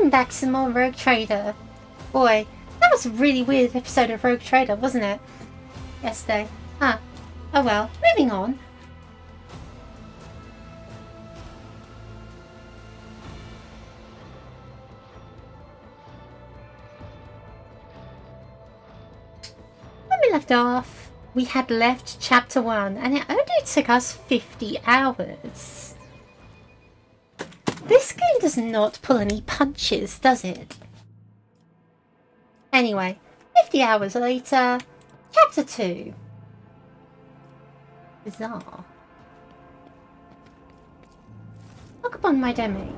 Welcome back to some more Rogue Trader. Boy, that was a really weird episode of Rogue Trader, wasn't it? Yesterday. Huh. Oh well, moving on. When we left off, we had left chapter 1 and it only took us 50 hours. This game does not pull any punches, does it? Anyway, 50 hours later, chapter 2. Bizarre. Look upon my domain.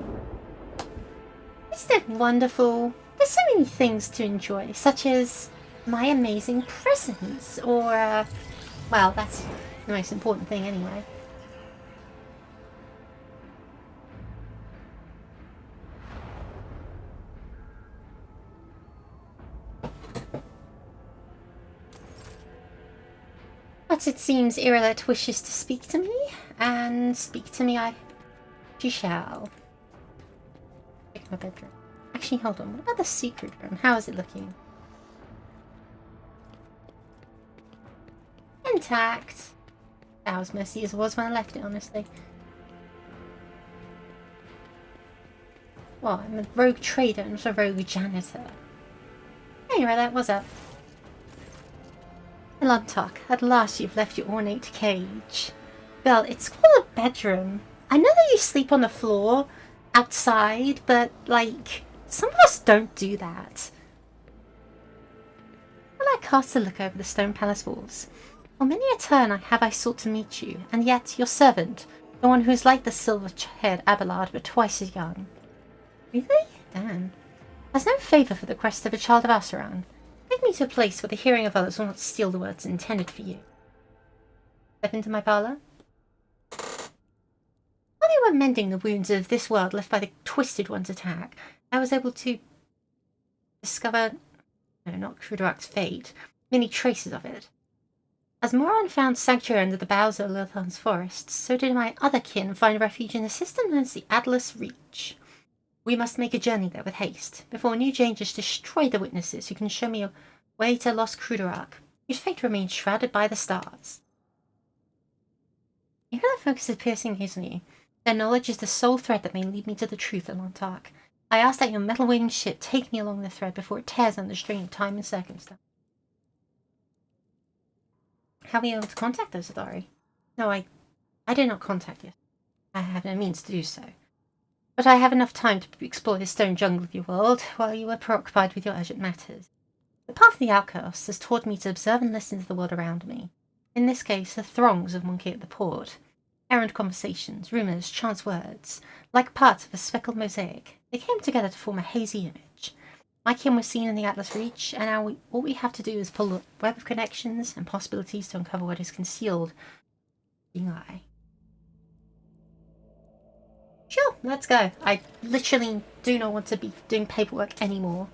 Isn't it wonderful? There's so many things to enjoy, such as my amazing presence, or, well, that's the most important thing anyway. But it seems Irilet wishes to speak to me, and speak to me she shall. Check my bedroom. Actually, hold on, what about the secret room? How is it looking? Intact. That was messy as it was when I left it, honestly. Well, I'm a rogue trader, not a rogue janitor. Hey, Irilet, what's up? Luntuck, at last you've left your ornate cage. Well, it's called a bedroom. I know that you sleep on the floor, outside, but, like, some of us don't do that. Well, I cast a look over the stone palace walls. For many a turn have I sought to meet you, and yet your servant, the one who is like the silver-haired Abelard but twice as young. Really? Damn. Has no favour for the quest of a child of Asaran. Take me to a place where the hearing of others will not steal the words intended for you. Step into my parlour. While you were mending the wounds of this world left by the Twisted One's attack, I was able to discover, no, not Krudorak's fate, many traces of it. As Moron found sanctuary under the boughs of Lilthan's forests, so did my other kin find refuge in a system known as the Atlas Reach. We must make a journey there with haste, before new dangers destroy the witnesses who can show me a way to lost Krudorak, whose fate remains shrouded by the stars. You hear that focuses piercing gaze on you. Their knowledge is the sole thread that may lead me to the truth, Alantark. I ask that your metal-winged ship take me along the thread before it tears under the strain of time and circumstance. How are you able to contact those, Adari? No, I did not contact you. I have no means to do so. But I have enough time to explore the stone jungle of your world, while you were preoccupied with your urgent matters. The path of the outcasts has taught me to observe and listen to the world around me. In this case, the throngs of Monkey at the Port. Errant conversations, rumours, chance words. Like parts of a speckled mosaic, they came together to form a hazy image. My kin was seen in the Atlas Reach, and now all we have to do is pull a web of connections and possibilities to uncover what is concealed in the eye. Sure, let's go. I literally do not want to be doing paperwork anymore.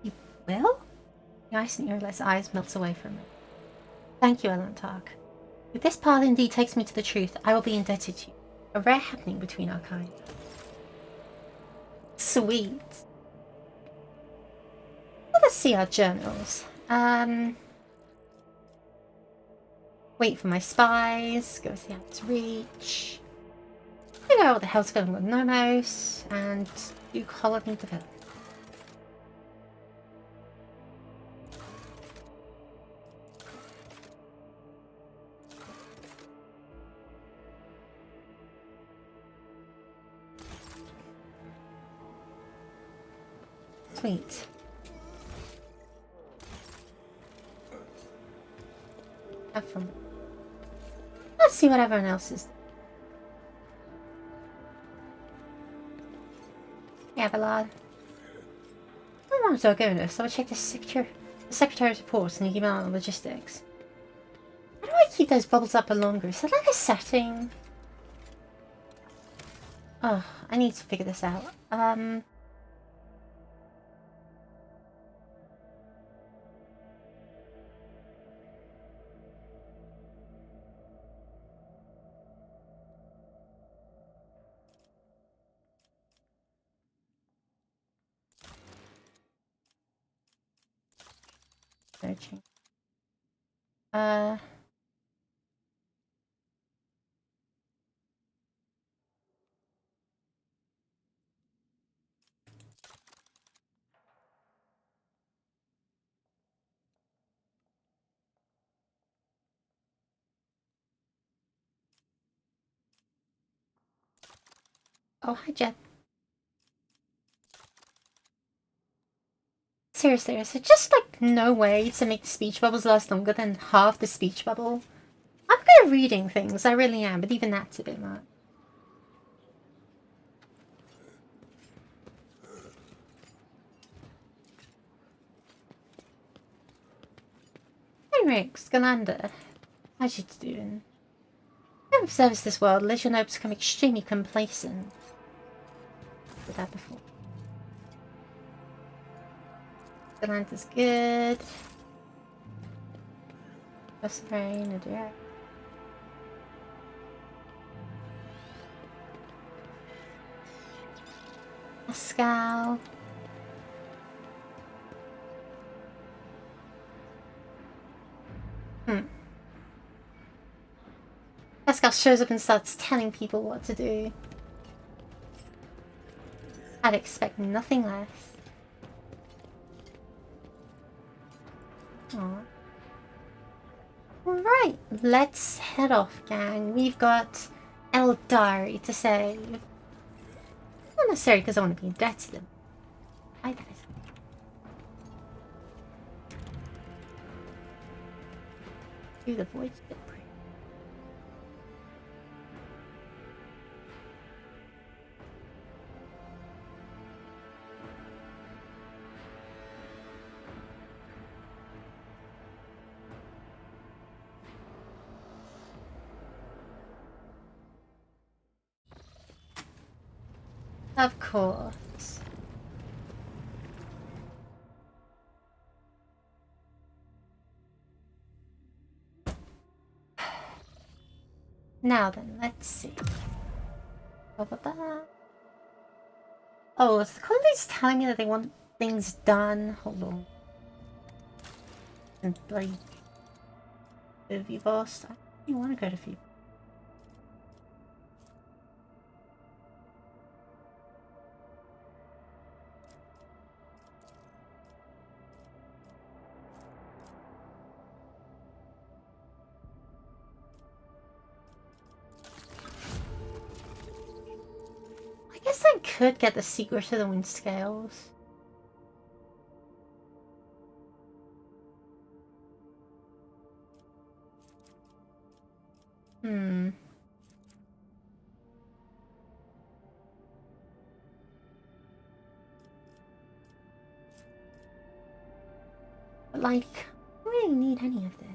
You will? The ice in Irilet's eyes melts away from me. Thank you, Alantark. If this path indeed takes me to the truth, I will be indebted to you. A rare happening between our kind. Sweet. Well, let's see our journals. Wait for my spies. Go to the Atlas Reach. Figure out what the hell's going on with Nomos, and do colony development. Sweet. Have fun. Let's see what everyone else is doing. Yeah, Ballard. How long do I go this? So I check the secretary's reports and email on logistics. How do I keep those bubbles up for longer? Is that like a setting? Oh, I need to figure this out. there a change? Oh, hi, Jed. Seriously, is there just like no way to make the speech bubbles last longer than half the speech bubble? I'm good at reading things, I really am, but even that's a bit much. Henrik, Scalander, how's you doing? I have serviced this world, let your know become extremely complacent. Did that before. Scalander's good. Just rain, no direct. Pascal. Pascal shows up and starts telling people what to do. I'd expect nothing less. Aww. Right, let's head off, gang. We've got Eldari to save. Not necessarily because I want to be in debt to them. Hi, guys. Through the void footprint. Of course. Now then, let's see. Oh, the colony's telling me that they want things done. Hold on. And bloody Vivos. I don't want to go to Vivos. I guess I could get the secret to the wind scales. But like, I don't really need any of this.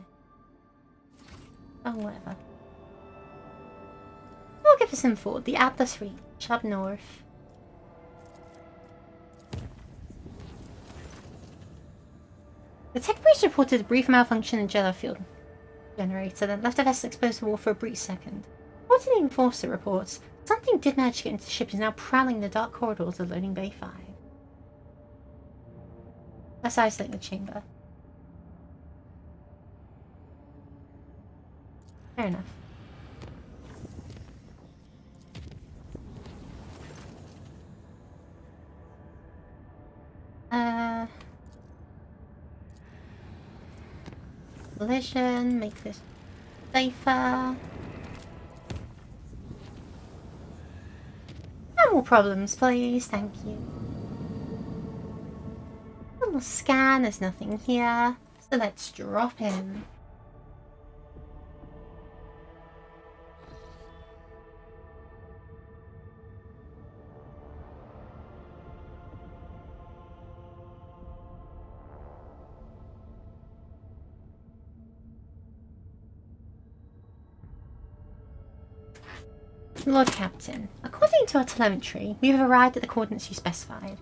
Oh, whatever. I'll give us info. The Atlas Reach, up north. The tech breach reported a brief malfunction in jello field generator that left the vessel exposed to war for a brief second. According to the Enforcer reports, something did manage to get into the ship and is now prowling the dark corridors of Loading Bay 5. Let's isolate the chamber. Fair enough. Collision, make this safer. No more problems, please. Thank you. One more scan. There's nothing here. So let's drop in. Lord Captain, according to our telemetry, we have arrived at the coordinates you specified.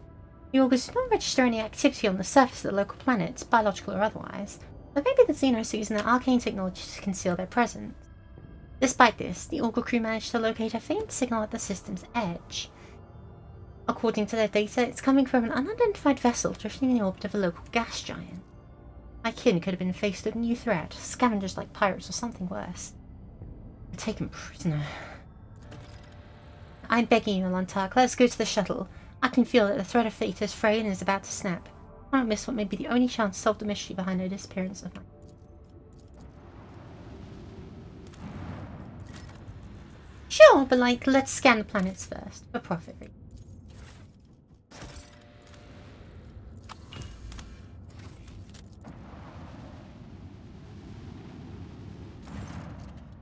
The augurs do not register any activity on the surface of the local planets, biological or otherwise, but maybe the Xenos are using their arcane technology to conceal their presence. Despite this, the augur crew managed to locate a faint signal at the system's edge. According to their data, it's coming from an unidentified vessel drifting in the orbit of a local gas giant. My kin could have been faced with a new threat, scavengers like pirates or something worse. Taken prisoner. I'm begging you, Alantark, let's go to the shuttle. I can feel that the thread of fate is frayed and is about to snap. I don't miss what may be the only chance to solve the mystery behind the disappearance of my... Sure, but like, let's scan the planets first, for profit reasons.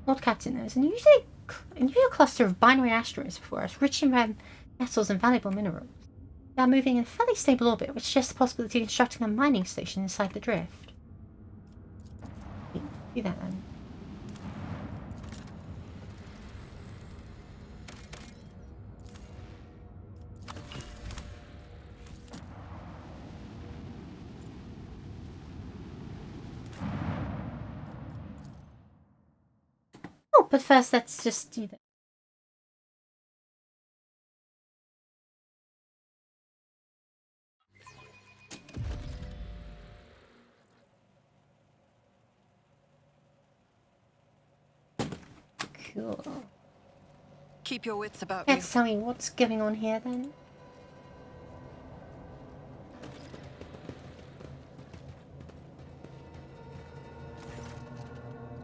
Lord Captain, there is a unusual cluster of binary asteroids before us, rich in rare metals and valuable minerals. They are moving in a fairly stable orbit, which suggests the possibility of constructing a mining station inside the drift. Do that then. Oh, but first let's just do that. Cool. Keep your wits about Yeah, you. tell me what's going on here then.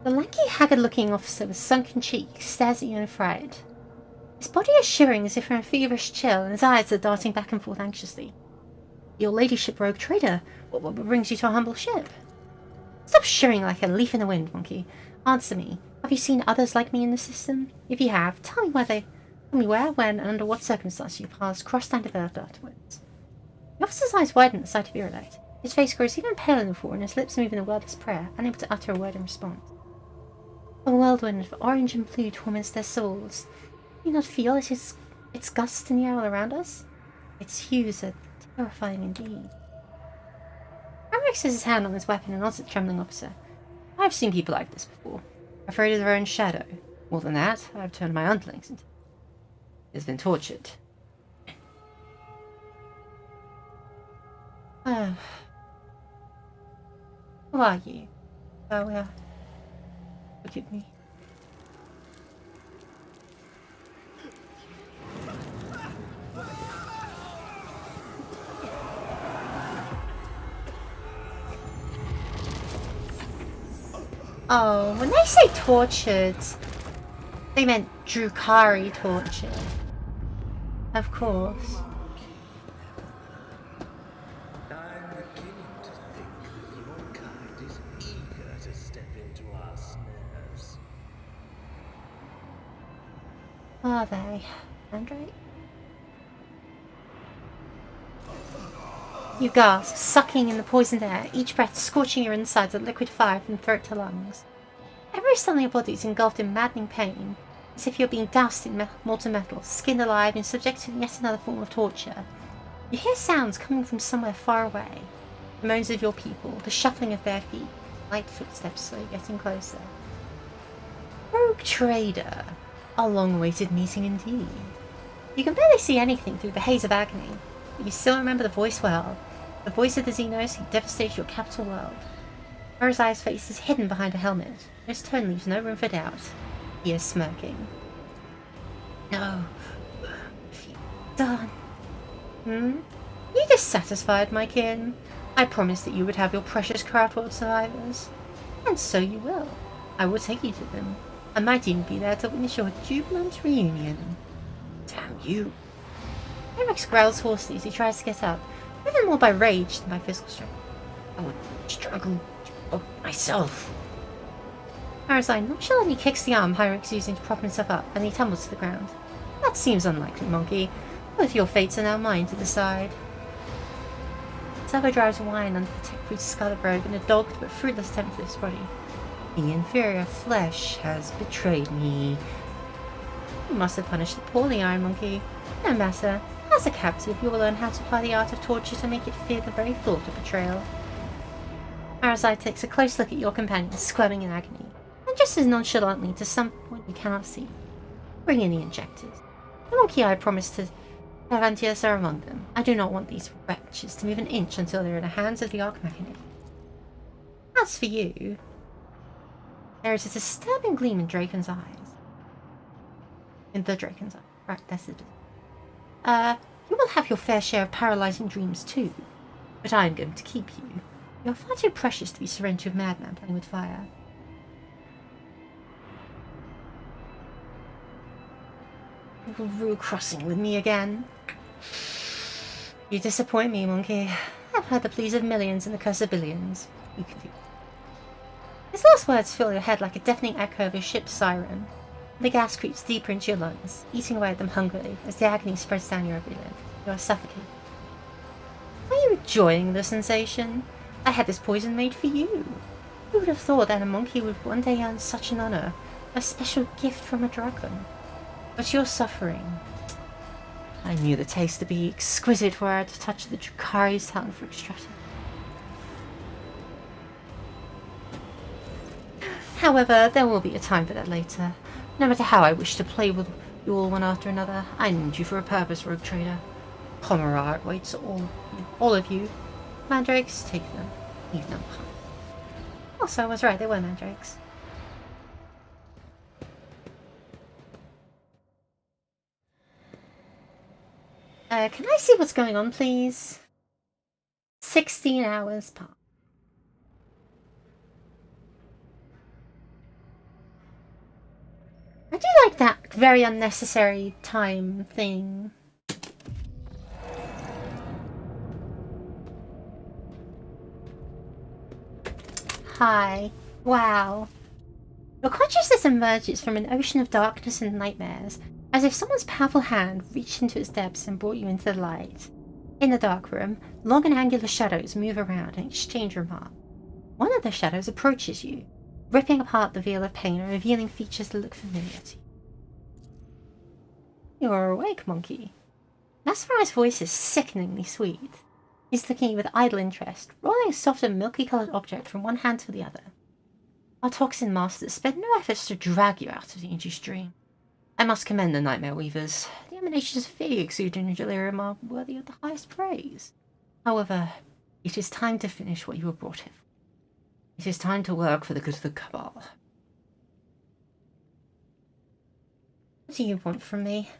The lanky, haggard-looking officer with sunken cheeks stares at you in fright. His body is shivering as if from a feverish chill, and his eyes are darting back and forth anxiously. Your ladyship, Rogue Trader, what brings you to our humble ship? Stop shivering like a leaf in the wind, monkey. Answer me. Have you seen others like me in the system? If you have, tell me where, when, and under what circumstances you passed cross-land of Earth afterwards. The officer's eyes widen at the sight of Irolite. His face grows even paler than before, and his lips move in a wordless prayer, unable to utter a word in response. A whirlwind of orange and blue torments their souls. Do you not feel its gusts in the air all around us? Its hues are terrifying indeed. Hamrick says his hand on his weapon and nods at the trembling officer. I've seen people like this before. Afraid of their own shadow. More than that, I've turned my underlings into... Has been tortured. Oh. Who are you? Oh, yeah. Forgive me. Oh, when they say tortured, they meant Drukari tortured. Of course. I'm beginning to think that your kind is eager to step into our snares. Are they? Andre? You gasp, sucking in the poisoned air, each breath scorching your insides with liquid fire from throat to lungs. Every cell in your body is engulfed in maddening pain, as if you're being doused in molten metal, skinned alive, and subjected to yet another form of torture. You hear sounds coming from somewhere far away. The moans of your people, the shuffling of their feet, light footsteps slowly getting closer. Rogue Trader. A long-awaited meeting indeed. You can barely see anything through the haze of agony, but you still remember the voice well. The voice of the Xenos who devastated your capital world. Arazai's face is hidden behind a helmet. His tone leaves no room for doubt. He is smirking. No. If you done. You dissatisfied, my kin? I promised that you would have your precious Craftworld survivors. And so you will. I will take you to them. I might even be there to witness your jubilant reunion. Damn you. Rex growls hoarsely as he tries to get up, driven more by rage than by physical strength. I would struggle myself. Arazai nonchalantly kicks the arm Hyrix using to prop himself up, and he tumbles to the ground. That seems unlikely, monkey. Both your fates are now mine to decide. Servo drives wine under the tech-free scarlet robe in a dogged but fruitless attempt for this body. The inferior flesh has betrayed me. You must have punished it poorly, Iron Monkey. No matter. As a captive, you will learn how to apply the art of torture to make it fear the very thought of betrayal. Arazai takes a close look at your companions, squirming in agony, and just as nonchalantly to someone you cannot see. Bring in the injectors. The monkey I promised to Avantius are among them. I do not want these wretches to move an inch until they are in the hands of the Archmechanic. As for you, there is a disturbing gleam in Draken's eyes. In the Draken's eyes. Right, that's it. You will have your fair share of paralyzing dreams too, but I am going to keep you. You are far too precious to be surrendered to a madman playing with fire. Little rule crossing with me again. You disappoint me, monkey. I've heard the pleas of millions and the curse of billions. You can do. His last words fill your head like a deafening echo of a ship's siren. The gas creeps deeper into your lungs, eating away at them hungrily as the agony spreads down your every limb. You are suffocating. Are you enjoying the sensation? I had this poison made for you. Who would have thought that a monkey would one day earn such an honor, a special gift from a dragon? But you're suffering. I knew the taste to be exquisite were I to touch the Drakari's talent for extracting. However, there will be a time for that later. No matter how I wish to play with you all one after another, I need you for a purpose, Rogue Trader. Pomerar waits all of you. Mandrakes, take them. Leave them behind. Also, I was right, they were mandrakes. Can I see what's going on, please? 16 hours past. I do like that very unnecessary time thing. Hi. Wow. Your consciousness emerges from an ocean of darkness and nightmares, as if someone's powerful hand reached into its depths and brought you into the light. In the dark room, long and angular shadows move around and exchange remarks. One of the shadows approaches you, ripping apart the veil of pain and revealing features that look familiar to you. You're awake, monkey. Masfari's voice is sickeningly sweet. He's looking at you with idle interest, rolling a soft and milky-coloured object from one hand to the other. Our toxin masters spared no efforts to drag you out of the induced dream. I must commend the Nightmare Weavers. The emanations of fear exuded in delirium are worthy of the highest praise. However, it is time to finish what you were brought here for. It is time to work for the good of the Cabal. What do you want from me?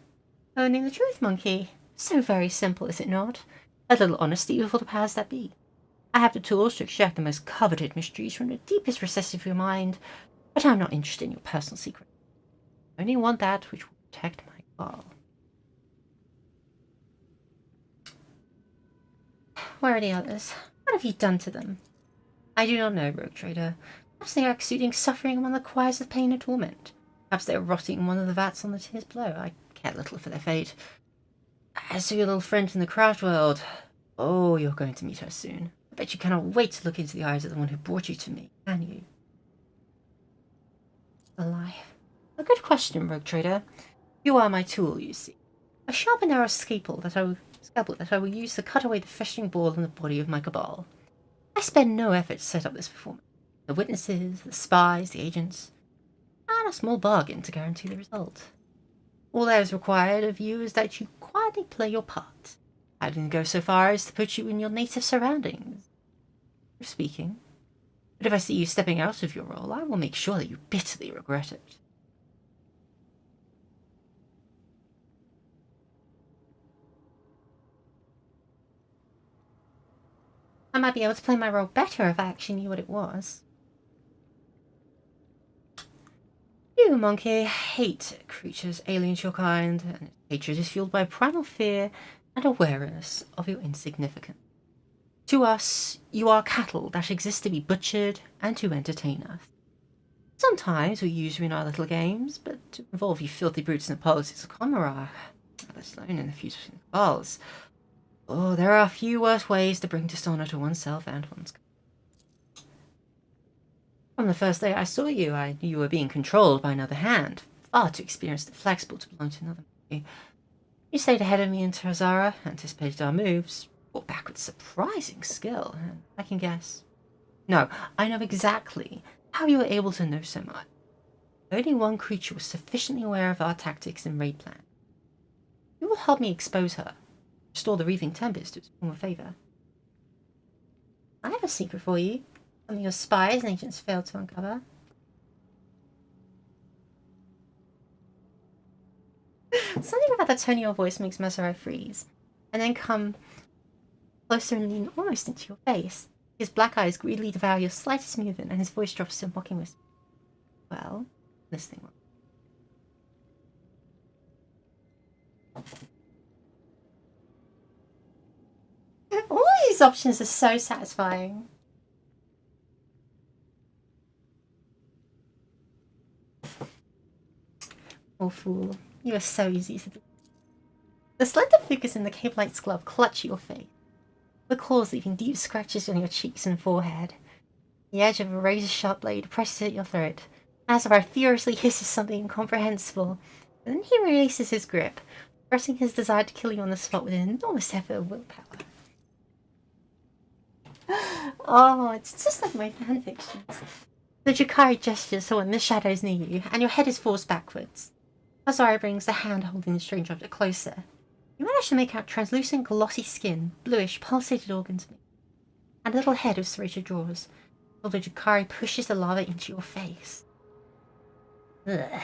Owning the truth, monkey. So very simple, is it not? A little honesty before the powers that be. I have the tools to extract the most coveted mysteries from the deepest recesses of your mind, but I'm not interested in your personal secret. I only want that which will protect my Cabal. Where are the others? What have you done to them? I do not know, Rogue Trader. Perhaps they are exuding suffering among the choirs of pain and torment. Perhaps they are rotting in one of the vats on the tear's blow. I care little for their fate. As for your little friend in the craft world, oh, you're going to meet her soon. I bet you cannot wait to look into the eyes of the one who brought you to me, can you? Alive. A good question, Rogue Trader. You are my tool, you see. A sharp and narrow scalpel that I will use to cut away the festering ball in the body of my Cabal. I spend no effort to set up this performance. The witnesses, the spies, the agents, and a small bargain to guarantee the result. All that is required of you is that you quietly play your part. I didn't go so far as to put you in your native surroundings. For speaking. But if I see you stepping out of your role, I will make sure that you bitterly regret it. I might be able to play my role better if I actually knew what it was. You, monkey, hate creatures alien to your kind, and hatred is fueled by primal fear and awareness of your insignificance. To us, you are cattle that exist to be butchered and to entertain us. Sometimes we use you in our little games, but to involve you filthy brutes in the politics of Conmara, let alone in the feud between the Cabals, oh, there are few worse ways to bring dishonor to oneself and one's kind. From the first day I saw you, I knew you were being controlled by another hand, far too experienced and flexible to belong to another. You stayed ahead of me in Terazara, anticipated our moves, fought back with surprising skill, and I can guess. No, I know exactly how you were able to know so much. Only one creature was sufficiently aware of our tactics and raid plan. You will help me expose her, restore the Reaving Tempest to its former favour. I have a secret for you. Something your spies and agents failed to uncover. Something about the tone of your voice makes Masarai freeze, and then come closer and lean almost into your face. His black eyes greedily devour your slightest movement, and his voice drops to a mocking whisper. Well, this thing. All these options are so satisfying. Oh, fool. You are so easy to do. The slender fingers in the Cape-Light's glove clutch your face, the claws leaving deep scratches on your cheeks and forehead. The edge of a razor-sharp blade presses at your throat. Masarai furiously hisses something incomprehensible, and then he releases his grip, pressing his desire to kill you on the spot with an enormous effort of willpower. Oh, it's just like my fanfictions. The Jakari gestures so when the shadows near you, and your head is forced backwards. Masarai brings the hand holding the strange object closer. You manage to make out translucent, glossy skin, bluish, pulsated organs, and a little head with serrated jaws. While the Jakari pushes the lava into your face. Ugh.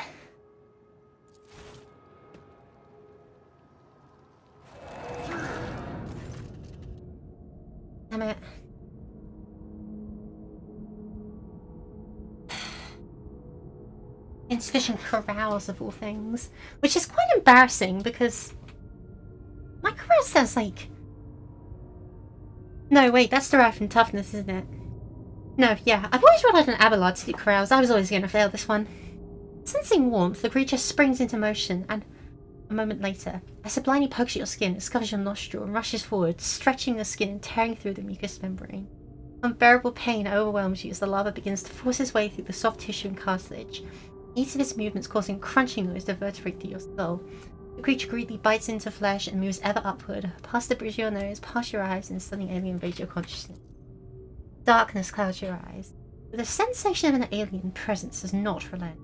Damn it. Insufficient carouse of all things. Which is quite embarrassing because my carouse sounds like... No, wait, that's the Wrath and Toughness, isn't it? No, yeah, I've always relied on Abelard to do carouse. I was always going to fail this one. Sensing warmth, the creature springs into motion, and a moment later, as it blindly pokes at your skin, it discovers your nostril and rushes forward, stretching the skin and tearing through the mucous membrane. Unbearable pain overwhelms you as the lava begins to force its way through the soft tissue and cartilage, each of its movements causing crunching noise to vertebrate through your skull. The creature greedily bites into flesh and moves ever upward, past the bridge of your nose, past your eyes, and suddenly alien invades your consciousness. Darkness clouds your eyes, but the sensation of an alien presence does not relent.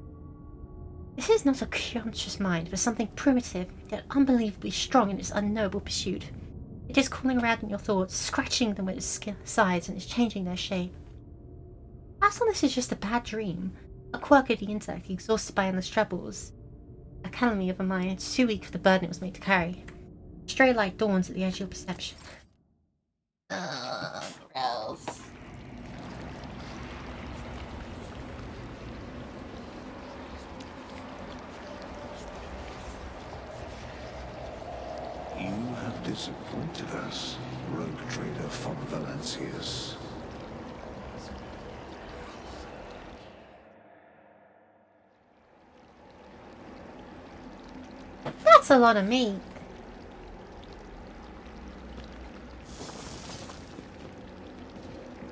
This is not a conscious mind, but something primitive, yet unbelievably strong in its unknowable pursuit. It is crawling around in your thoughts, scratching them with its sides, and is changing their shape. Perhaps all this is just a bad dream, a quirk of the intellect exhausted by endless troubles, a calumny of a mind too weak for the burden it was made to carry. Stray light dawns at the edge of your perception. Ugh, gross. You have disappointed us, Rogue Trader von Valancius. That's a lot of meat.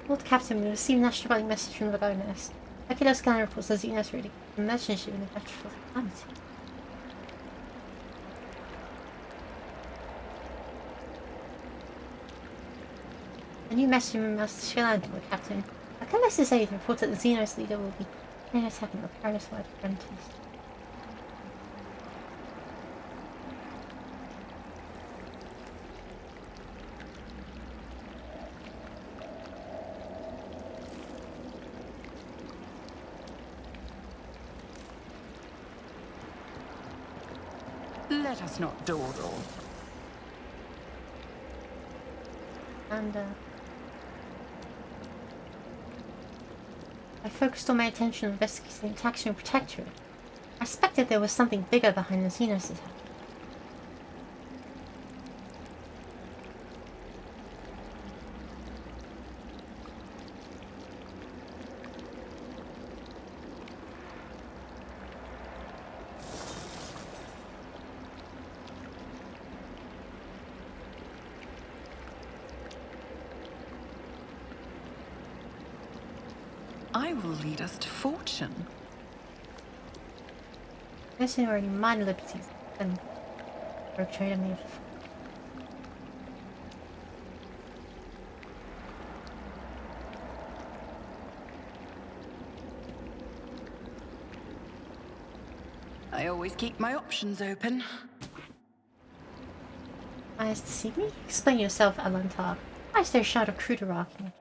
Lord Captain, we received an astronomic message from the Baroness. Regular scanner reports that Xenos really a merchant ship in the battlefield of humanity. A new message from Master Shieland, Lord Captain. I can less to say the report that the Xenos leader will be attacking the Paris-wide apprentice. Let us not dawdle. And, I focused all my attention on investigating the Taxian Protectorate. I suspected there was something bigger behind the Xenos attack. I will lead us to fortune. There's already minor liberties and Rogue Trader may have. I always keep my options open. Eyes to see me? Explain yourself, Alantar. Why is there a shot of Cruderock in it?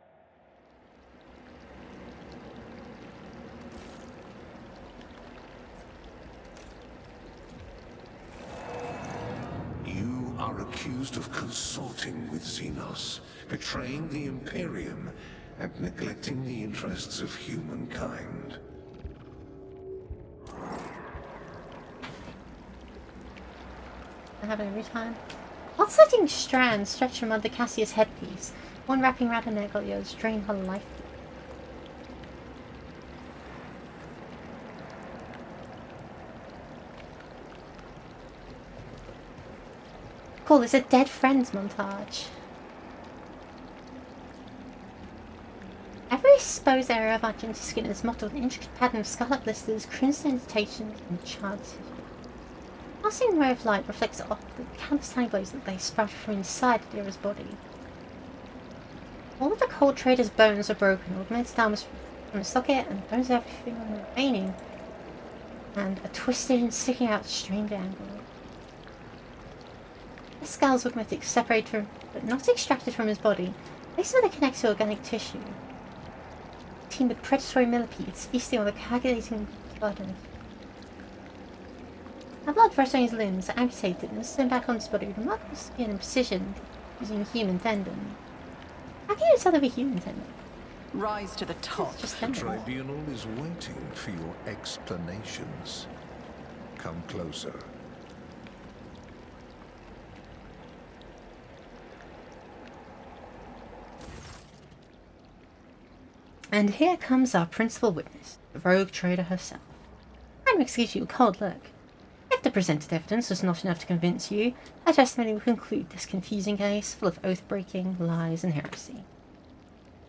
accused of consorting with Xenos, betraying the Imperium, and neglecting the interests of humankind. I have it every time. Pulsating strands stretch from under Cassia's headpiece, one wrapping around her neck while the others drain her life. Call this a dead friends montage. Every exposed area of Argent's skin is mottled with an intricate pattern of scarlet blisters, crimson indentations, and charred tissue. The passing ray of light reflects off the countless tiny blades that they sprouted from inside Adira's body. All of the cold trader's bones are broken, augmented arms from his socket, and bones of everything remaining, and are twisted and sticking out at strange angles. The scales augmetic separated from, but not extracted from his body, places where they connect to organic tissue. Teamed with predatory millipedes, feasting on the coagulating blood and the blood rushed on his limbs, amputated and sent back on his body with remarkable skin and precision, using human tendon. How can you tell they're a human tendon? Rise to the top. It's just The tendon. tribunal is waiting for your explanations. Come closer. And here comes our principal witness, the rogue trader herself. Heinrichs gives you a cold look. If the presented evidence was not enough to convince you, her testimony will conclude this confusing case, full of oath-breaking, lies, and heresy.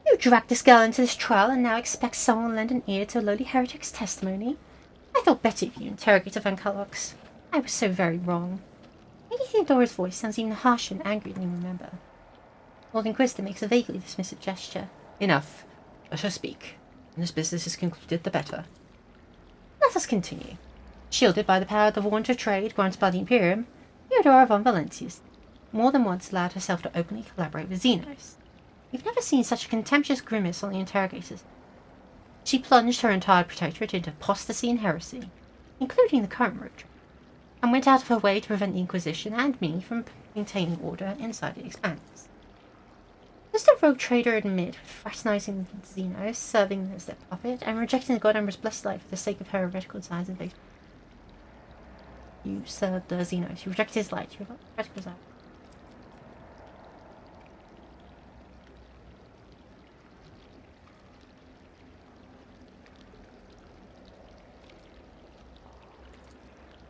You dragged this girl into this trial and now expect someone will lend an ear to a lowly heretic's testimony? I thought better of you, Interrogator Van Carlox. I was so very wrong. Lady Theodora's voice sounds even harsher and angrier than you remember. Lord Inquisitor makes a vaguely dismissive gesture. Enough. Let her speak. When this business is concluded, the better. Let us continue. Shielded by the power of the warrant of trade granted by the Imperium, Theodora von Valentius more than once allowed herself to openly collaborate with Xenos. You've never seen such a contemptuous grimace on the interrogators. She plunged her entire protectorate into apostasy and heresy, including the current road, and went out of her way to prevent the Inquisition and me from maintaining order inside the Expanse. Does the rogue trader admit fraternizing with Xenos, serving as their puppet, and rejecting the God Emperor's blessed life for the sake of her heretical desires and faith? You served the Xenos. You rejected his light. You rejected heretical desires.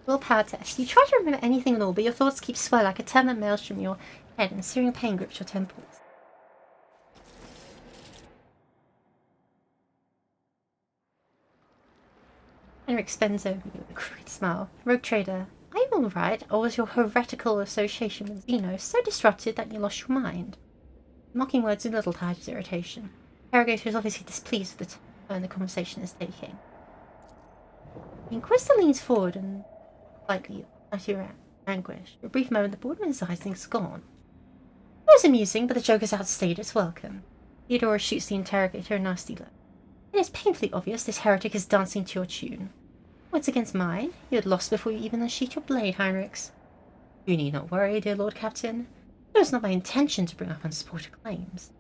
Willpower test. You try to remember anything at all, but your thoughts keep swirling like a turbulent maelstrom in your head, and searing pain grips your temples. Henrik bends over you with a great smile. Rogue trader, are you alright, or was your heretical association with Xenos so disrupted that you lost your mind? Mocking words belittled Hyde's irritation. The interrogator is obviously displeased with the turn the conversation is taking. The Inquisitor leans forward and slightly at your anguish. For a brief moment, the boredom in his eyes thinks gone. It was amusing, but the joke has outstayed its welcome. Theodora shoots the interrogator a nasty look. It is painfully obvious this heretic is dancing to your tune. What's against mine? You had lost before you even unsheathed your blade, Heinrichs. You need not worry, dear Lord Captain. It was not my intention to bring up unsupported claims.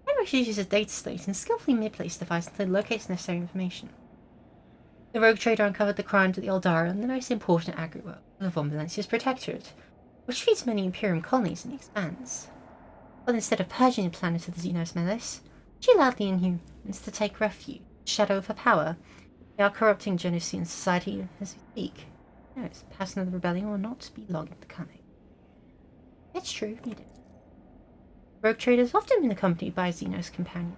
Heinrichs uses a data slate and skillfully manipulates the device until it locates necessary information. The rogue trader uncovered the crimes of the Eldara and the most important agri-world, the Von Valencia's Protectorate, which feeds many Imperium colonies in the Expanse. But instead of purging the planet of the Xenos menace, she allowed the Inhumans to take refuge in the shadow of her power. They are corrupting Genosian society as we speak. No, it's past another rebellion will not be long in the coming. It's true, you did. Rogue traders often been accompanied by a Xenos companion.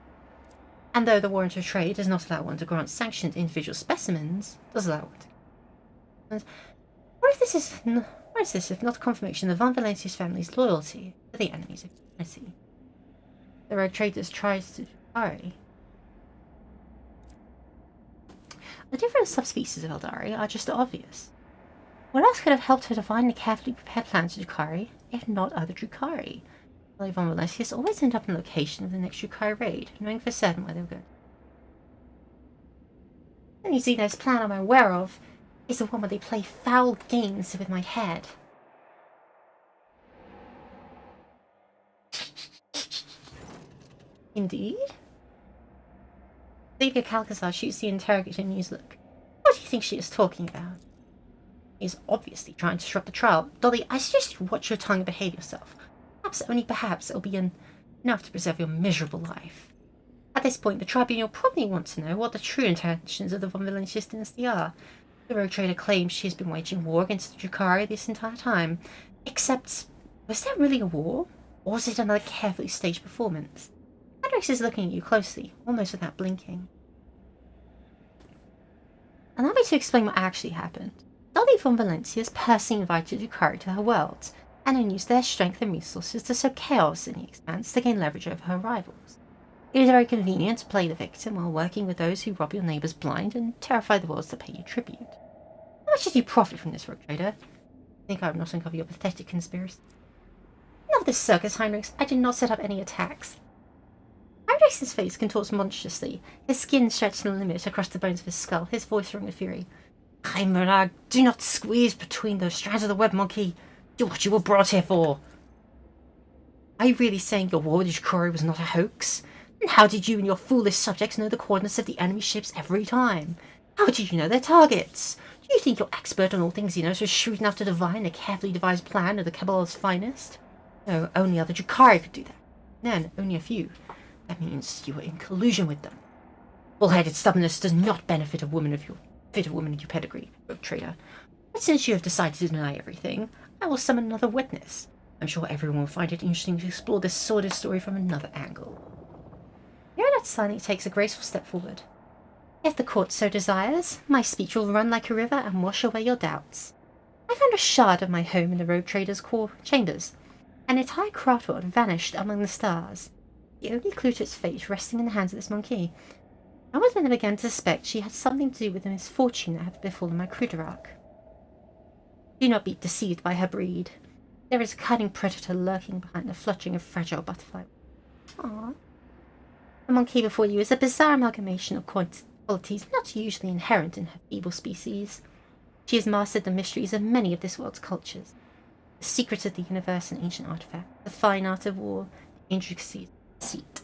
And though the warrant of trade does not allow one to grant sanctioned individual specimens, does allow one to. And what is this if not confirmation of Von Valencia's family's loyalty to the enemies of humanity? The rogue traders tries to Eldari. The different subspecies of Eldari are just obvious. What else could have helped her define the carefully prepared plans of Drukhari, if not other Drukhari? Von Valencius always ended up in the location of the next Drukhari raid, knowing for certain where they were going. The only Xenos plan I'm aware of is the one where they play foul games with my head. Indeed? Xavier Calcazar shoots the interrogator news look. What do you think she is talking about? He is obviously trying to disrupt the trial. Dolly, I suggest you watch your tongue and behave yourself. Perhaps, only perhaps, it will be enough to preserve your miserable life. At this point, the tribunal probably wants to know what the true intentions of the von Valentius dynasty are. The Rogue Trader claims she has been waging war against the Drukhari this entire time. Except, was there really a war? Or was it another carefully staged performance? Hendrix is looking at you closely, almost without blinking. Allow me to explain what actually happened. Dolly von Valentius personally invited Drukhari to her world, and then used their strength and resources to sow chaos in the expanse to gain leverage over her rivals. It is very convenient to play the victim while working with those who rob your neighbours blind and terrify the worlds to pay you tribute. How much did you profit from this, Rogue Trader? I think I would not uncover your pathetic conspiracy. Enough of this circus, Heinrichs. I did not set up any attacks. Heinrichs' face contorts monstrously, his skin stretched to the limit across the bones of his skull, his voice roaring with fury. Chimera, do not squeeze between those strands of the web, monkey. Do what you were brought here for. Are you really saying your war with Drukhari was not a hoax? And how did you and your foolish subjects know the coordinates of the enemy ships every time? How did you know their targets? Do you think your expert on all things Xenos was shrewd enough to divine a carefully devised plan of the Cabal's finest? No, only other Drukhari could do that. Then, only a few. That means you were in collusion with them. Bull-headed stubbornness does not benefit a woman of your pedigree, Rogue Trader. But since you have decided to deny everything, I will summon another witness. I'm sure everyone will find it interesting to explore this sordid story from another angle. Baronet silently takes a graceful step forward. If the court so desires, my speech will run like a river and wash away your doubts. I found a shard of my home in the Rogue Trader's core chambers. An entire craftworld vanished among the stars. The only clue to its fate resting in the hands of this monkey. I was then began to suspect she had something to do with the misfortune that had befallen my Cruderak. Do not be deceived by her breed. There is a cunning predator lurking behind the fluttering of fragile butterfly. Ah. The monkey before you is a bizarre amalgamation of qualities not usually inherent in her feeble species. She has mastered the mysteries of many of this world's cultures, the secrets of the universe and ancient artifacts, the fine art of war, the intricacies of deceit.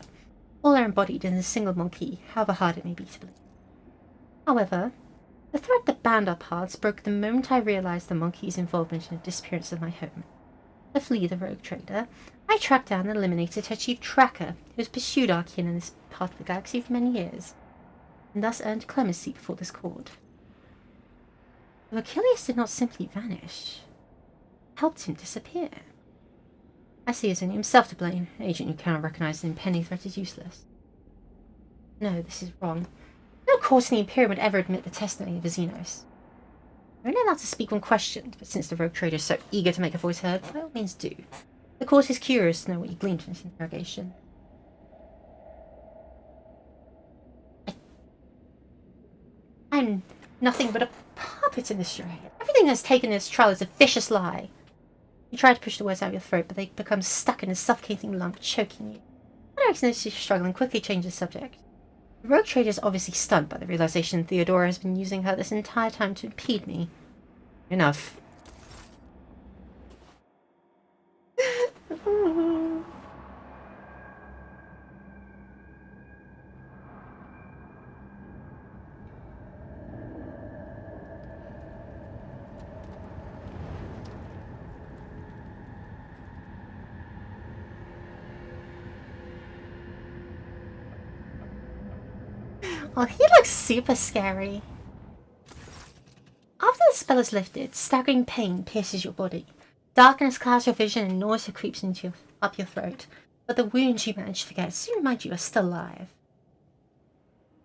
All are embodied in a single monkey, however hard it may be to believe. However, the thread that bound our paths broke the moment I realized the monkey's involvement in the disappearance of my home. To flee the Rogue Trader, I tracked down and eliminated her chief tracker, who has pursued our kin in this part of the galaxy for many years, and thus earned clemency before this court. Though Achilles did not simply vanish, I helped him disappear. I see it's only himself to blame. An agent who cannot recognize an impending threat is useless. No, this is wrong. No court in the Imperium would ever admit the testimony of a Xenos. We're only allowed to speak when questioned, but since the Rogue Trader is so eager to make her voice heard, by all means do. The court is curious to know what you gleaned from this interrogation. I'm nothing but a puppet in this charade. Everything that's taken in this trial is a vicious lie. You try to push the words out of your throat, but they become stuck in a suffocating lump, choking you. Alex notices you're struggling, quickly changes the subject. The Rogue Trader is obviously stunned by the realization Theodora has been using her this entire time to impede me. Enough. Oh, he looks super scary. After the spell is lifted, staggering pain pierces your body. Darkness clouds your vision and nausea creeps up your throat. But the wounds you manage to forget soon remind you are still alive.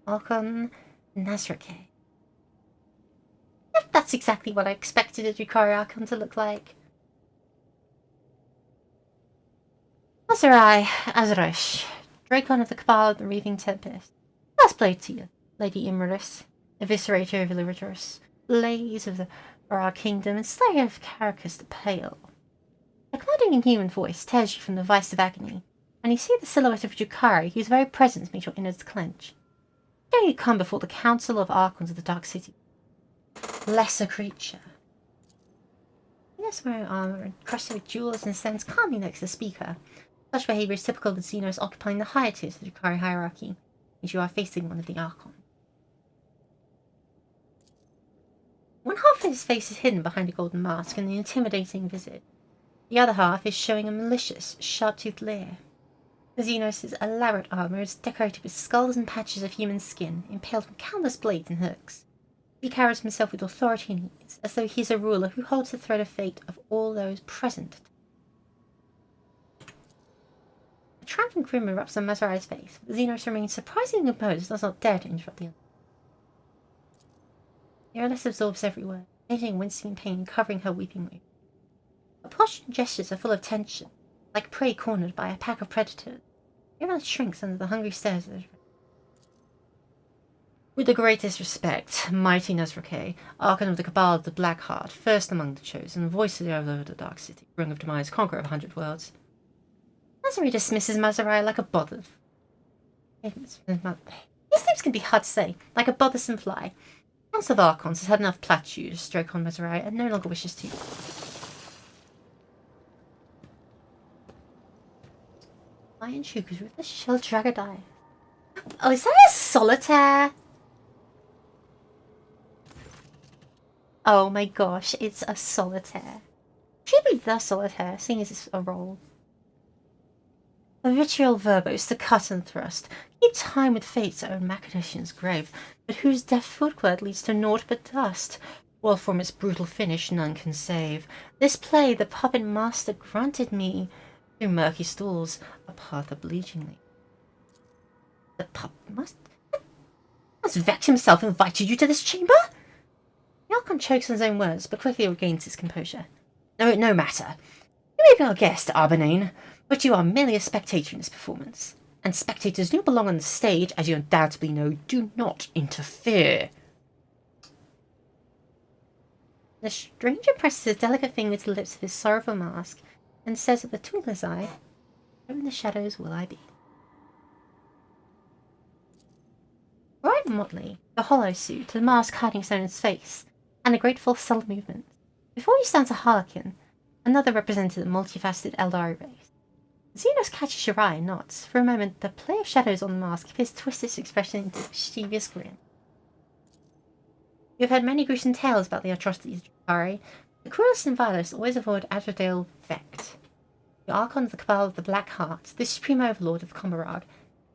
Welcome, Nazrake. Yep, that's exactly what I expected a Drukhari Archon to look like. Azarai, Azarash, Dracon of the Cabal of the Reaving Tempest. Last played to you, Lady Imerus, Eviscerator of Illiteratus, Blaze of our Kingdom, and Slayer of Caracas the Pale. A cladding human voice tears you from the vice of agony, and you see the silhouette of Drukhari, whose very presence makes your innards clench. Dare you come before the Council of Archons of the Dark City? Lesser creature. Yes, wearing armor and crusted with jewels and stands calmly next to the speaker. Such behaviour is typical of the Xenos occupying the higher tiers of the Drukhari hierarchy, as you are facing one of the Archons. One half of his face is hidden behind a golden mask and an intimidating visage. The other half is showing a malicious, sharp-toothed leer. The Xenos' elaborate armour is decorated with skulls and patches of human skin, impaled with countless blades and hooks. He carries himself with authority and ease, as though he is a ruler who holds the thread of fate of all those present. A triumphant grin erupts on Mazarai's face, but the Xenos remains surprisingly composed and does not dare to interrupt the other. Nerelis absorbs every word, hating, wincing in pain, and covering her weeping mood. Her posture and gestures are full of tension, like prey cornered by a pack of predators. Nerelis shrinks under the hungry stares of his. With the greatest respect, mighty Nezrake, Archon of the Cabal of the Black Heart, first among the chosen, voice of the overlord of the Dark City, ring of demise, conqueror of 100 worlds. Mazarai dismisses Mazarai like a bothered. His names can be hard to say, like a bothersome fly. The Council of Archons has had enough platitudes to stroke on Mazarai and no longer wishes to. Lion Shukas with the shell dragadai. Oh, is that a solitaire? Oh my gosh, it's a solitaire. Should be the solitaire, seeing as it's a roll. A vitriol verbose to cut and thrust, keep time with fate's own machinations grave, but whose deft footward leads to naught but dust, while from its brutal finish none can save. This play the puppet master granted me, through murky stalls, a path obligingly. The puppet master has Vex himself invited you to this chamber? The Archon chokes on his own words, but quickly regains his composure. No matter. You may be our guest, Arbanane, but you are merely a spectator in this performance. And spectators do belong on the stage, as you undoubtedly know. Do not interfere. The stranger presses his delicate finger to the lips of his sorrowful mask, and says with a twinkle in his eye, "Where in the shadows will I be?" Right motley, the hollow suit, the mask hiding Sonan's face, and a grateful subtle movement. Before you stands a harlequin, another represented the multifaceted Eldari race. Xenos catches your eye and nods. For a moment, the play of shadows on the mask appears to twist its expression into a mischievous grin. You have heard many gruesome tales about the atrocities of Drukhari. The cruelest and vilest always avoid Adredale Vecht, the Archon of the Cabal of the Black Heart, the supreme overlord of Komarag,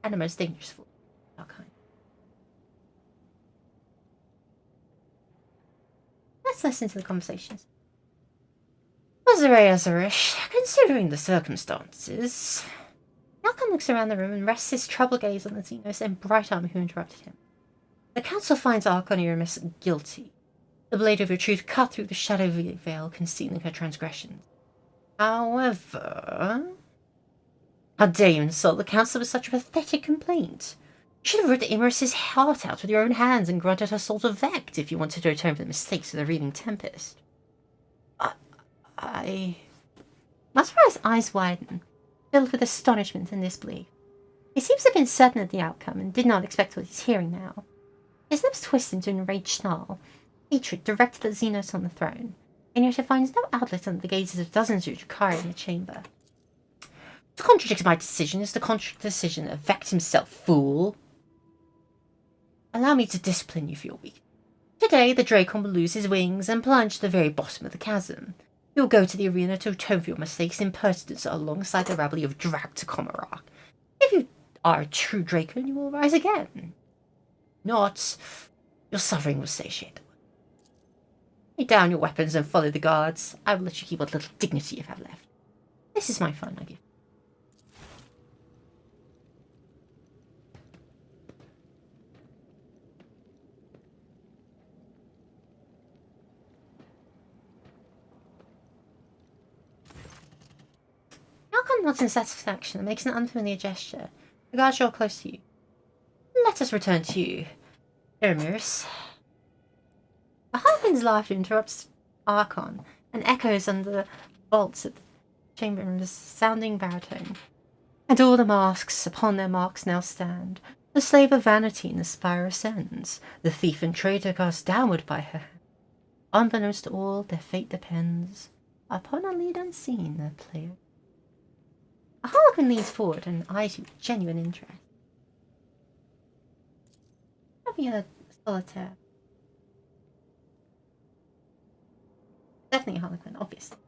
and the most dangerous force of our kind. Let's listen to the conversations. Mazarai Azarish, considering the circumstances. Malcolm looks around the room and rests his troubled gaze on the Xenos and bright armor who interrupted him. The council finds Archon Eramis guilty. The blade of your truth cut through the shadowy veil concealing her transgressions. However, how dare you insult the council with such a pathetic complaint? You should have ripped Emerus's heart out with your own hands and granted her soul to Vecht if you wanted to atone for the mistakes of the Reaving Tempest. Mazarai's eyes widen, filled with astonishment and disbelief. He seems to have been certain of the outcome and did not expect what he's hearing now. His lips twist into an enraged snarl, hatred directed at Xenos on the throne, and yet it finds no outlet under the gazes of dozens of Drukhari in the chamber. To contradict my decision is to contradict the decision of Vecht himself, fool. Allow me to discipline you for your weakness. Today the Dracon will lose his wings and plunge to the very bottom of the chasm. You'll go to the arena to atone for your mistakes and impertinence alongside the rabble you have dragged to Komarag. If you are a true Dracon, you will rise again. Not, your suffering will satiate. Lay down your weapons and follow the guards. I will let you keep what little dignity you have left. This is my final gift. Malcolm nods in satisfaction and makes an unfamiliar gesture. The guards draw close to you. Let us return to you, Eramis. The harlequin's laughter interrupts Archon and echoes under the vaults of the chamber in a sounding baritone. And all the masks upon their marks now stand. The slave of vanity in the spire ascends. The thief and traitor cast downward by her hand. Unbeknownst to all, their fate depends upon a lead unseen, their player. A harlequin leans forward and eyes you with genuine interest. Probably a solitaire. Definitely a harlequin, obviously.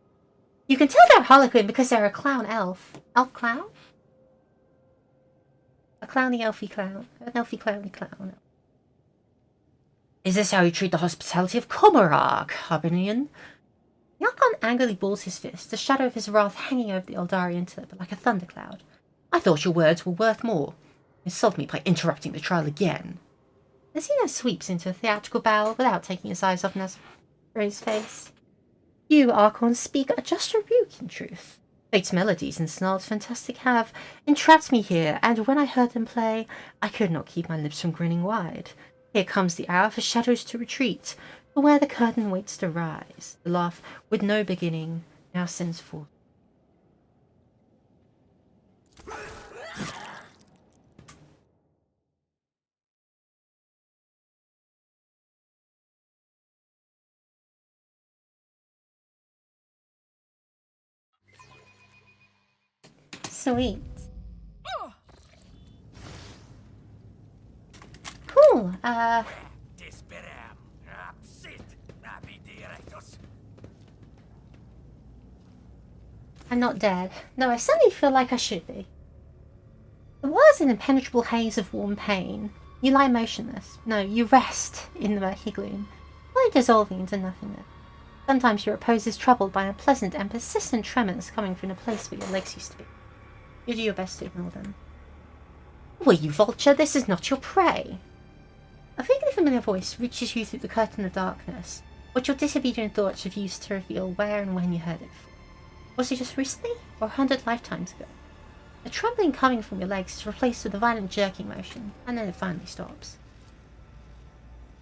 You can tell they're a harlequin because they're a clown elf. Elf clown? A clowny elfy clown. An elfy clowny clown. Is this how you treat the hospitality of Komarag, Harbinian? The Archon angrily balls his fist, the shadow of his wrath hanging over the Eldarian tip like a thundercloud. I thought your words were worth more. Insult me by interrupting the trial again. The Xeno sweeps into a theatrical bow without taking his eyes off Nazaray's face. You, Archon, speak a just rebuke, in truth. Fate's melodies and snarls fantastic have entrapped me here, and when I heard them play, I could not keep my lips from grinning wide. Here comes the hour for shadows to retreat, for where the curtain waits to rise, the laugh with no beginning now sends forth. Sweet. Cool. I'm not dead, though I suddenly feel like I should be. The world is an impenetrable haze of warm pain. You lie motionless. No, you rest in the murky gloom, slowly dissolving into nothingness. Sometimes your repose is troubled by unpleasant and persistent tremors coming from the place where your legs used to be. You do your best to ignore them. Will you, vulture? This is not your prey. A vaguely familiar voice reaches you through the curtain of darkness, what your disobedient thoughts have used to reveal where and when you heard it. Was it just recently, or 100 lifetimes ago? The trembling coming from your legs is replaced with a violent jerking motion, and then it finally stops.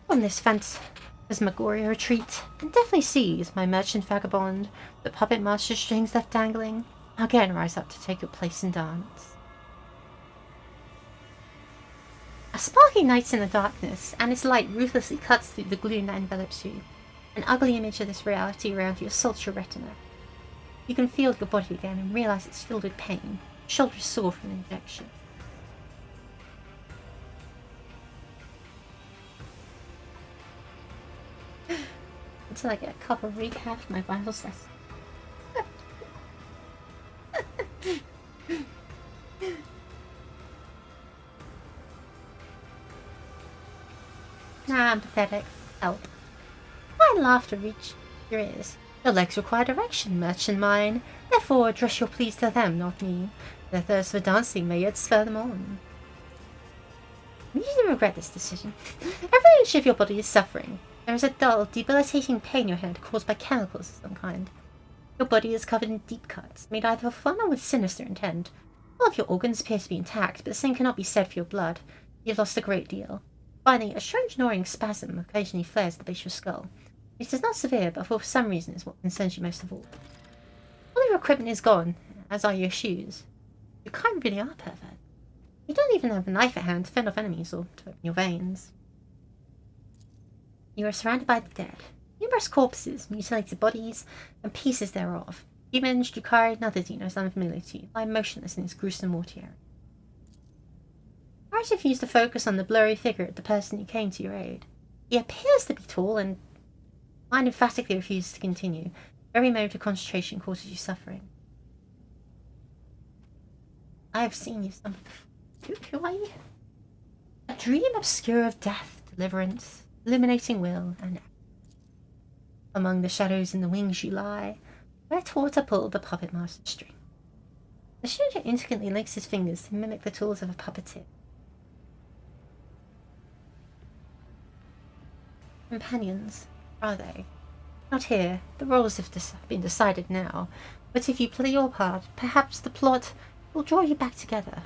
From this phantasmagoria retreat, and definitely sees my merchant vagabond, the puppet master strings left dangling, again rise up to take your place in dance. A spark ignites in the darkness, and its light ruthlessly cuts through the gloom that envelops you. An ugly image of this reality around you assaults your retina. You can feel your body again and realize it's filled with pain, shoulders sore from an injection. Until I get a cup of recap of my vital stats. Nah, I'm pathetic. Help. My laughter reach your ears. Your legs require direction, merchant mine. Therefore, address your pleas to them, not me. Their thirst for dancing may yet spur them on. You usually regret this decision. Every inch of your body is suffering. There is a dull, debilitating pain in your head caused by chemicals of some kind. Your body is covered in deep cuts, made either for fun or with sinister intent. All of your organs appear to be intact, but the same cannot be said for your blood. You've lost a great deal. Finally, a strange gnawing spasm occasionally flares at the base of your skull. It is not severe, but for some reason is what concerns you most of all. All of your equipment is gone, as are your shoes. You kind of really are pervert. You don't even have a knife at hand to fend off enemies or to open your veins. You are surrounded by the dead. Numerous corpses, mutilated bodies, and pieces thereof. Humans, Drukhari, and other Dinos unfamiliar to you lie motionless in this gruesome mortuary. Eyes refuse to focus on the blurry figure of the person who came to your aid. He appears to be tall, and mind emphatically refuses to continue. Every moment of concentration causes you suffering. I have seen you stumble before. Who are you? A dream obscure of death, deliverance, illuminating will, and among the shadows and the wings you lie, where toward a pull the puppet master's string. The stranger intricately links his fingers to mimic the tools of a puppeteer. Companions, are they? Not here. The roles have been decided now. But if you play your part, perhaps the plot will draw you back together.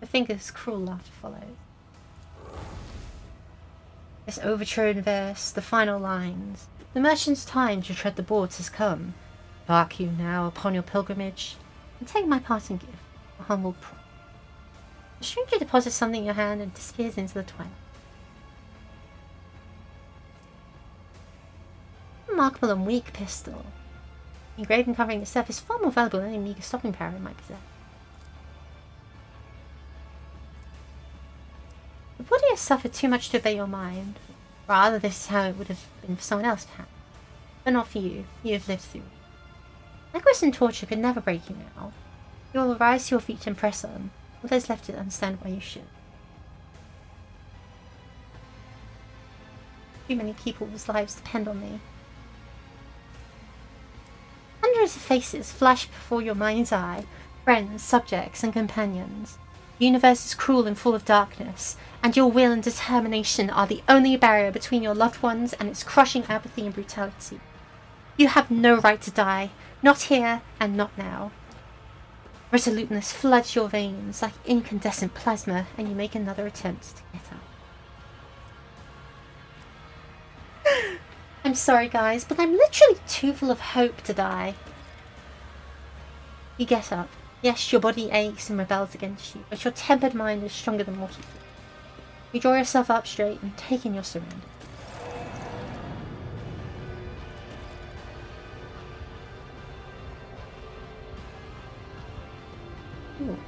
The finger's cruel laughter follows. This overthrown verse, the final lines. The merchant's time to tread the boards has come. Embark you now upon your pilgrimage, and take my parting gift, a humble prop. The stranger deposits something in your hand and disappears into the twilight. Remarkable and weak pistol. Engraving covering itself is far more valuable than any meager stopping power it might possess. The body has suffered too much to obey your mind. Rather, this is how it would have been for someone else to have. But not for you. You have lived through it. Anguish and torture could never break you now. You will rise to your feet and press on. All that is left to understand why you should. Too many people's lives depend on me. Hundreds of faces flash before your mind's eye. Friends, subjects, and companions. The universe is cruel and full of darkness, and your will and determination are the only barrier between your loved ones and its crushing apathy and brutality. You have no right to die, not here and not now. Resoluteness floods your veins like incandescent plasma, and you make another attempt to get up. I'm sorry guys, but I'm literally too full of hope to die. You get up. Yes, your body aches and rebels against you, but your tempered mind is stronger than mortal. You draw yourself up straight and take in your surrender. Ooh.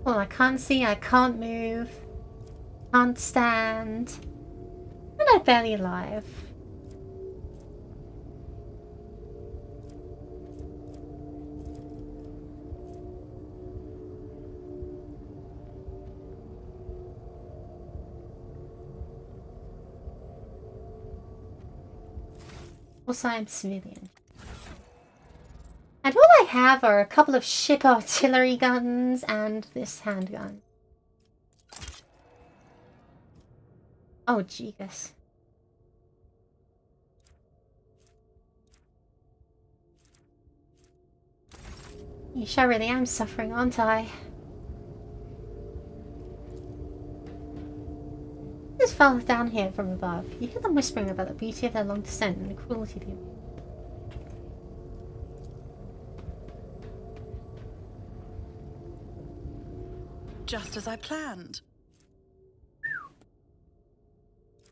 Well, I can't see, I can't move, can't stand, and I'm barely alive. Also, I'm civilian. And all I have are a couple of ship artillery guns and this handgun. Oh, Jesus. You sure really am suffering, aren't I? This far down here from above, you hear them whispering about the beauty of their long descent and the cruelty of you. Just as I planned.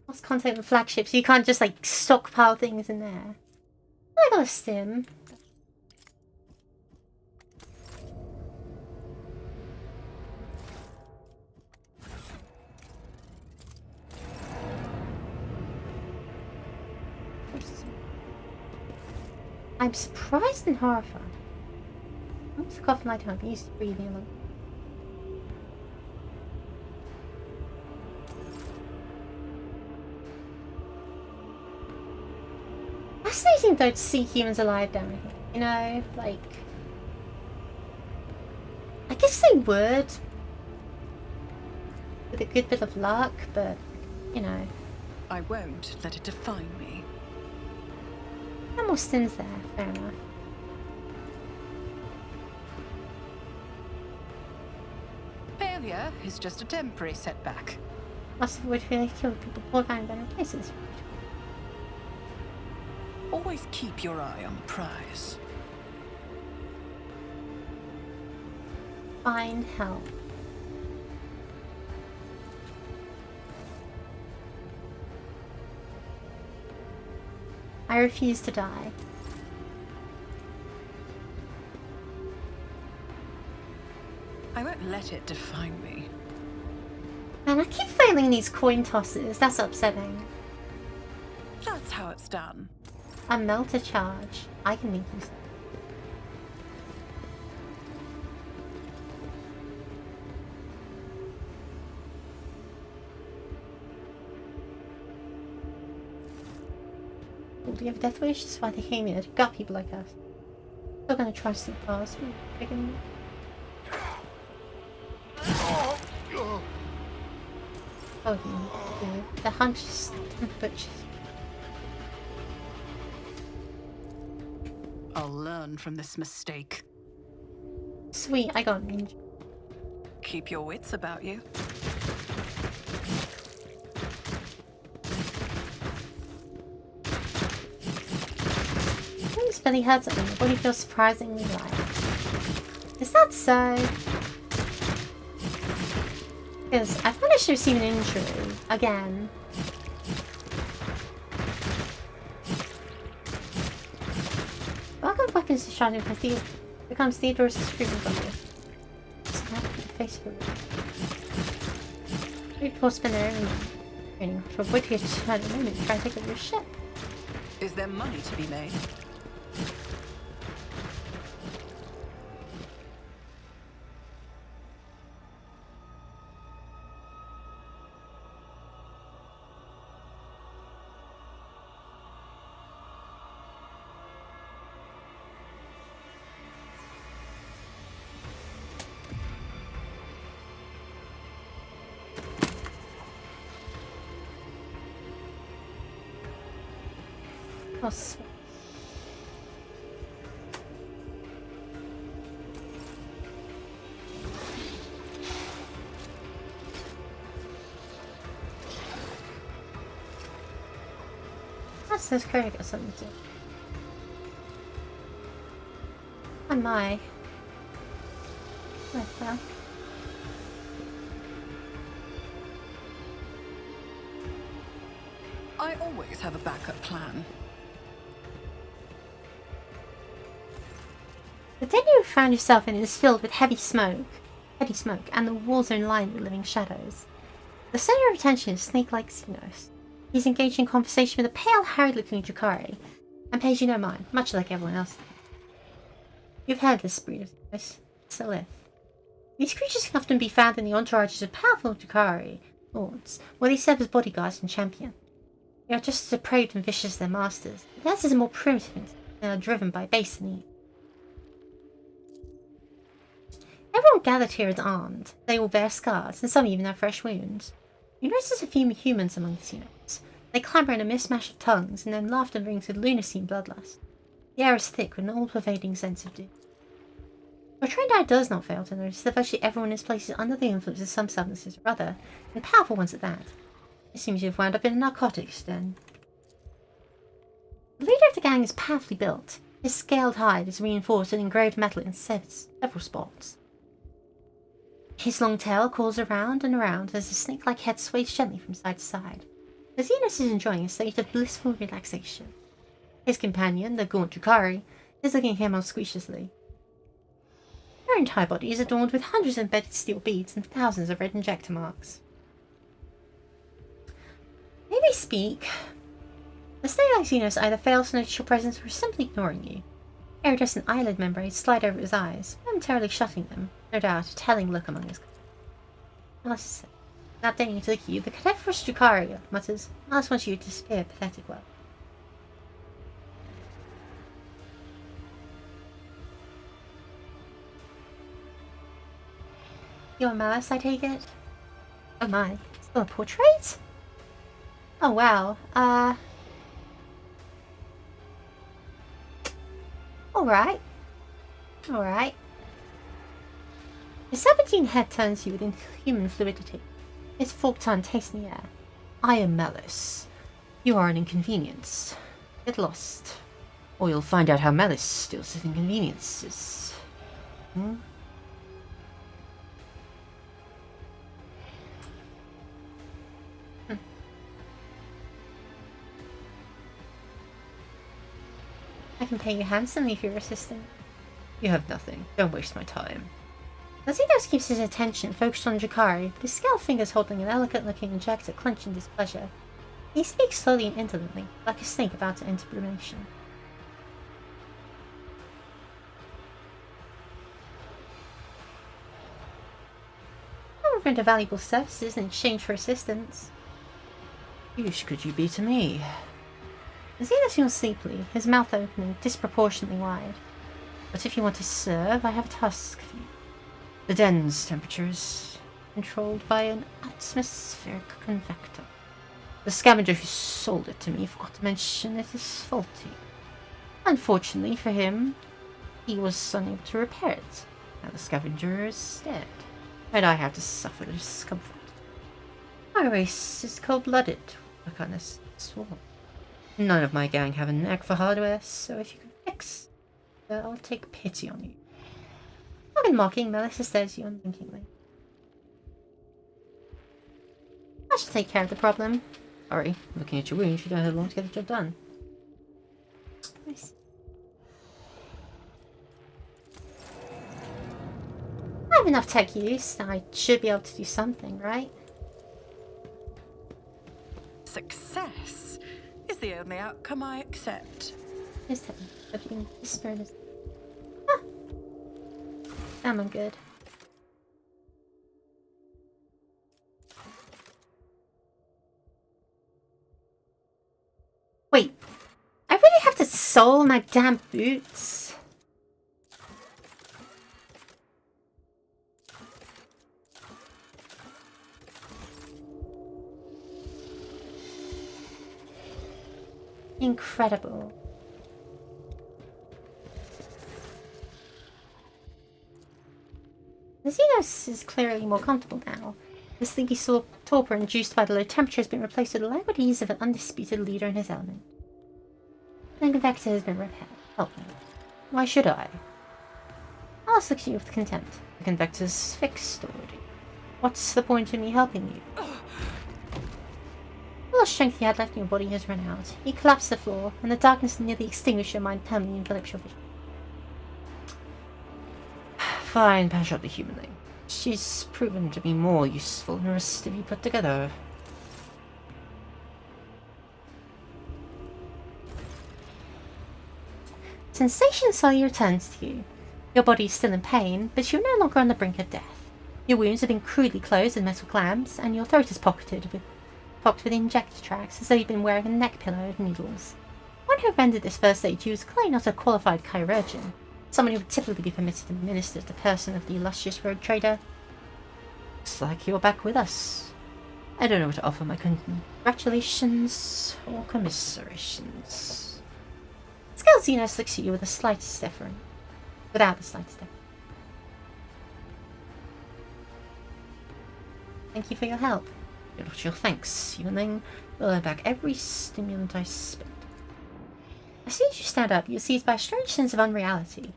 Lost contact with flagship, so you can't just like stockpile things in there. I got a stim. I'm surprised and horrified. I took off my tongue, used to breathing alone. Fascinating though to see humans alive down here. You know, like, I guess they would with a good bit of luck, but you know. I won't let it define me. No more stims there, fair enough. Failure is just a temporary setback. Lots of wood really killed people all around better places. Always keep your eye on the prize. Find help. I refuse to die. I won't let it define me. Man, I keep failing these coin tosses. That's upsetting. That's how it's done. A melter charge. I can make use of it. Oh, do you have a death wish? That's why they came here. They've got people like us. Still gonna trust the past. Oh, the hunches and butchers. I'll learn from this mistake. Sweet, I got an ninja. Keep your wits about you. These belly hurts and your body feels surprisingly light. Is that so? Because I've managed to receive an injury again. Welcome weapons to shine in becomes Theodore's screaming bubble. Snap in the face of the room. People spend their own training to avoid here to at the moment to try and take over your ship. Is there money to be made? Oh, sweet. That's this Curry got something to do. Oh my. What the? I always have a backup plan. The den you found yourself in is filled with heavy smoke, and the walls are lined with living shadows. The center of attention is snake-like Xenos. He's engaged in conversation with a pale, harried-looking Drakari, and pays you no mind, much like everyone else. You've heard this breed of Xenos, Salith. These creatures can often be found in the entourages of powerful Drakari lords, where they serve as bodyguards and champion. They are just as depraved and vicious as their masters, but theirs is a more primitive instinct, and are driven by base need. Everyone gathered here is armed. They all bear scars, and some even have fresh wounds. You notice a few humans among the Xenos. They clamour in a mishmash of tongues, and then laughter rings with lunacy and bloodlust. The air is thick with an all-pervading sense of doom. Your trained eye does not fail to notice that virtually everyone in this place is under the influence of some substances or other, and powerful ones at that. It seems you have wound up in a narcotics den. The leader of the gang is powerfully built. His scaled hide is reinforced with engraved metal in several spots. His long tail curls around and around as the snake-like head sways gently from side to side. The Xenos is enjoying a state of blissful relaxation. His companion, the gaunt Drakari, is looking at him auspiciously. Her entire body is adorned with hundreds of embedded steel beads and thousands of red injector marks. May we speak? The snake-like Xenos either fails to notice your presence or is simply ignoring you. Iridescent eyelid membranes slide over his eyes, momentarily shutting them, no doubt a telling look among his colleagues. Without deigning to look at you, the cadaverous Drakari mutters, "I just want you to disappear, pathetic well." You're Malice, I take it? Oh my, still a portrait? Oh wow, Alright. Alright. His 17 head turns you with inhuman fluidity. His forked tongue tastes in the air. I am Malice. You are an inconvenience. Get lost. Or you'll find out how Malice steals his inconveniences. Hmm? I can pay you handsomely for your assistance. You have nothing. Don't waste my time. The Xenos keeps his attention focused on Drakari, but his scaled fingers holding an elegant-looking injector clench in displeasure. He speaks slowly and indolently, like a snake about to enter rumination. I'm offering valuable services in exchange for assistance. Use could you be to me? The Xenos yawns sleepily, his mouth opening disproportionately wide. But if you want to serve, I have a task for you. The den's temperature is controlled by an atmospheric convector. The scavenger who sold it to me forgot to mention it is faulty. Unfortunately for him, he was unable to repair it. Now the scavenger is dead, and I have to suffer the discomfort. My race is cold-blooded, like I swore. None of my gang have a knack for hardware, so if you could fix. I'll take pity on you. I've been mocking, Melissa stares at you unthinkingly. I should take care of the problem. Sorry, looking at your wounds, you don't have long to get the job done. Nice. I have enough tech use. I should be able to do something, right? Success is the only outcome I accept. Just tell me. If you can whisper this. Ah! I'm good. Wait. I really have to sole my damn boots? Incredible. The Xenos is clearly more comfortable now. The sleepy torpor induced by the low temperature has been replaced with the languid ease of an undisputed leader in his element. The convector has been repaired. Help me. Why should I? I'll look at you with contempt. The convector's fixed already. What's the point in me helping you? All the strength you had left in your body has run out. You collapse to the floor, and the darkness nearly extinguished your mind, permanently envelops your vision. Fine, patch up the humanling. She's proven to be more useful than the rest of you put together. Sensation slowly returns to you. Your body is still in pain, but you're no longer on the brink of death. Your wounds have been crudely closed with metal clamps, and your throat is pocked with injector tracks, as though you've been wearing a neck pillow of needles. One who rendered this first aid to you is clearly not a qualified chirurgeon, someone who would typically be permitted to minister to the person of the illustrious Rogue Trader. Looks like you're back with us. I don't know what to offer my congratulations or commiserations. Skeleton Xenos looks at you with the slightest deference. Without the slightest deference. Thank you for your help. Not your thanks, humanling. You'll earn back every stimulant I spent. As soon as you stand up, you're seized by a strange sense of unreality.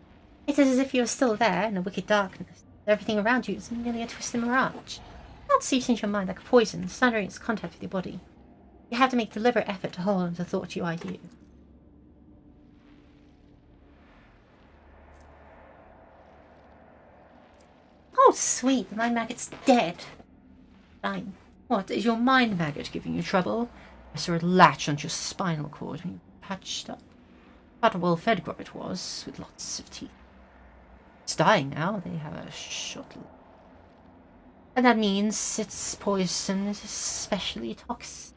It is as if you are still there in a wicked darkness. Everything around you is merely a twisted mirage. It seeps into your mind like a poison, sundering its contact with your body. You have to make deliberate effort to hold on to the thought you are you. Oh, sweet, the mind maggot's dead. Fine. What, is your mind maggot giving you trouble? I saw it latch onto your spinal cord when you patched up. Quite a well-fed grub it was, with lots of teeth. It's dying now, they have a short life. And that means its poison is especially toxic.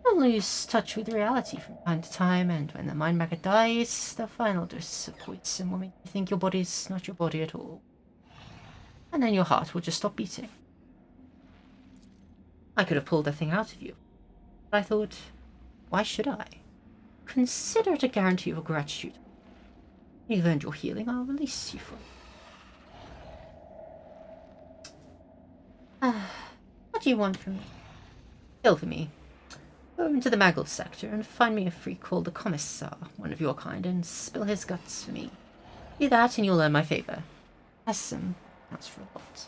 You'll lose touch with reality from time to time, and when the mind maggot dies, the final dose of poison will make you think your body's not your body at all. And then your heart will just stop beating. I could have pulled that thing out of you, but I thought, why should I? Consider it a guarantee of gratitude. You've earned your healing, I'll release you for it. What do you want from me? Kill for me. Go into the Maggle sector and find me a freak called the Commissar, one of your kind, and spill his guts for me. Do that and you'll earn my favour. Some counts for a lot.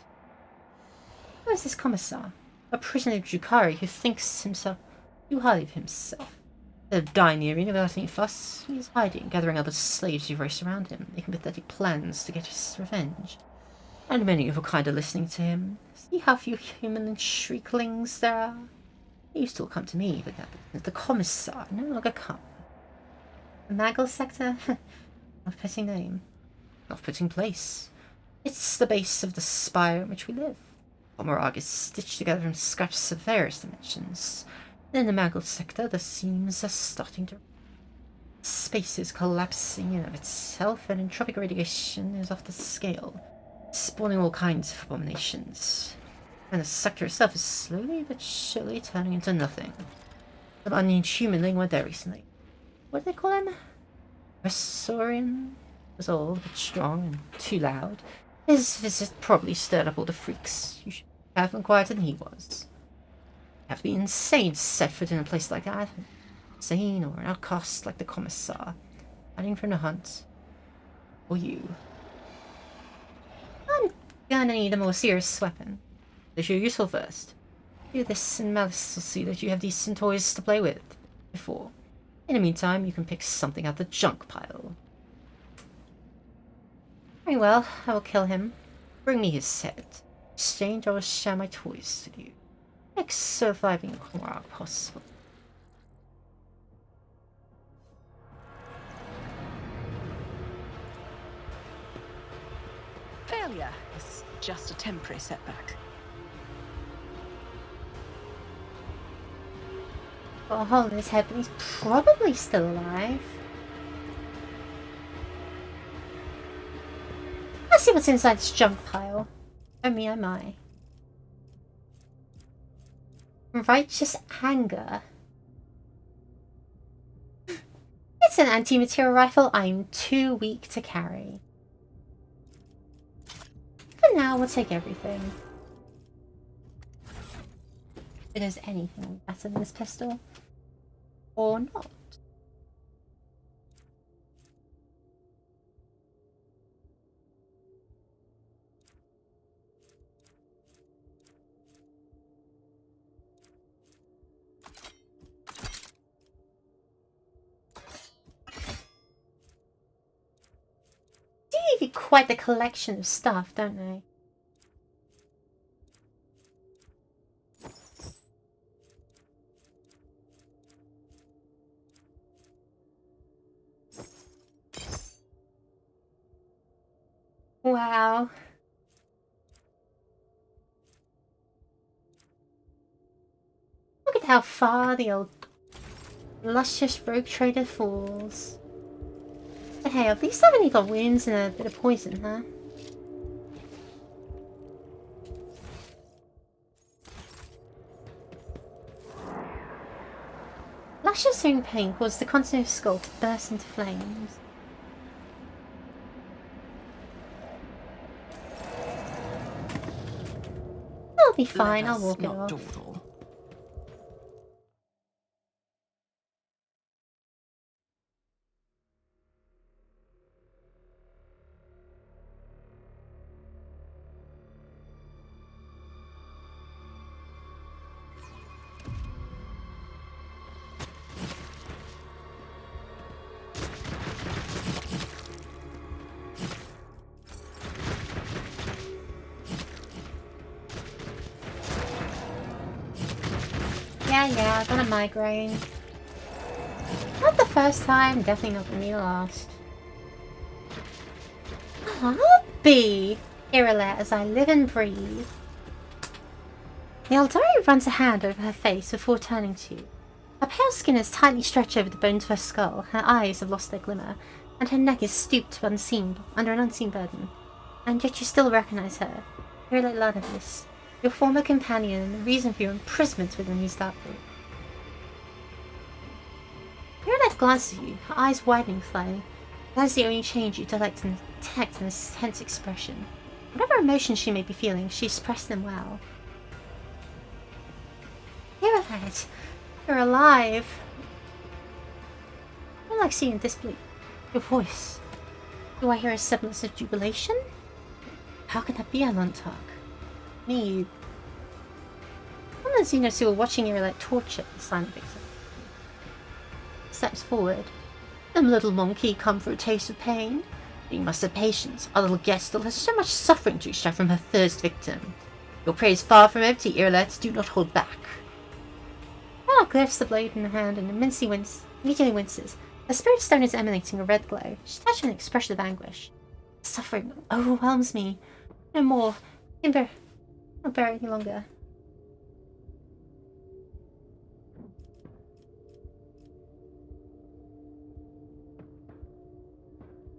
Who is this Commissar? A prisoner of Jukari who thinks himself too highly of himself. Instead of dying in the arena without any fuss, he is hiding, gathering other slaves who race around him, making pathetic plans to get his revenge. And many of your kind are listening to him. See how few human and shrieklings there are? They used to all come to me, but that the Commissar no longer come. The Maggle sector? Off-putting name. Off-putting place. It's the base of the spire in which we live. Pomerag is stitched together from scraps of various dimensions. In the Maggle sector, the seams are starting to... Space is collapsing in of itself, and entropic radiation is off the scale, spawning all kinds of abominations. And the sector itself is slowly but surely turning into nothing. Some unhumanling went there recently. What do they call him? Resorian? Was old but strong and too loud. His visit probably stirred up all the freaks. You should have been quieter than he was. You have to be insane to set foot in a place like that. Insane or an outcast like the Commissar. Hiding from the hunt. Or you. I'm gonna need a more serious weapon. If you're useful first. Do this and Malice will see that you have decent toys to play with before. In the meantime, you can pick something out the junk pile. Very well, I will kill him. Bring me his head. In exchange, I will share my toys with you. Make surviving Korok possible. Failure is just a temporary setback. Got a hole in his head, but he's probably still alive. Let's see what's inside this junk pile. Oh me, oh my. Righteous anger. It's an anti-material rifle I'm too weak to carry. For now, we'll take everything. If there's anything better than this pistol. Or not. Do give you quite the collection of stuff, don't they? Wow. Look at how far the old luscious Rogue Trader falls. But hey, at least I've only got wounds and a bit of poison, huh? Luscious wound pain caused the continent of skull to burst into flames. I'll be fine, I'll walk it off. Dawdle. Yeah, I got a migraine. Not the first time, definitely not gonna be the last. I'll be Irelet as I live and breathe. The Eldari runs a hand over her face before turning to you. Her pale skin is tightly stretched over the bones of her skull, her eyes have lost their glimmer, and her neck is stooped under an unseen burden. And yet you still recognize her, Irelet Lanavis, your former companion and the reason for your imprisonment within these dark rooms. Irelet glances at you, her eyes widening slightly. That is the only change you detect in this tense expression. Whatever emotions she may be feeling, she expressed them well. Irelet, you're alive. I like seeing disbelief. Your voice. Do I hear a semblance of jubilation? How can that be, Aluntark? Me. One of the Xenos who were watching Irelet torture the silent victim steps forward. Them little monkey come for a taste of pain. You must have patience. Our little guest still has so much suffering to extract from her first victim. Your prey is far from empty, Irelet. Do not hold back. Anna lifts the blade in her hand and immediately winces. Her spirit stone is emanating a red glow. She touches an expression of anguish. Suffering overwhelms me. No more. I can't bear it any longer.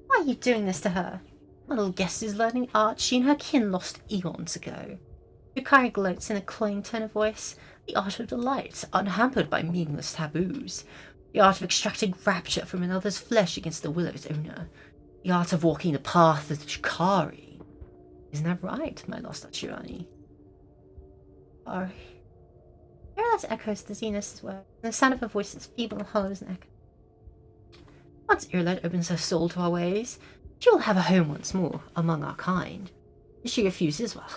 Why are you doing this to her? My little guest is learning art she and her kin lost eons ago. Yukari gloats in a cloying tone of voice. The art of delight, unhampered by meaningless taboos. The art of extracting rapture from another's flesh against the will of its owner. The art of walking the path of the Chikari. Isn't that right, my lost Achirani? Chikari. Irelet echoes the Xenos' words, and the sound of her voice is feeble and hollow as an echo. Once Irlet opens her soul to our ways, she will have a home once more among our kind. If she refuses, well,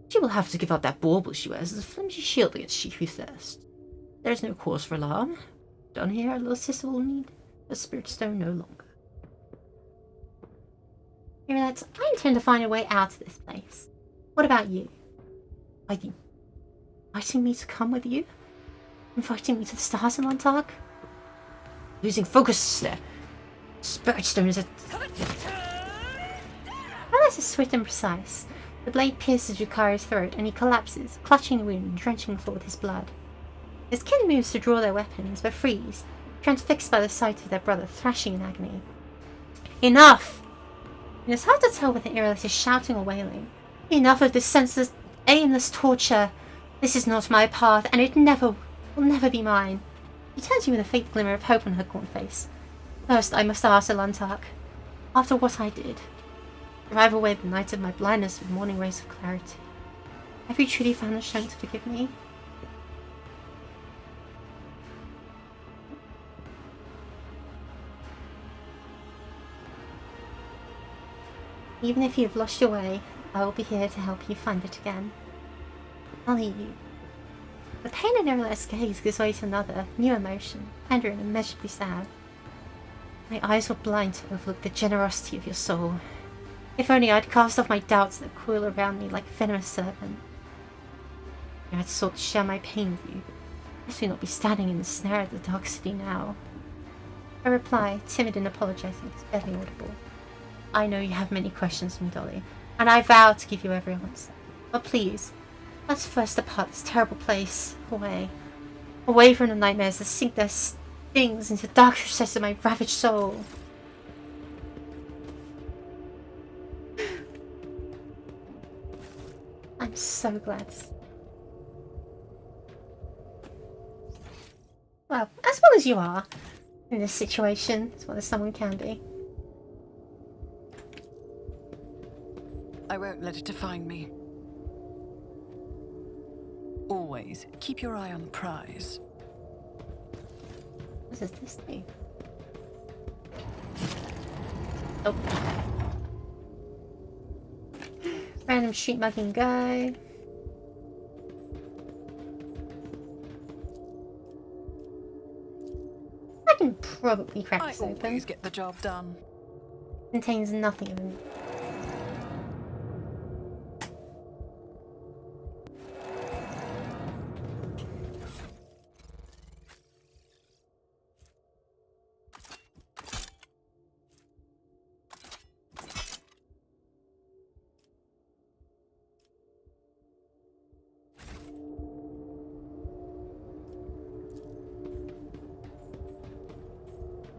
she will have to give up that bauble she wears as a flimsy shield against she who thirsts. There is no cause for alarm. Down here, our little sister will need a spirit stone no longer. Irlet, I intend to find a way out of this place. What about you? Are you inviting me to come with you? Inviting me to the stars in Montauk? Losing focus there. Spirit stone is a... Irlet is swift and precise. The blade pierces Yukari's throat and he collapses, clutching the wound and drenching the floor with his blood. His kin moves to draw their weapons, but freeze, transfixed by the sight of their brother thrashing in agony. Enough! It is hard to tell whether Irlet is shouting or wailing. Enough of this senseless, aimless torture. This is not my path, and it will never be mine. She turns to you with a faint glimmer of hope on her gaunt face. First, I must ask Alantark. After what I did, drive away the night of my blindness with morning rays of clarity. Have you truly found the strength to forgive me? Even if you've lost your way, I will be here to help you find it again. I'll leave you. The pain in Irlet's gaze gives way to another, new emotion, tender and immeasurably sad. My eyes were blind to overlook the generosity of your soul. If only I'd cast off my doubts that coil around me like a venomous serpent. I had sought to share my pain with you. Lest we not be standing in the snare of the dark city now. Her reply, timid and apologizing, is barely audible. I know you have many questions, my dolly, and I vow to give you every answer. But please, let's first depart this terrible place, away from the nightmares that sink their stings into the dark recesses of my ravaged soul. I'm so glad. Well, as well as you are in this situation, as well as someone can be. I won't let it define me. Always keep your eye on the prize. What does this do? Oh. Random street mugging guy. I can probably crack this open. Always get the job done. Contains nothing of it.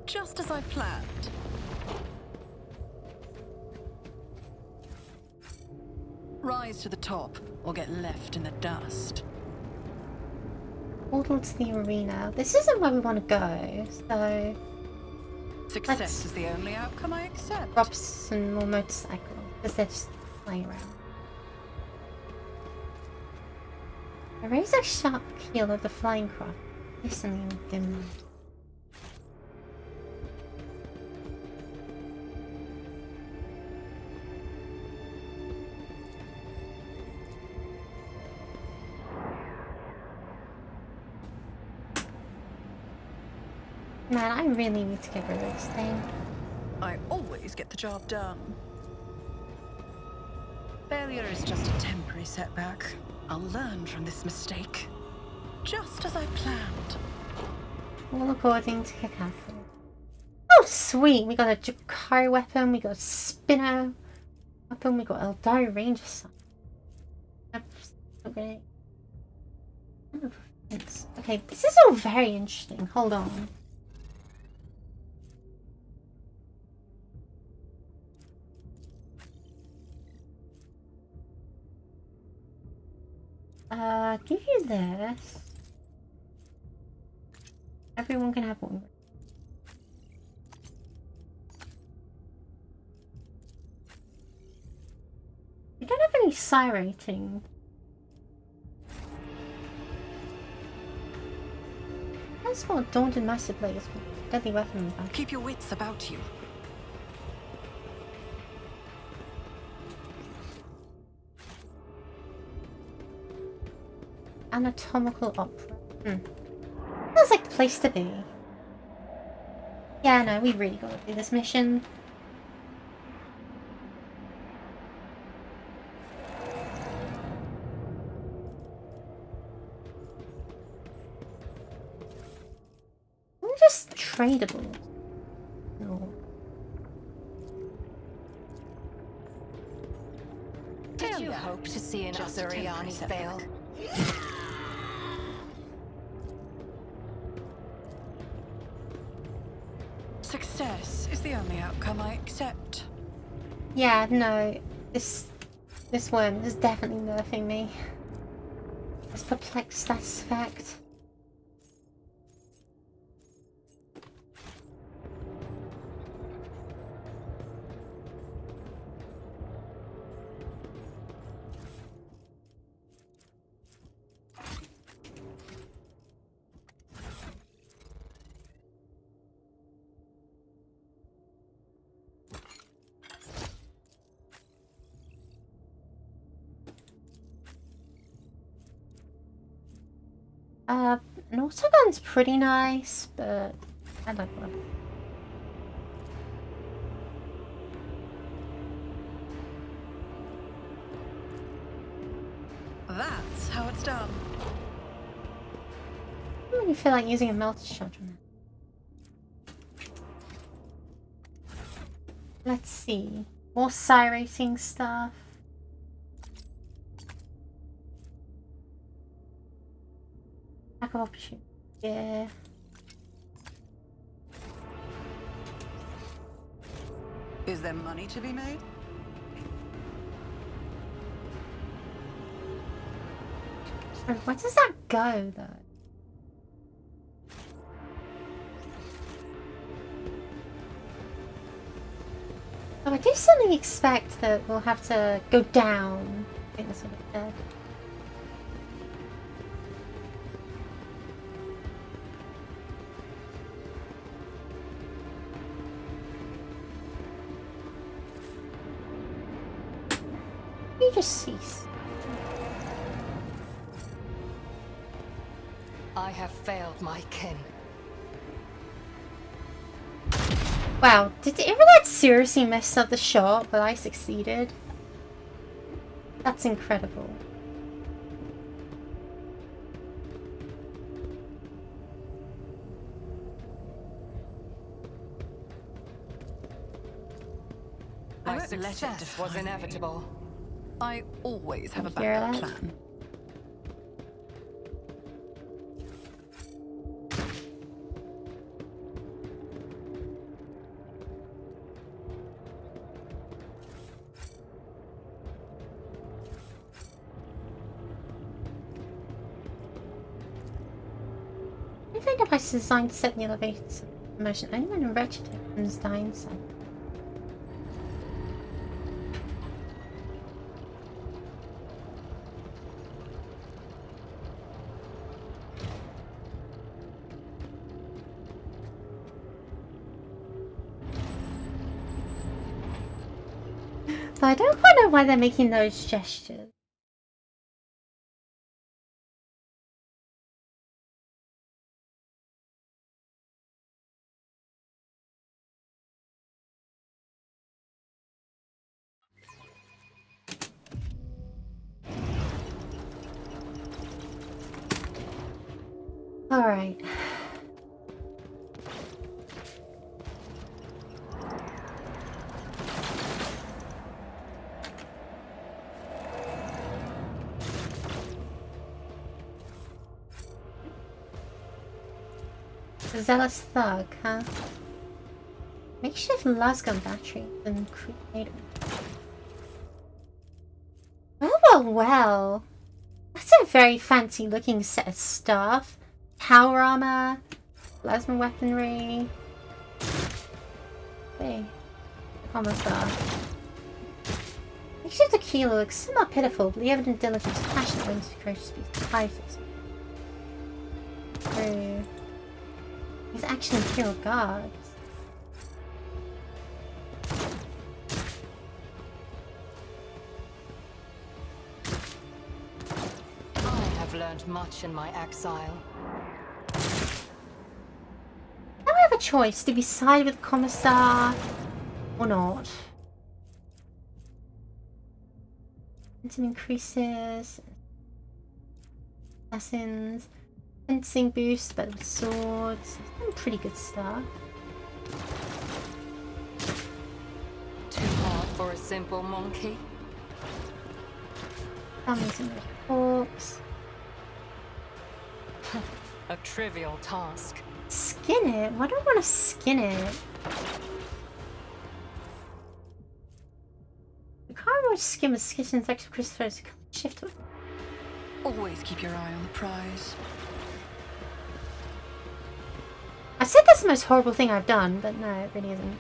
Just as I planned. Rise to the top, or get left in the dust. Portal to the arena. This isn't where we want to go, so... Success is the only outcome I accept. Drop some more motorcycles, because they're just flying around. A razor sharp keel of the flying craft. Listening dimly. Man, I really need to get rid of this thing. I always get the job done. Failure is just a temporary setback. I'll learn from this mistake. Just as I planned. All according to Kakafu. Oh, sweet! We got a Jakari weapon, we got a spinner weapon, we got a Eldari Ranger son. Okay. Okay, this is all very interesting. Hold on. Give you this. Everyone can have one. We don't have any psi rating. That's what daunted massive players with deadly weapon back. Keep your wits about you. Anatomical opera. Feels like the place to be. Yeah, no, we really gotta do this mission. I'm just tradable. No. Did you hope to see an Azuriani fail? Success is the only outcome I accept. Yeah, no. This worm is definitely nerfing me. It's perplexed, that's a fact. An autogun's pretty nice, but I like one. That's how it's done. I don't really feel like using a melted shot on that. Let's see. More psi racing stuff. Lack of opportunity. Yeah. Is there money to be made? Where does that go, though? Oh, I do suddenly expect that we'll have to go down. I think that's what it said. You just cease. I have failed my kin. Wow, did that seriously mess up the shot, but I succeeded? That's incredible. My won't let it success was define me. inevitable. I always have a You hear backup that? plan. I think if I designed to set the elevator in motion only when a wretched happens dying side. But I don't quite know why they're making those gestures. Alright. A zealous thug, huh? Makeshift lasgun battery and creator. Well. That's a very fancy looking set of stuff. Power armor, plasma weaponry. Hey, armor stuff. Makeshift Aquila looks somewhat pitiful, but the evident diligence passionate wins to courageous beasts. High fix. True. It's actually Imperial Guards. I have learned much in my exile. Now we have a choice. Do we side with Commissar or not? Momentum increases. Assassins. Fencing boost, but with swords. Some pretty good stuff. Too hard for a simple monkey. Families in the corpse. A trivial task. Skin it? Why do I want to skin it? The cardboard skin with skin and extra crystals shift with. Always keep your eye on the prize. I said that's the most horrible thing I've done, but no, it really isn't.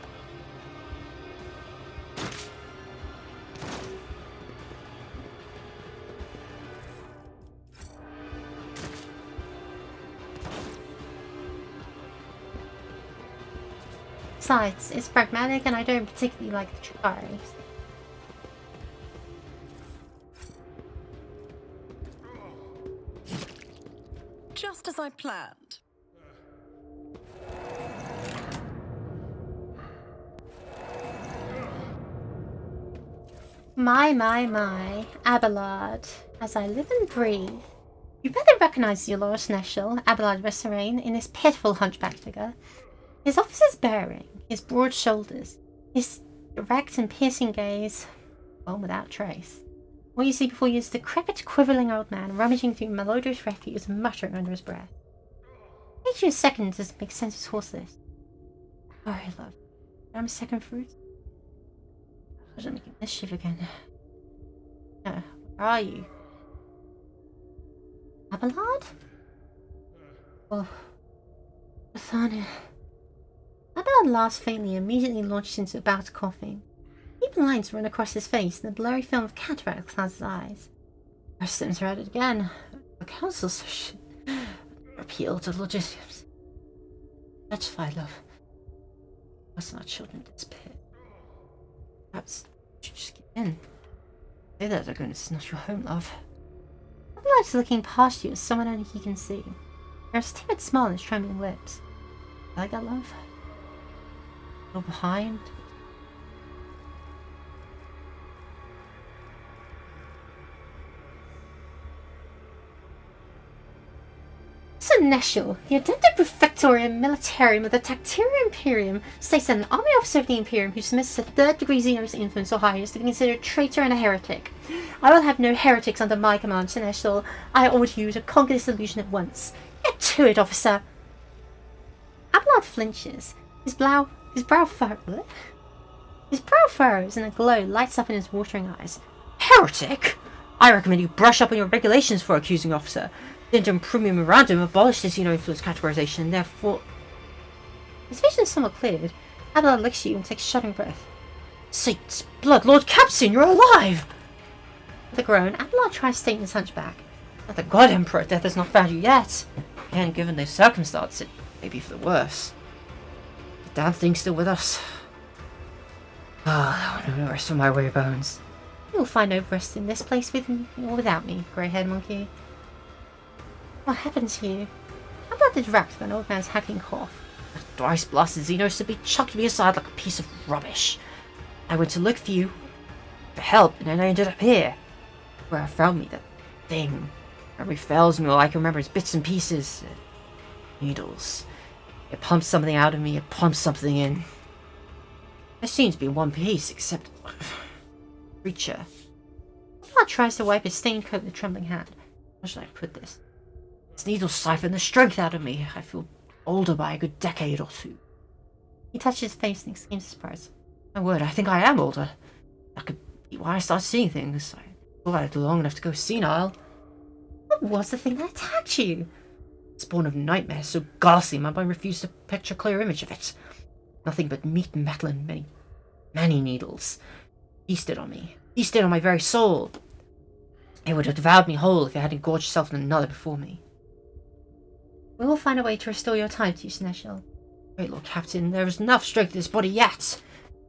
Besides, it's pragmatic and I don't particularly like the tries. Just as I planned. My, Abelard. As I live and breathe. You better recognize your Lord Sneshel, Abelard Resserane, in this pitiful hunchback figure. His officer's bearing, his broad shoulders, his direct and piercing gaze, well, without trace. What you see before you is a decrepit, quivering old man rummaging through malodorous refuse and muttering under his breath. It takes you a second to make sense of his horse list. Sorry, love. I'm a second fruit. I was making mischief again. No, where are you? Abelard? Oh, Nathaniel. Abelard laughs faintly and immediately launches into a bout of coughing. Deep lines run across his face and a blurry film of cataract clouds his eyes. Our symptoms are at it again. The council should appeal to logistics. That's fine, love. Let's not children disappear. Perhaps you should just get in. Say that they're going to snatch your home, love. Abelard's looking past you as someone only he can see. There's a timid smile on his trembling lips. You like that, love? You're behind. Sir Neshel, the Addendum Prefectorium Militarium of the Tacteria Imperium, states that an army officer of the Imperium who submits to third-degree Xenos influence or higher is to be considered a traitor and a heretic. I will have no heretics under my command, Sir Neshel. I order you to conquer this illusion at once. Get to it, officer! Abelard flinches. His brow furrows and a glow lights up in his watering eyes. Heretic? I recommend you brush up on your regulations for accusing officer. The Interim Premium Memorandum abolished this influence categorization, and therefore... His vision is somewhat cleared. Abelard looks at you and takes a shuddering breath. Saints' blood, Lord Captain, you're alive! With a groan, Abelard tries to straighten his hunchback. But the God Emperor, death has not found you yet. Again, given those circumstances, it may be for the worse. The damn thing's still with us. Ah, no rest for my weary bones. You will find no rest in this place with me or without me, grey-haired monkey. What happened to you? Abelard is racked by an old man's hacking cough. The thrice blasted Xenos simply chucked me aside like a piece of rubbish. I went to look for you, for help, and then I ended up here. Where I found me, that thing. Memory fails me, all I can remember is bits and pieces. Needles. It pumps something out of me, it pumps something in. It seems to be in one piece, except... creature. Abelard tries to wipe his stained coat with a trembling hand. How should I put this? Its needles siphon the strength out of me. I feel older by a good decade or two. He touches his face and exclaims in surprise. My word, I think I am older. That could be why I started seeing things. I thought I lived long enough to go senile. What was the thing that attacked you? Spawn of nightmares so ghastly my mind refused to picture a clear image of it. Nothing but meat, metal, and many needles. Feasted on me. Feasted on my very soul. It would have devoured me whole if it hadn't gorged itself on another before me. We will find a way to restore your time to you, Seneschal. Great Lord Captain, there is enough strength in this body yet.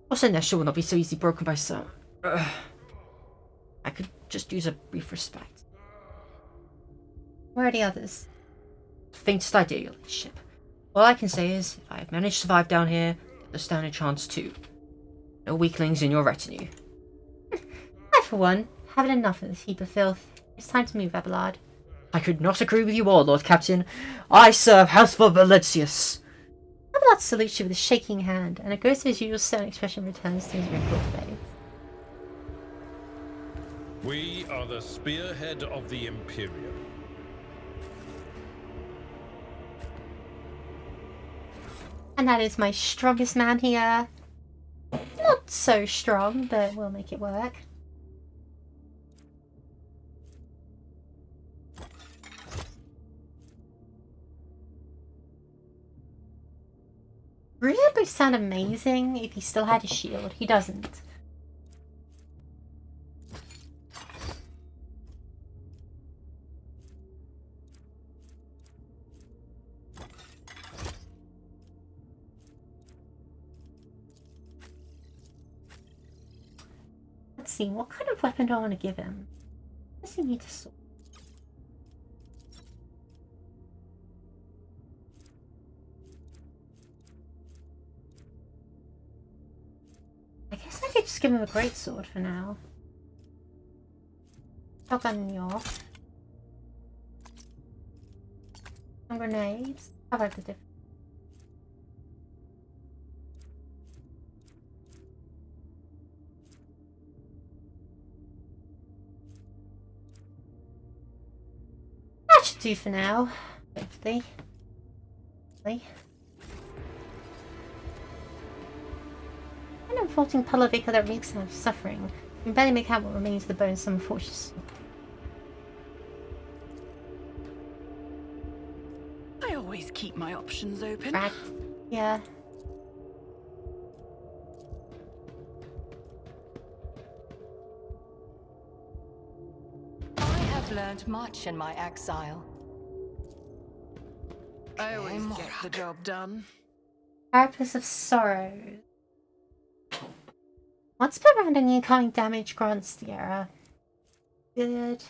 Also, Seneschal will not be so easily broken by some. I could just use a brief respect. Where are the others? Faintest idea, your ladyship. All I can say is, if I have managed to survive down here, there's a standing chance too. No weaklings in your retinue. I, for one, have had enough of this heap of filth. It's time to move, Abelard. I could not agree with you more, Lord Captain. I serve Houseful Valentius. Abelard salutes you with a shaking hand, and a ghost of his usual stern expression returns to his wrinkled face. We are the spearhead of the Imperium. And that is my strongest man here. Not so strong, but we'll make it work. Really would sound amazing if he still had a shield. He doesn't. Let's see, what kind of weapon do I want to give him? Does he need a sword? I guess I could just give him a greatsword for now. Shotgun in the off. Some grenades. How about the different? That should do for now. Hopefully. An unfolding puddle of ichor that reeks of suffering. You can barely make out what remains of the bones of some unfortunate. I always keep my options open. Drag. Yeah. I have learned much in my exile. I always get the job done. Carapace of Sorrows. Once per round, any incoming damage grants the error. Good.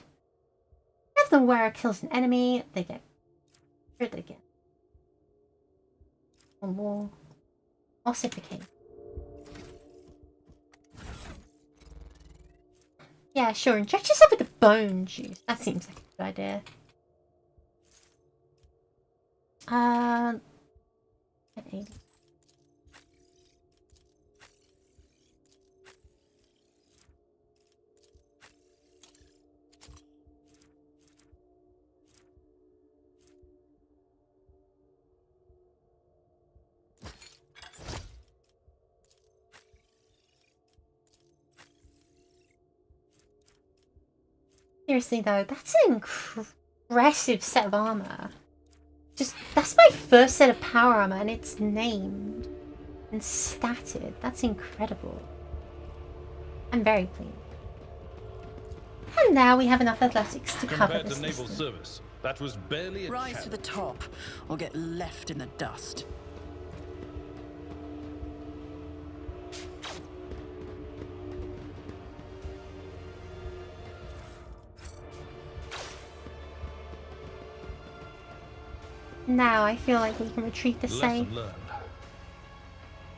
If the wearer kills an enemy, they get crit again. One more. Ossificate. Yeah, sure. Inject yourself with the bone juice. That seems like a good idea. Okay. Seriously though, that's an impressive set of armor. That's my first set of power armor and it's named and statted. That's incredible. I'm very pleased. And now we have enough athletics to cover Compared this to naval distance. service, that was barely a Rise to the challenge. top, or get left in the dust. Now I feel like we can retreat the safe. Lesson learned.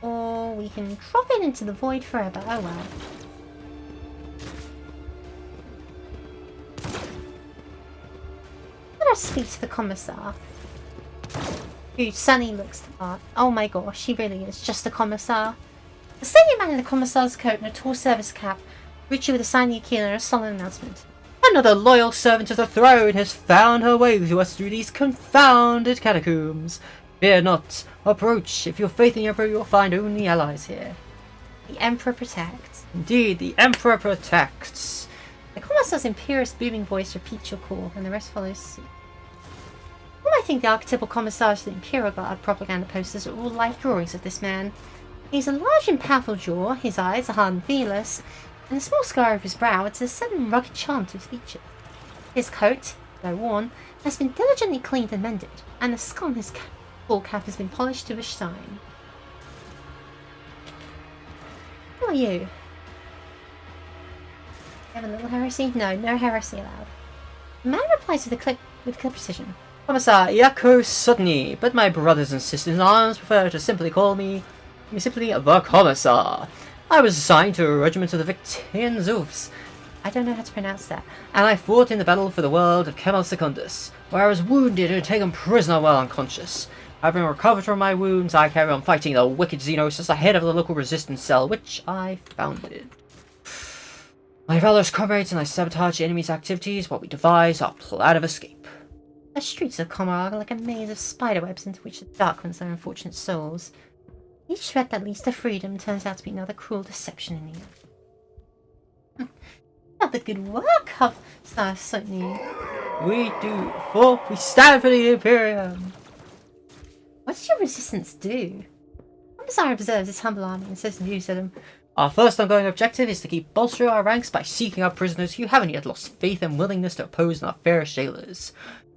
Or we can drop it into the void forever. Oh well. Let us speak to the commissar. Who suddenly looks the part. Oh my gosh, he really is just a commissar. The senior man in the commissar's coat and a tall service cap greets you with a sign of the keel and a solemn announcement. Another loyal servant of the throne has found her way to us through these confounded catacombs. Fear not. Approach. If you have faith in your emperor, you will find only allies here. The Emperor protects. Indeed, the Emperor protects. The commissar's imperious booming voice repeats your call, and the rest follows suit. All I think the archetypal commissars of the Imperial Guard propaganda posters are all life drawings of this man. He's a large and powerful jaw, his eyes are hard and fearless, and the small scar over his brow adds a certain rugged charm to his features. His coat, though worn, has been diligently cleaned and mended, and the skull on his ball cap has been polished to a shine. Who are you? Have a little heresy? No, no heresy allowed. The man replies with clear precision. Commissar Yako Sudney, but my brothers and sisters in arms prefer to simply call me simply the Commissar. I was assigned to a regiment of the Victorian Zoofs. I don't know how to pronounce that. And I fought in the battle for the world of Kemal Secundus, where I was wounded and taken prisoner while unconscious. Having recovered from my wounds, I carry on fighting the wicked Xenos as the head of the local resistance cell, which I founded. My valorous comrades and I sabotage the enemy's activities while we devise our plan of escape. The streets of Commorragh are like a maze of spiderwebs into which the dark ones their unfortunate souls. Each thread that leads to freedom turns out to be another cruel deception in the end. Another good work, Commissar Sudney. We stand for the Imperium! What did your resistance do? Commissar observes his humble army and says news to them. Our first ongoing objective is to keep bolstering our ranks by seeking out prisoners who haven't yet lost faith and willingness to oppose our fairest jailers.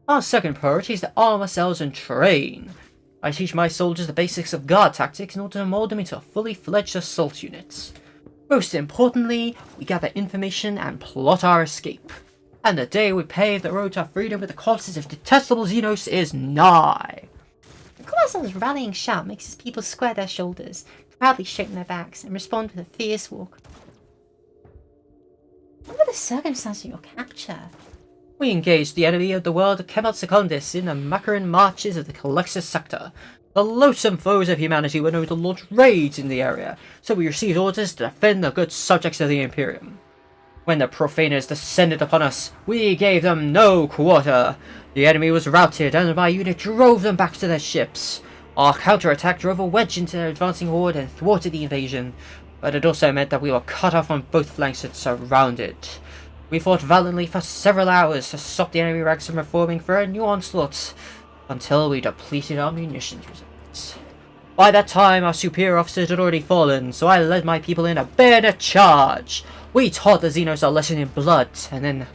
Our second priority is to arm ourselves and train. I teach my soldiers the basics of guard tactics in order to mold them into fully fledged assault units. Most importantly, we gather information and plot our escape. And the day we pave the road to freedom with the corpses of detestable Xenos is nigh. The Commissar's rallying shout makes his people square their shoulders, proudly straighten their backs, and respond with a fierce walk. What were the circumstances of your capture? We engaged the enemy of the world of Kemal Secundus in the Macaron marches of the Calexis sector. The loathsome foes of humanity were known to launch raids in the area, so we received orders to defend the good subjects of the Imperium. When the profaners descended upon us, we gave them no quarter. The enemy was routed, and my unit drove them back to their ships. Our counterattack drove a wedge into their advancing horde and thwarted the invasion, but it also meant that we were cut off on both flanks and surrounded. We fought valiantly for several hours to stop the enemy ranks from reforming for a new onslaught, until we depleted our munitions reserves. By that time, our superior officers had already fallen, so I led my people in a bayonet charge. We taught the Xenos a lesson in blood, and then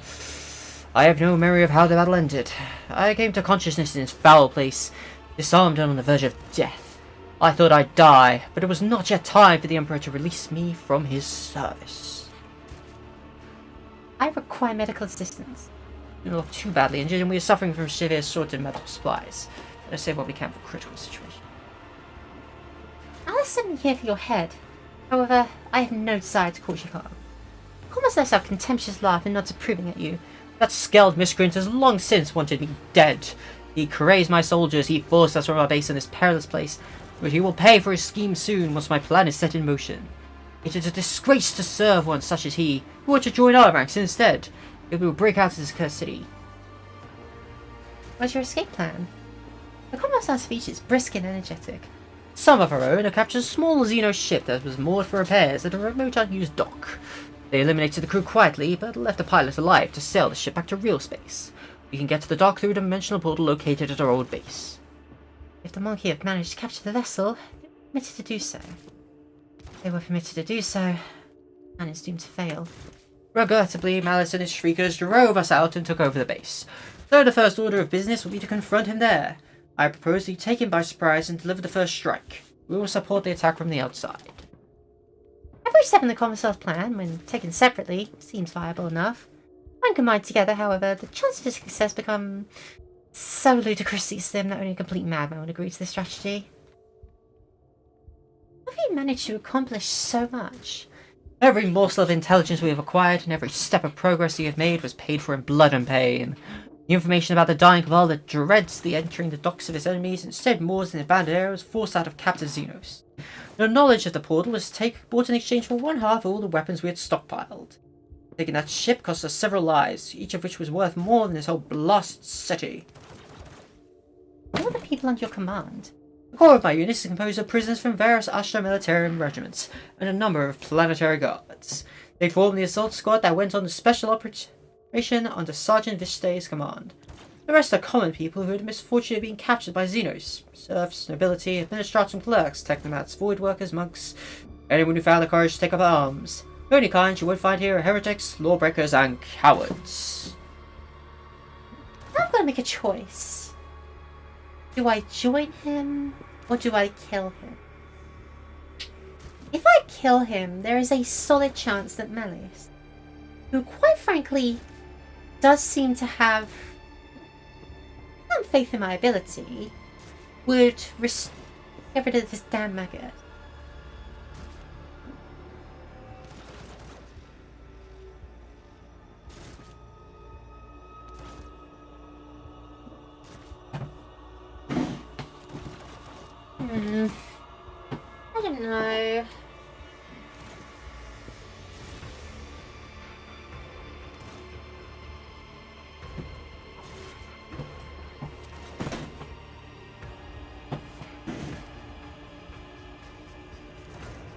I have no memory of how the battle ended. I came to consciousness in this foul place, disarmed and on the verge of death. I thought I'd die, but it was not yet time for the Emperor to release me from his service. I require medical assistance. We look too badly injured, and we are suffering from severe shortage of medical supplies. Let's save what we can for critical situation. I'll send me here for your head. However, I have no desire to cause you harm. Commissar lets out a contemptuous laugh and nods approving at you. That scald miscreant has long since wanted me dead. He crazed my soldiers, he forced us from our base in this perilous place, but he will pay for his scheme soon once my plan is set in motion. It is a disgrace to serve one such as he, who ought to join our ranks instead, if we will break out of this cursed city. What's your escape plan? The Commissar's speech is brisk and energetic. Some of our own have captured a small Xeno ship that was moored for repairs at a remote unused dock. They eliminated the crew quietly, but left the pilot alive to sail the ship back to real space. We can get to the dock through a dimensional portal located at our old base. If the monkey have managed to capture the vessel, they were permitted to do so. They were permitted to do so, and it's doomed to fail. Regrettably, Malice and his Shriekers drove us out and took over the base. So the first order of business will be to confront him there. I propose to take him by surprise and deliver the first strike. We will support the attack from the outside. Every step in the Commissar's plan, when taken separately, seems viable enough. When combined together, however, the chances of success become so ludicrously slim that only a complete madman would agree to this strategy. How have you managed to accomplish so much? Every morsel of intelligence we have acquired and every step of progress we have made was paid for in blood and pain. The information about the dying cabal that dreads the entering the docks of its enemies and instead moors in the abandoned area was forced out of captive Xenos. The knowledge of the portal was bought in exchange for one half of all the weapons we had stockpiled. Taking that ship cost us several lives, each of which was worth more than this whole blasted city. Who are the people under your command? The core of my unit is composed of prisoners from various Astra militarian regiments, and a number of planetary guards. They formed the assault squad that went on the special operation under Sergeant Vistay's command. The rest are common people who had the misfortune of being captured by Xenos. Serfs, nobility, administrators and clerks, technomats, void workers, monks, anyone who found the courage to take up arms. The only kind you won't find here are heretics, lawbreakers, and cowards. I've got to make a choice. Do I join him or do I kill him? If I kill him, there is a solid chance that Melis, who quite frankly does seem to have some faith in my ability, would get rid of this damn maggot. I don't know.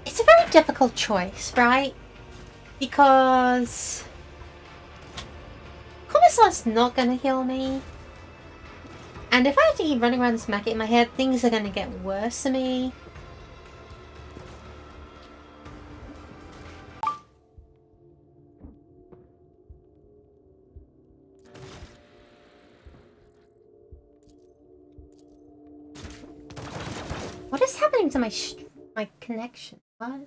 It's a very difficult choice, right? Because Commissar's not gonna heal me. And if I have to keep running around this maggot in my head, things are gonna get worse for me. What is happening to my connection? What?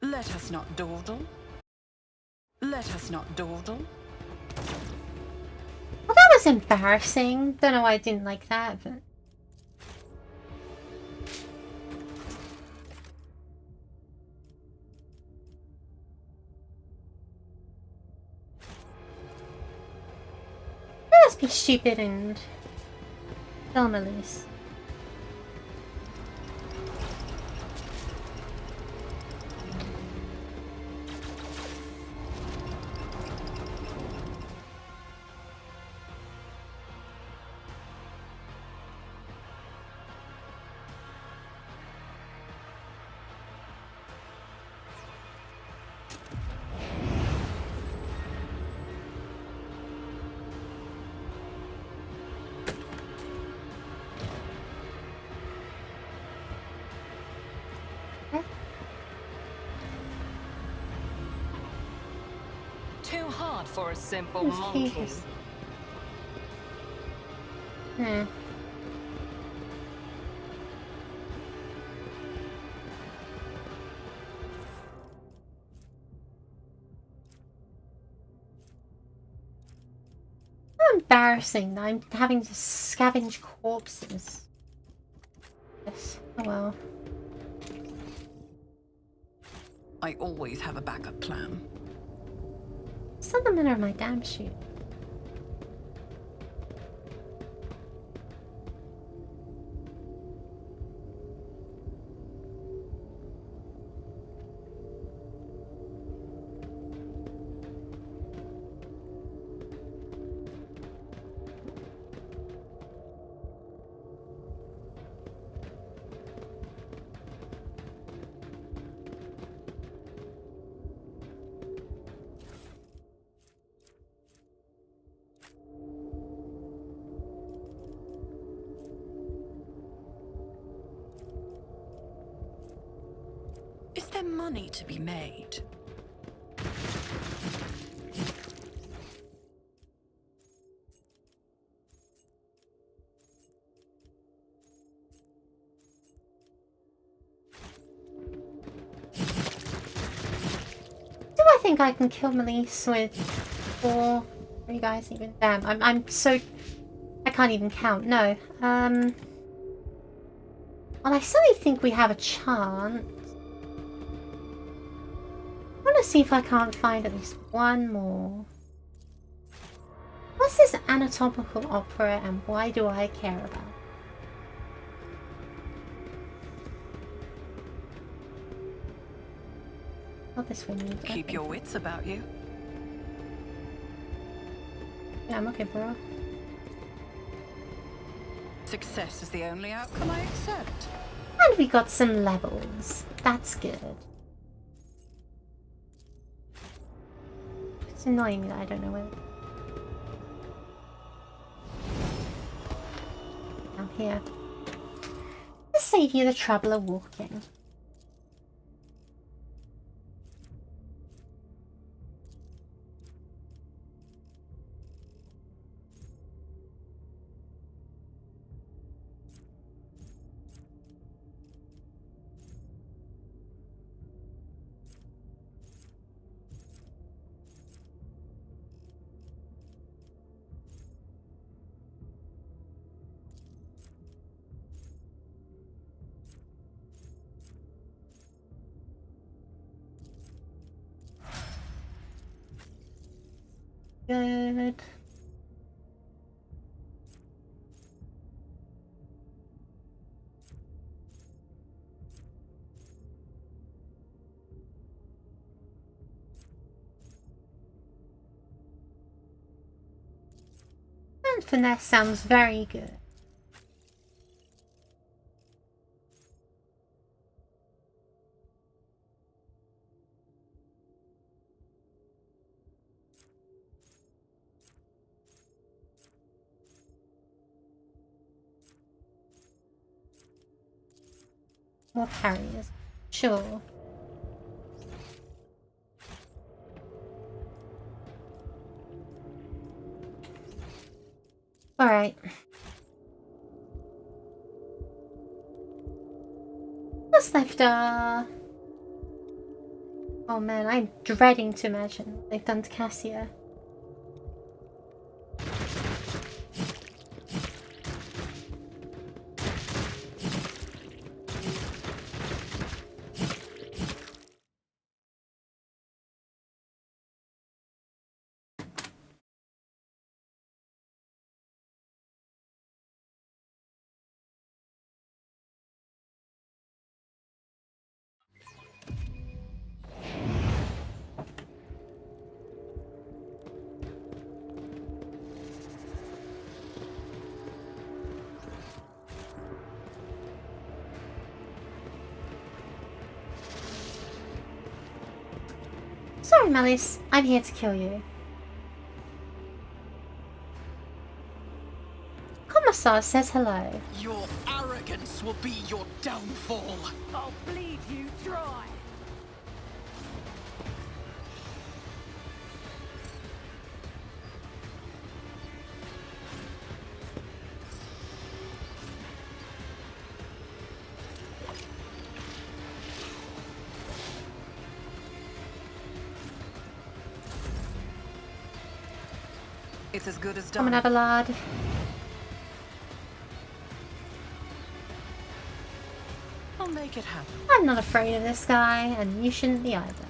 Let us not dawdle. Let us not dawdle. Well, that was embarrassing. Don't know why I didn't like that, but... Let's be stupid and kill Melis. Too hard for a simple Oh, monkey. Jesus. Hmm. How embarrassing that I'm having to scavenge corpses. Yes. Oh well. I always have a backup plan. Send them in my damn shoot. Is there money to be made? Do I think I can kill Melis with 4, 3 guys even? Damn, I'm so... I can't even count, no. Well, I certainly think we have a chance. I want to see if I can't find at least one more. What's this anatomical opera and why do I care about it? Not this one. Keep your wits about you. Yeah, I'm okay, bro. Success is the only outcome I accept. And we got some levels. That's good. It's annoying me that I don't know where. Down here. Let's save you the trouble of walking. Good. And finesse sounds very good. More carriers. Sure. Alright. What's left? Oh man, I'm dreading to imagine what they've done to Cassia. Sorry, Malice. I'm here to kill you. Commissar says hello. Your arrogance will be your downfall. I'll bleed you dry. It's as good as Come on, done. Abelard. I'll make it happen. I'm not afraid of this guy, and you shouldn't be either.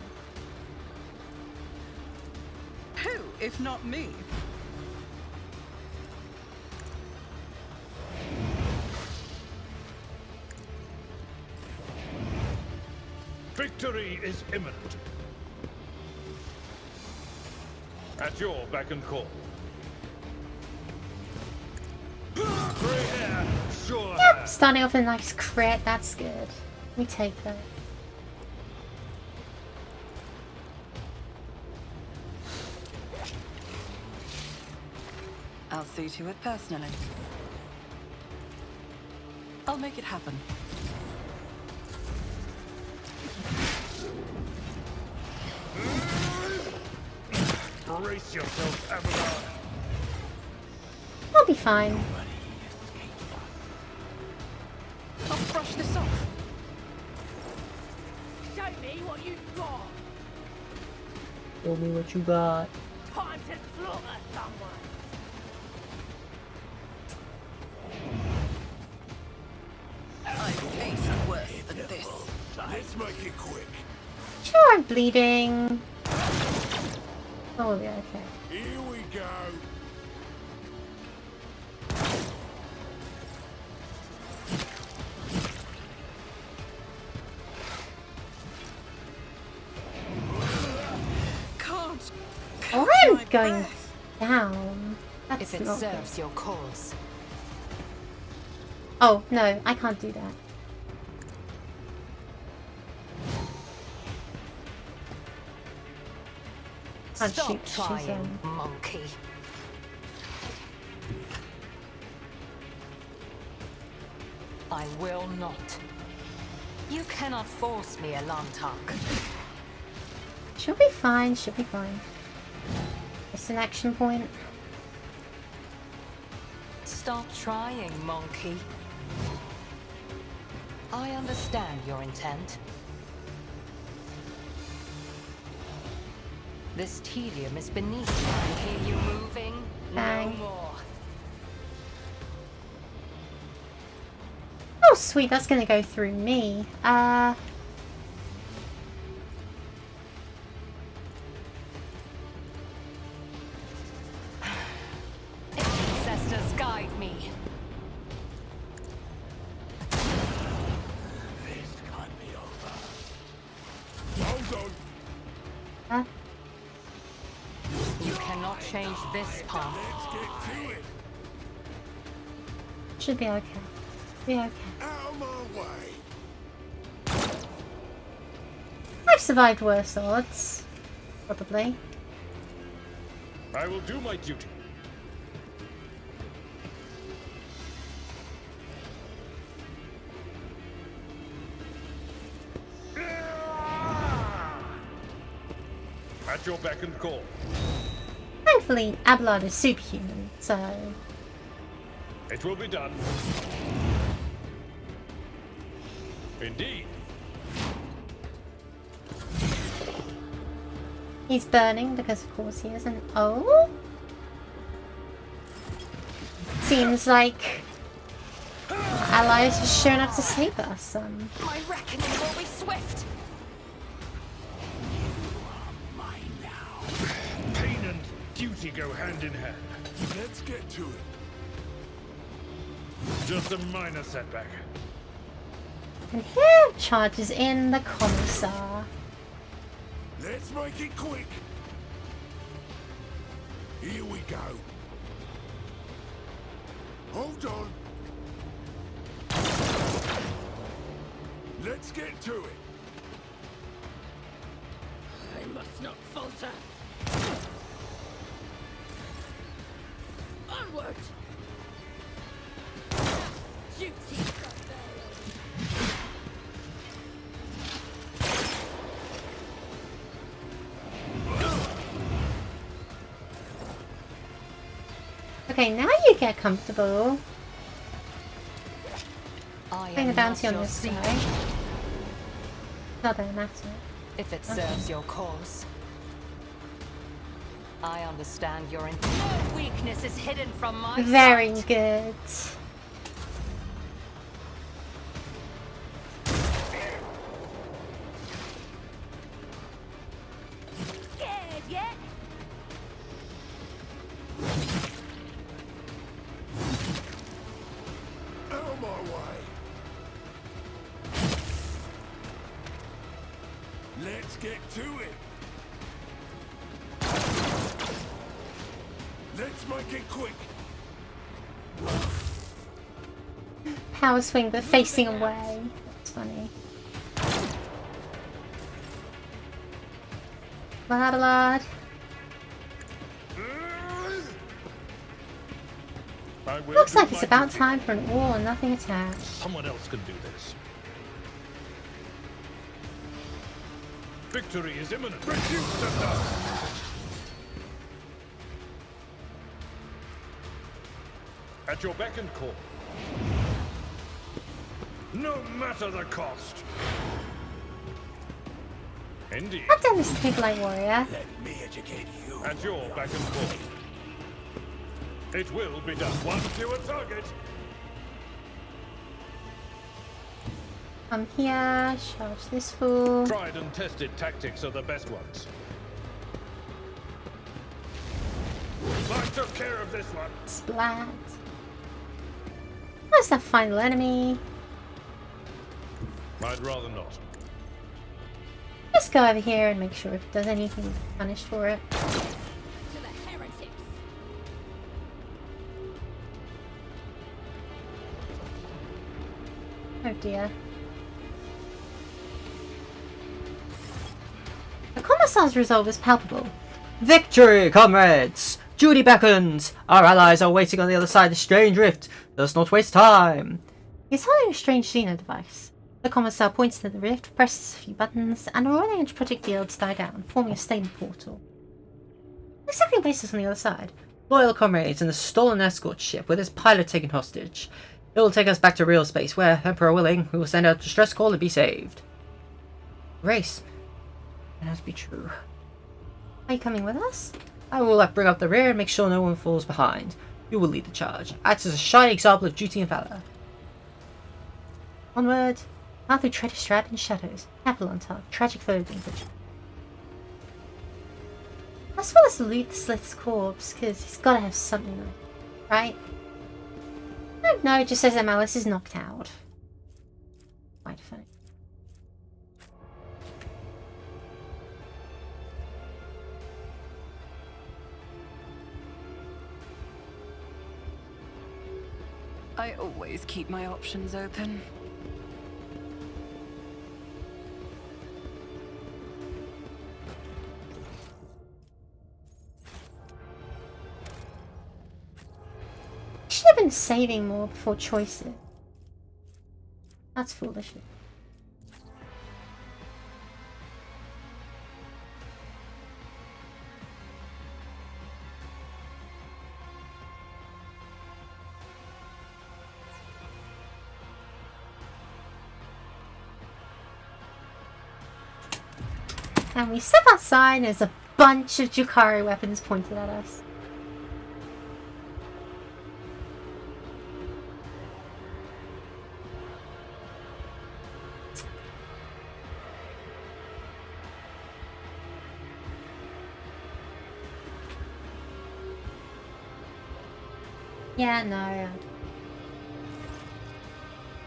Who, if not me? Victory is imminent. At your beck and call. Grey hair, sure hair. Starting off with a nice crit, that's good. We take that. I'll see to it personally. I'll make it happen. Brace yourself, Abelard. I'll be fine. I'll brush this off. Show me what you've got. Show me what you got. Time to slaughter someone. I've faced worse than this. Let's make it quick. Sure, I'm bleeding. Oh, yeah, okay. Here we go. Can't. Oh, catch I'm my going breath. down. That's If it not serves good. your cause. Oh, no, I can't do that. Can't Stop shoot, she's, trying, monkey. I will not. You cannot force me, Alantak. She'll be fine, she'll be fine. It's an action point. Stop trying, monkey. I understand your intent. This tedium is beneath me. I hear you moving. Bang. No more. Oh, sweet, that's gonna go through me. Ancestors guide me. This can't be over. Hold on. Huh? You cannot change this path. Let's get to it. Should be okay. Be okay. Out of my way. I've survived worse odds. Probably. I will do my duty. At your beck and call. Thankfully, Abelard is superhuman, so... It will be done. Indeed. He's burning because of course he isn't. Oh? Seems like allies have shown up to save us. My reckoning will be swift. Mine now. Pain and duty go hand in hand. Let's get to it. Just a minor setback. And here charges in the Commissar. Let's make it quick. Here we go. Hold on. Let's get to it. I must not falter. Onward. Duty. Okay, now you get comfortable. I Putting the am bounty not on your this secret. guy. Not that it matters. If it serves your cause. I understand your intent. No weakness is hidden from my Very sight. good. Scared yet? Out of my way. Let's get to it. Let's make it quick. Power swing, but facing away. That's funny. Abelard. I will Looks do like it's my about duty. time for an all or nothing attack. Someone else can do this. Victory is imminent. Reduce to dust. At your beck and call. No matter the cost. Indeed. I've done this Pig Light Warrior. Let me educate you. At your beck and call. It will be done. One fewer target. Come here, charge this fool. Tried and tested tactics are the best ones. I took care of this one. Splat. Where's that final enemy? I'd rather not. Just go over here and make sure if it does anything, punished for it. To the heretics. Oh dear. The Commissar's resolve is palpable. Victory, comrades! Duty beckons! Our allies are waiting on the other side of the strange rift. Let us not waste time. He's holding a strange Xeno device. The Commissar points to the rift, presses a few buttons, and a roaring and project fields die down, forming a stable portal. Exactly waits us on the other side. Loyal comrades in the stolen escort ship with its pilot taken hostage. It will take us back to real space where, Emperor willing, we will send out a distress call and be saved. Race. That has to be true. Are you coming with us? I will bring up the rear and make sure no one falls behind. You will lead the charge. Act as a shining example of duty and valor. Onward. Out through treacherous shroud in shadows. Capital on top. Tragic foreboding. I suppose to loot the Slith's corpse, because he's got to have something on it, right? No, it just says that Malice is knocked out. Quite funny. I always keep my options open. Should have been saving more before choices. That's foolish. And we step outside and there's a bunch of Jukari weapons pointed at us. Yeah, no.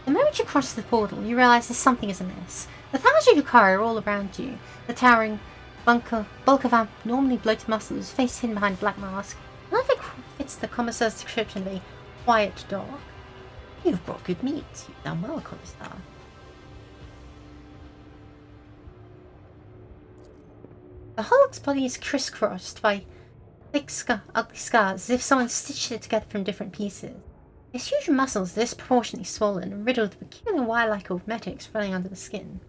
The moment you cross the portal, you realise that something is amiss. The thousands of Yukari are all around you. The towering bulk of abnormally bloated muscles, face hidden behind a black mask. Nothing fits the Commissar's description of a quiet dog. You've brought good meat. You've done well, Commissar. The Hulk's body is crisscrossed by thick, ugly scars, as if someone stitched it together from different pieces. His huge muscles are disproportionately swollen and riddled with peculiar wire-like automatics running under the skin.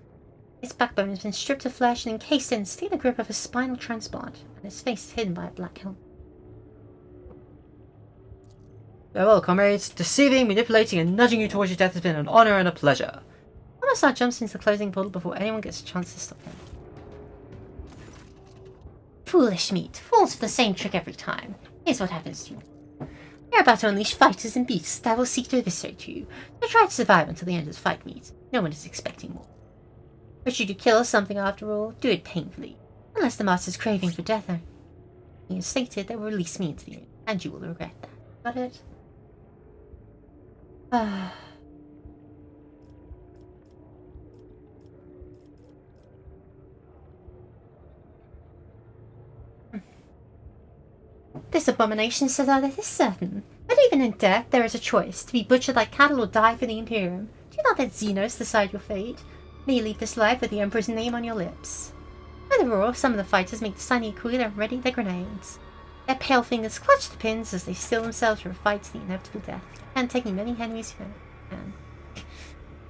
His backbone has been stripped of flesh and encased in steel grip of a spinal transplant, and his face is hidden by a black helmet. Farewell, comrades. Deceiving, manipulating, and nudging you towards your death has been an honor and a pleasure. Commissar jumps into the closing portal before anyone gets a chance to stop him. Foolish meat. Falls for the same trick every time. Here's what happens to you. You're about to unleash fighters and beasts that will seek to eviscerate you. So try to survive until the end of the fight meet. No one is expecting more. But should you kill something after all, do it painfully. Unless the master's craving for death are stated, they will release me into the air, and you will regret that. Got it? This abomination says that it is certain. But even in death, there is a choice, to be butchered like cattle or die for the Imperium. Do not let Xenos decide your fate. May you leave this life with the Emperor's name on your lips. By the roar, some of the fighters make the Sunny Aquila and ready their grenades. Their pale fingers clutch the pins as they steel themselves for a fight to the inevitable death, and taking many enemies who can.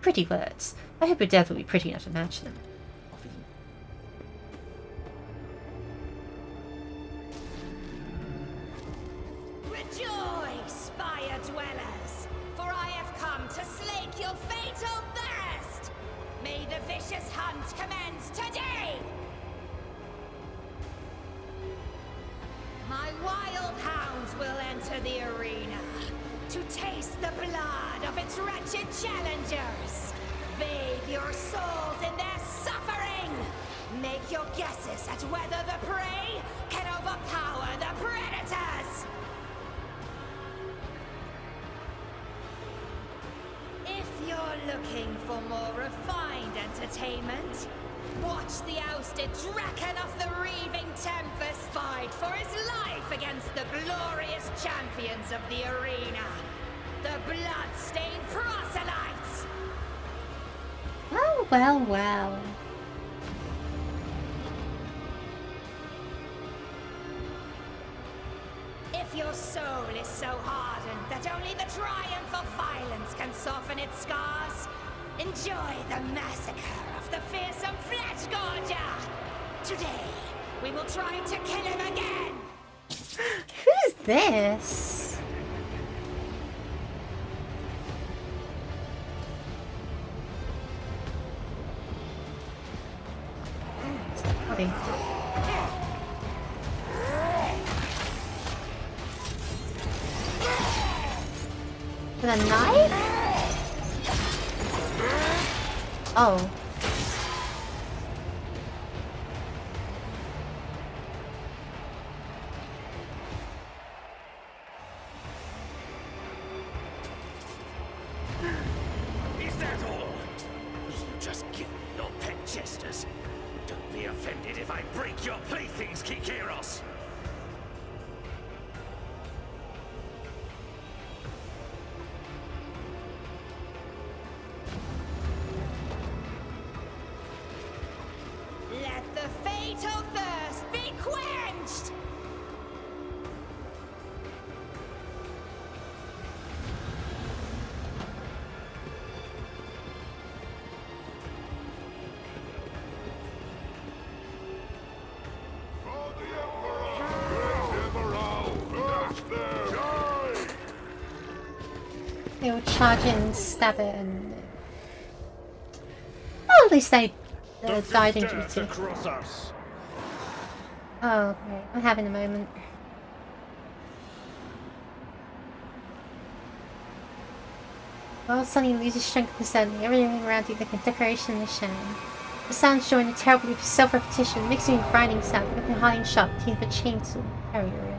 Pretty words. I hope your death will be pretty enough to match them. Rejoice, spire dwellers, for I have come to slake your fatal thirst. May the vicious hunt commence today! My wild hounds will enter the arena to taste the blood of its wretched challengers. Bathe your souls in their suffering. Make your guesses at whether the prey can overpower the predators. If you're looking for more refined entertainment, watch the ousted Draken of the Reaving Tempest fight for his life against the glorious champions of the arena, the blood-stained proselytes. well, well. If your soul is so hardened that only the triumph of violence can soften its scars, enjoy the massacre of the fearsome Flesh Gorger! Today, we will try to kill him again! Who's this? Body. With a knife? Oh. Is that all? You just give me your pet jesters. Don't be offended if I break your playthings, Kikeros. Let the fatal thirst be quenched! They'll charge in and stab it and... Oh, at least they died in Dare to duty. cross us. Oh, okay. I'm having a moment. While Sunny loses strength suddenly, everything around you like a decoration in the sham. The sounds join a terribly self-repetition, mixing with grinding sound, like a hiding sharp teeth of a chainsaw. Carry your rib.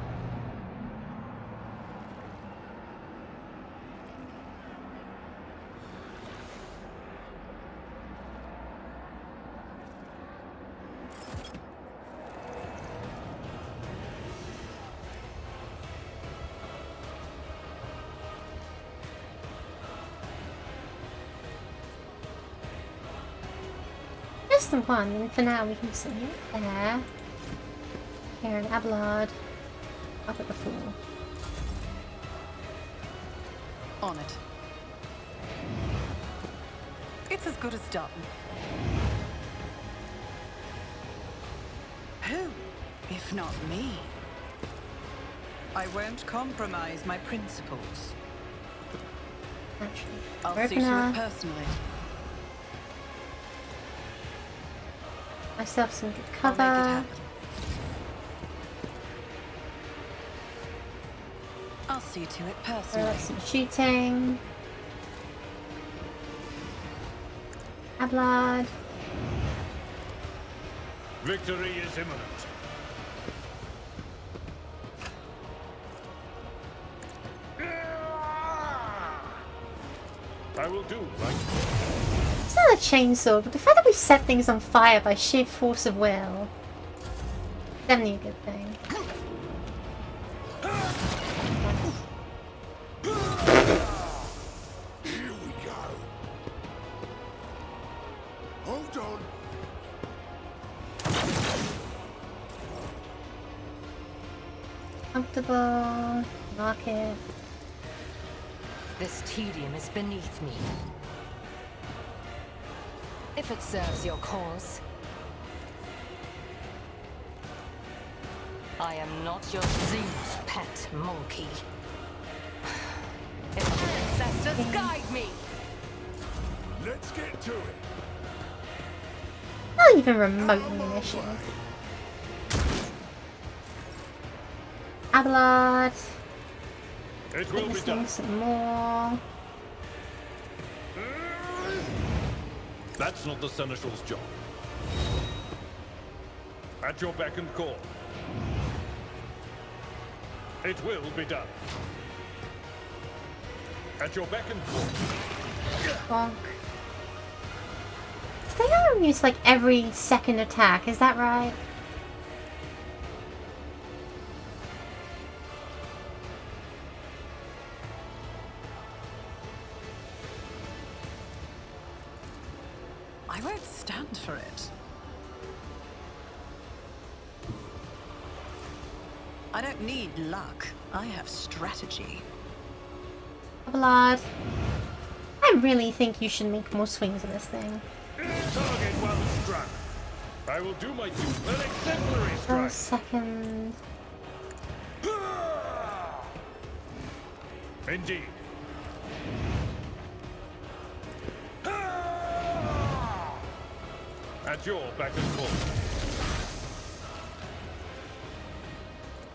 Just the one, and for now we can see it there. Here, an Abelard. Up at the floor. On it. It's as good as done. Who, if not me? I won't compromise my principles. Actually, I'll we're see to gonna it personally. myself some good I'll make it cover. happen. I'll see to it personally. Like some shooting. Abelard. Victory is imminent. I will do right. It's not a chainsaw, but the fact that we set things on fire by sheer force of will. Definitely a good thing. Here we go. Hold on. Comfortable. Market. This tedium is beneath me. If it serves your cause. I am not your Zeus pet monkey. If ancestors guide me! Let's get to it. Not even remotely an issue. Abelard. It will be Witnessing done. some more. That's not the Seneschal's job. At your beck and call. It will be done. At your beck and call. Bonk. They don't use like every second attack, is that right? I won't stand for it. I don't need luck. I have strategy. Blood. I really think you should make more swings at this thing. Target well struck. I will do my duty. An exemplary For a strike. second. Indeed. At your beck and call.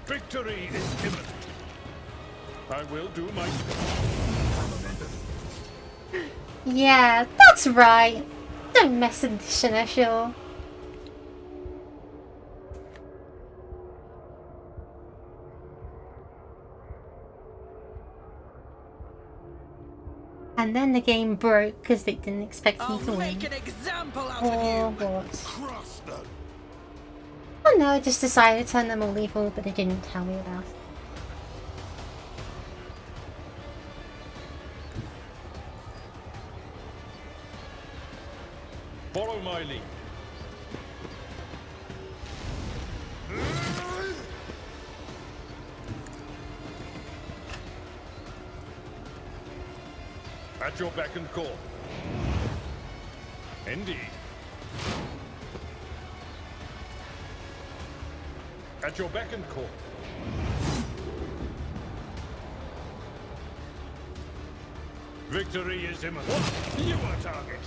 Victory is imminent. I will do my Yeah, that's right. Don't mess with this initial. And then the game broke because they didn't expect me to win. Make an example out Or of you. what? Cross them. Oh no, I just decided to turn them all evil, but they didn't tell me about it. follow my lead. At your beck and call. Indeed. At your beck and call. Victory is imminent. What? You are target.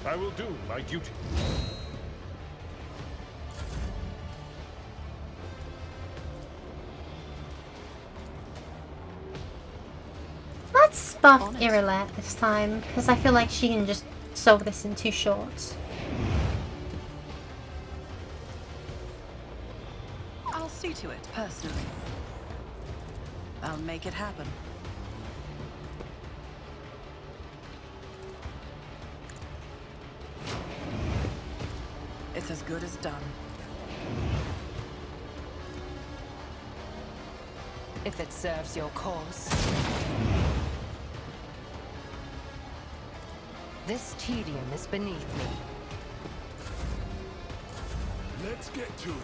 I will do my duty. Let's buff Irilette this time, because I feel like she can just solve this in 2 shots. I'll see to it, personally. I'll make it happen. It's as good as done. If it serves your cause. This tedium is beneath me. Let's get to it.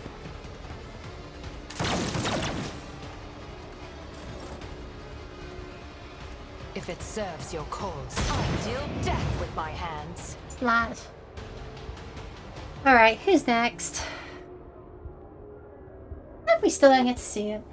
If it serves your cause, I deal death with my hands. Splat. Alright, who's next? Nope, we still don't get to see it.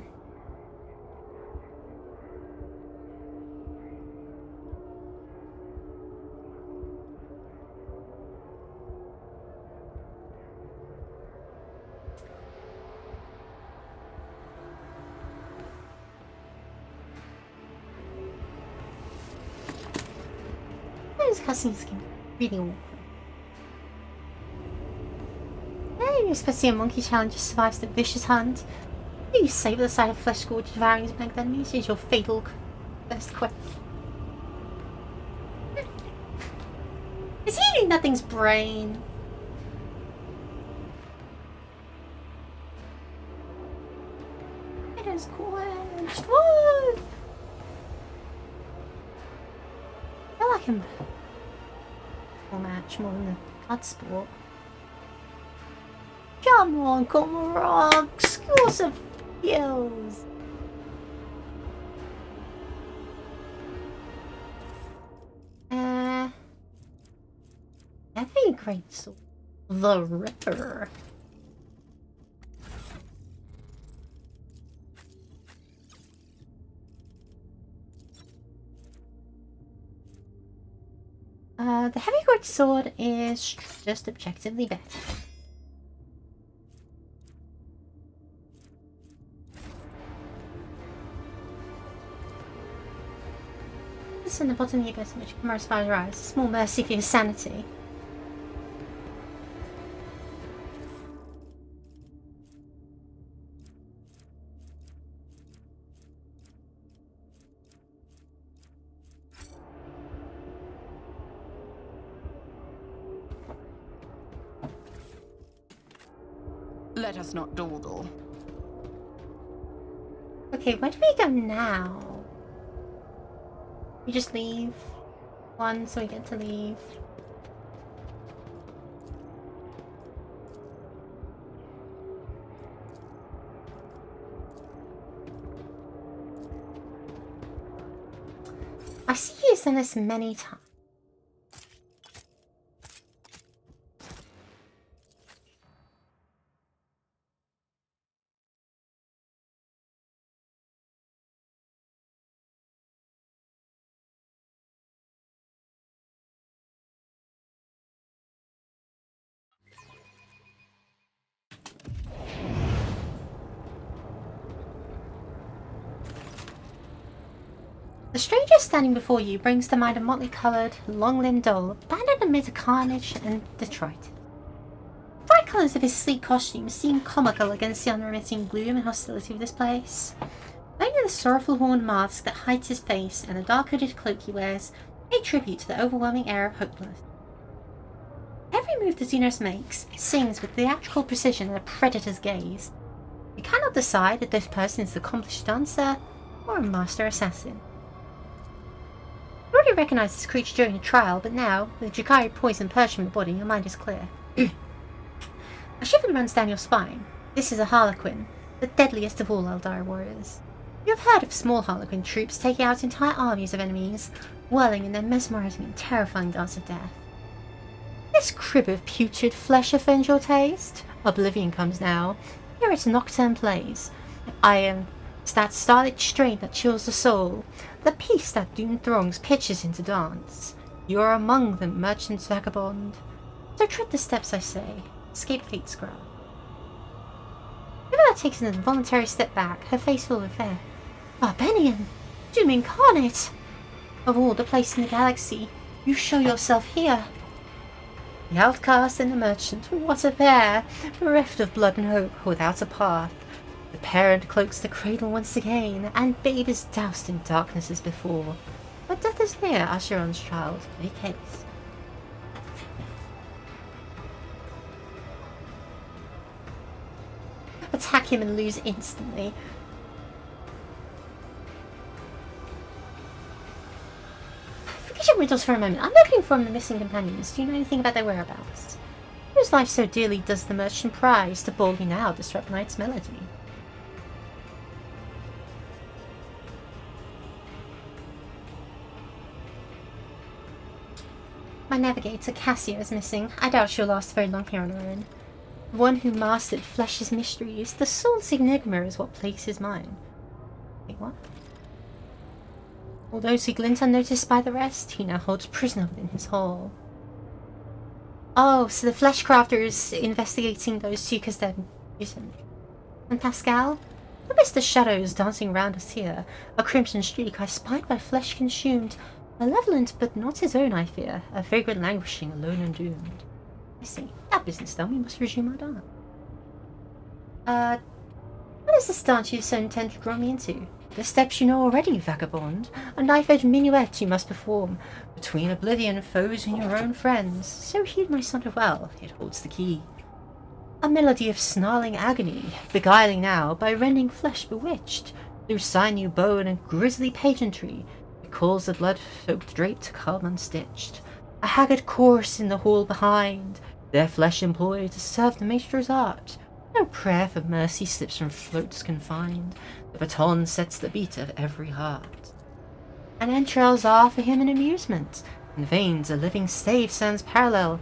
This cutscene's really awkward. Hey, you're supposed to see a monkey challenger survives the vicious hunt. You save the sight of flesh gorge devouring his blank enemies is your fatal first quest. Is he eating that thing's brain? It is quenched. What? I feel like him. Match more than the blood sport. Come on, Comrade, score some kills. That'd be a great sword. The Ripper. The heavy great sword is just objectively better. This in the bottom of the abyss in which Kamara spies rise. A small mercy for your sanity. Let us not dawdle. Okay, where do we go now? We just leave? 1, so we get to leave. I see you done this many times. The stranger standing before you brings to mind a motley-coloured, long-limbed doll abandoned amid the carnage and detritus. The bright colours of his sleek costume seem comical against the unremitting gloom and hostility of this place. Only the sorrowful horned mask that hides his face and the dark-hooded cloak he wears pay tribute to the overwhelming air of hopelessness. Every move the Xenos makes sings with theatrical precision and a predator's gaze. You cannot decide if this person is an accomplished dancer or a master assassin. You already recognised this creature during the trial, but now, with Jakari poison purged from your body, your mind is clear. A shiver runs down your spine. This is a Harlequin, the deadliest of all Eldar warriors. You have heard of small Harlequin troops taking out entire armies of enemies, whirling in their mesmerising and terrifying dance of death. This crib of putrid flesh offends your taste? Oblivion comes now. Here its nocturne plays. It's that starlit strain that chills the soul, the peace that doomed throngs pitches into dance. You are among them, merchant vagabond. So tread the steps, I say. Escape fate's grasp. Rivella takes an involuntary step back, her face full of fear. Barbarian! Doom incarnate! Of all the places in the galaxy, you show yourself here. The outcast and the merchant, what a pair! Bereft of blood and hope, without a path. The parent cloaks the cradle once again, and babe is doused in darkness as before. But death is near, Asheron's child. Make haste. Attack him and lose instantly. Forget your riddles for a moment. I'm looking for the missing companions. Do you know anything about their whereabouts? Whose life so dearly does the merchant prize to boldly now disrupt night's melody? My navigator, Cassia, is missing. I doubt she'll last very long here on her own. The one who mastered flesh's mysteries, the soul's enigma is what plagues his mind. Wait, what? All those who glint unnoticed by the rest, he now holds prisoner within his hall. Oh, so the Fleshcrafter is investigating those two because they're mutant. And Pascal? Amidst the shadows dancing round us here, a crimson streak I spied by flesh consumed, malevolent but not his own, I fear, a vagrant languishing, alone and doomed. I see. That business done, we must resume our dance. What is this dance you so intent to draw me into? The steps you know already, vagabond. A knife-edged minuet you must perform, between oblivion, foes, and your own friends. So heed my sonnet well, it holds the key. A melody of snarling agony, beguiling now, by rending flesh bewitched, through sinew, bone, and grisly pageantry, it calls the blood-soaked drape to come unstitched. A haggard chorus in the hall behind, their flesh employed to serve the maestro's art. No prayer for mercy slips from throats confined. The baton sets the beat of every heart. And entrails are for him an amusement. In veins a living stave stands parallel,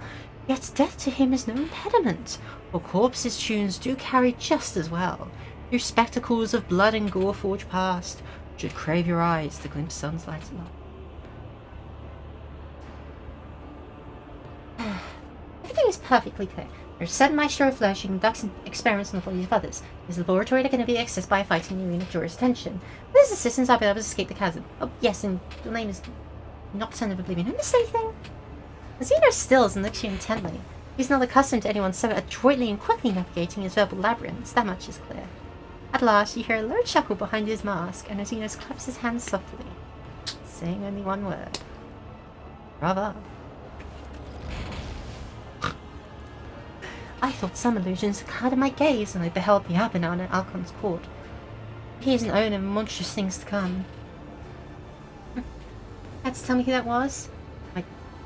yet death to him is no impediment, for corpses' tunes do carry just as well. Through spectacles of blood and gore forged past, should crave your eyes to glimpse sun's light alone. Everything is perfectly clear. There's a certain maestro of flesh who conducts experiments on the bodies of others. His laboratory that can be accessed by a fighting arena of jurisdiction. With his assistance, I'll be able to escape the chasm. Oh, yes, and your name is Nocturne of Oblivion. Have I missed anything? The Xeno stills and looks at you intently. He's not accustomed to anyone so adroitly and quickly navigating his verbal labyrinths. That much is clear. At last, you hear a low chuckle behind his mask, and Xenos claps his hands softly, saying only one word. Bravo. I thought some illusions had clouded my gaze when I beheld the Abaddon at Alcon's court. He is an owner of monstrous things to come. Had to tell me who that was?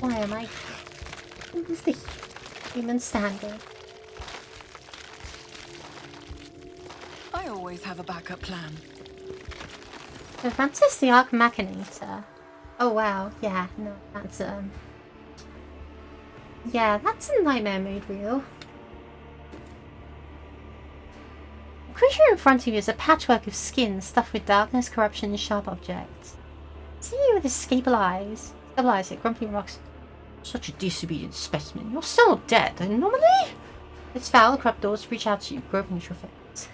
Why am I? What is the human standard? I always have a backup plan. Advances the Arc Machinator. Oh wow, yeah, no, that's yeah, that's a nightmare mode reel. The creature in front of you is a patchwork of skin stuffed with darkness, corruption, and sharp objects. See you with his scable eyes. Scable eyes at grumpy rocks. Such a disobedient specimen. You're still not dead, and normally? Its foul, corrupt doors reach out to you, groping at your face.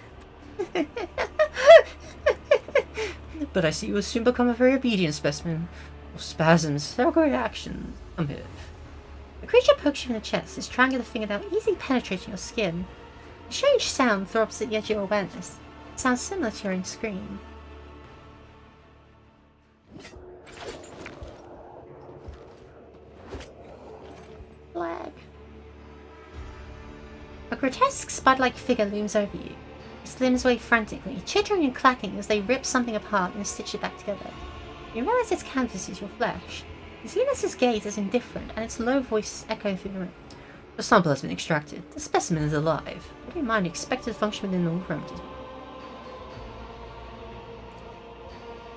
But I see you will soon become a very obedient specimen. Your spasms, several reactions. Come here. The creature pokes you in the chest, its triangular fingernail easily penetrating your skin. A strange sound throbs at the edge of your awareness. It sounds similar to your own scream. Flag. A grotesque spud-like figure looms over you. Its limbs wave frantically, chittering and clacking as they rip something apart and stitch it back together. You realize its canvas is your flesh. Zenus's gaze is indifferent, and its low voice echoes through the room. The sample has been extracted. The specimen is alive. Bear in mind, expected function within normal parameters.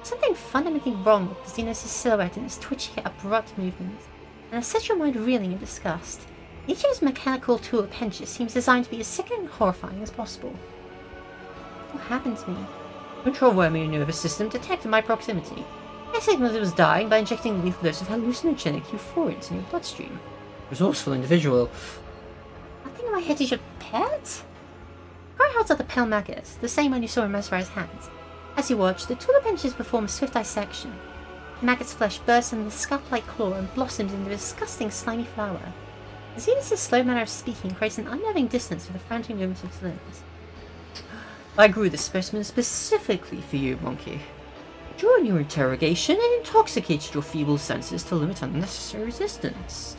Something fundamentally wrong with Zenus's silhouette and its twitching, abrupt movements, and has set your mind reeling in disgust. Each of his mechanical tool appendages seems designed to be as sickening and horrifying as possible. What happened to me? Control worm in your nervous system detected my proximity. I signaled it was dying by injecting a lethal dose of hallucinogenic euphoria into your bloodstream. Resourceful individual. I think in my head is your pet? Cry holds out the pale maggot, the same one you saw in Mesmerized hands. As you watch, the tool appendages perform a swift dissection. The maggot's flesh bursts into the scalp-like claw and blossoms into a disgusting slimy flower. Zenus's slow manner of speaking creates an unnerving distance with the frantic movements of his limbs. I grew this specimen specifically for you, monkey. During your interrogation, it intoxicated your feeble senses to limit unnecessary resistance.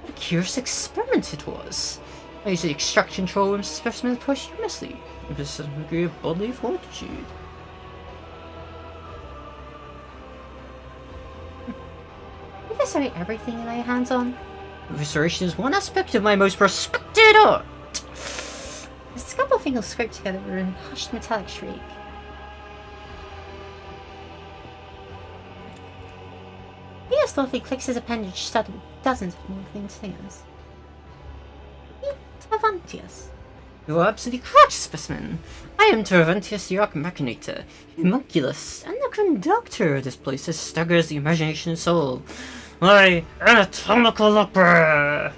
What a curious experiment it was. I used the extract control room specimen posthumously, with a certain degree of bodily fortitude. Eviscerate everything you lay your hands on. Evisceration is one aspect of my most respected art. The scalpel fingers scrape together with a hushed metallic shriek. Theo stealthily clicks his appendage studded with dozens of moving stingers. Tervantius. You are absolutely correct, specimen. I am Tervantius the Arc Machinator, homunculus, and the conductor of this place that staggers the imagination and soul. My anatomical opera!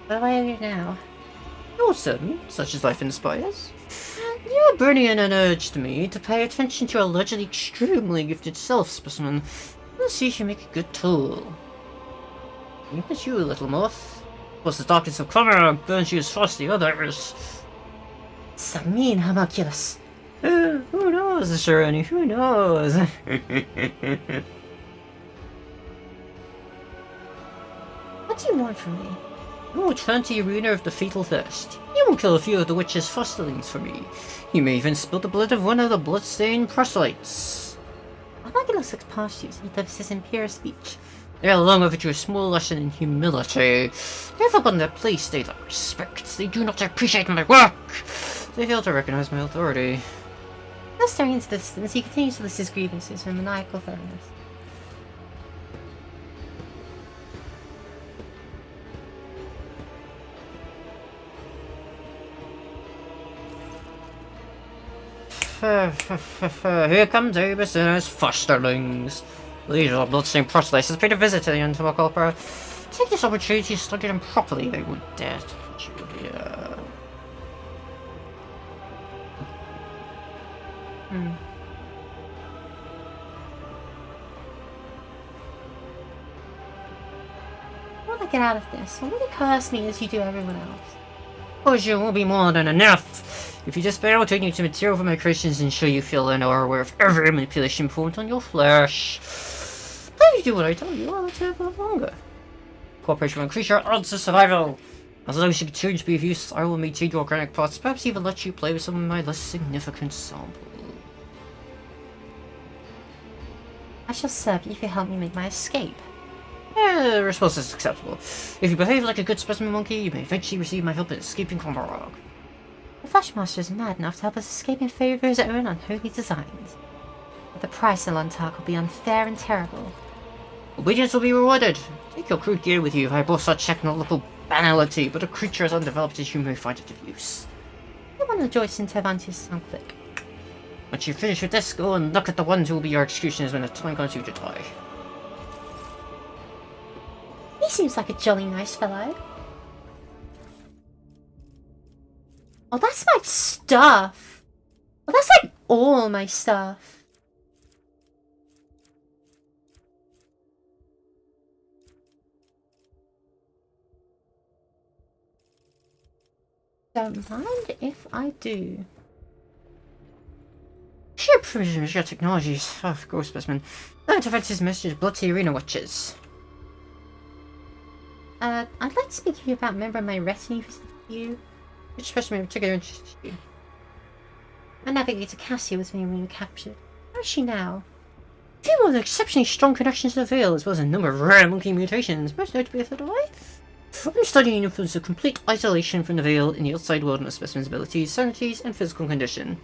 What do I owe you now? You're certain, such as life inspires. You're burning an urge to me to pay attention to your allegedly extremely gifted self, specimen. Let's see if you make a good tool. It's you, little moth. Of course, the darkness of Clamor burns you as fast as the others. It's a mean homunculus. Who knows, Shirani? Who knows? What do you want from me? You will return to the arena of the fatal thirst. You will kill a few of the witch's fosterlings for me. You may even spill the blood of one of the bloodstained proselytes. Homunculus looks past you as he delivers his imperious speech. They are long overdue a small lesson in humility. They have abandoned their place, they lack respect. They do not appreciate my work. They fail to recognize my authority. Now staring into the distance, he continues to list his grievances with maniacal thoroughness. Here comes Abus and his fosterlings. These are bloodstained proselytes has paid a visit to the anatomical opera. Take this opportunity to study them properly. They would dare to put you here. I want to get out of this. Why don't you curse me as you do everyone else? Cause you will be more than enough. If you despair, I'll take you to material for my creations and show you feel and are aware of every manipulation performed on your flesh. If you do what I tell you, I'll live a little longer. Cooperation with a creature odds to survival. As long as you continue to be of use, I will maintain your organic parts, perhaps even let you play with some of my less significant samples. I shall serve you if you help me make my escape. The response is acceptable. If you behave like a good specimen monkey, you may eventually receive my help in escaping Comorog. The Fleshmaster is mad enough to help us escape in favor of his own unholy designs. But the price of Luntark will be unfair and terrible. Obedience will be rewarded. Take your crude gear with you if I boast such technological banality, but a creature as undeveloped as you may find it of use. I want to rejoice in Tervantius sound click. Once you finish with this, go and look at the ones who will be your executioners when the time comes for you to die. He seems like a jolly nice fellow. Oh, that's my stuff! Oh, that's like all my stuff. Don't mind if I do. Sheer provision of your technologies. Oh, gross specimen. That affects his message blood to the arena witches. I'd like to speak to you about a member of my retinue for you. Which specimen in particular interests you? My navigator Cassia was being recaptured. Where is she now? People with exceptionally strong connections to the Veil, as well as a number of rare monkey mutations, most notably a third away. I'm studying the influence of complete isolation from the Veil in the outside world on a specimen's abilities, sanities, and physical condition.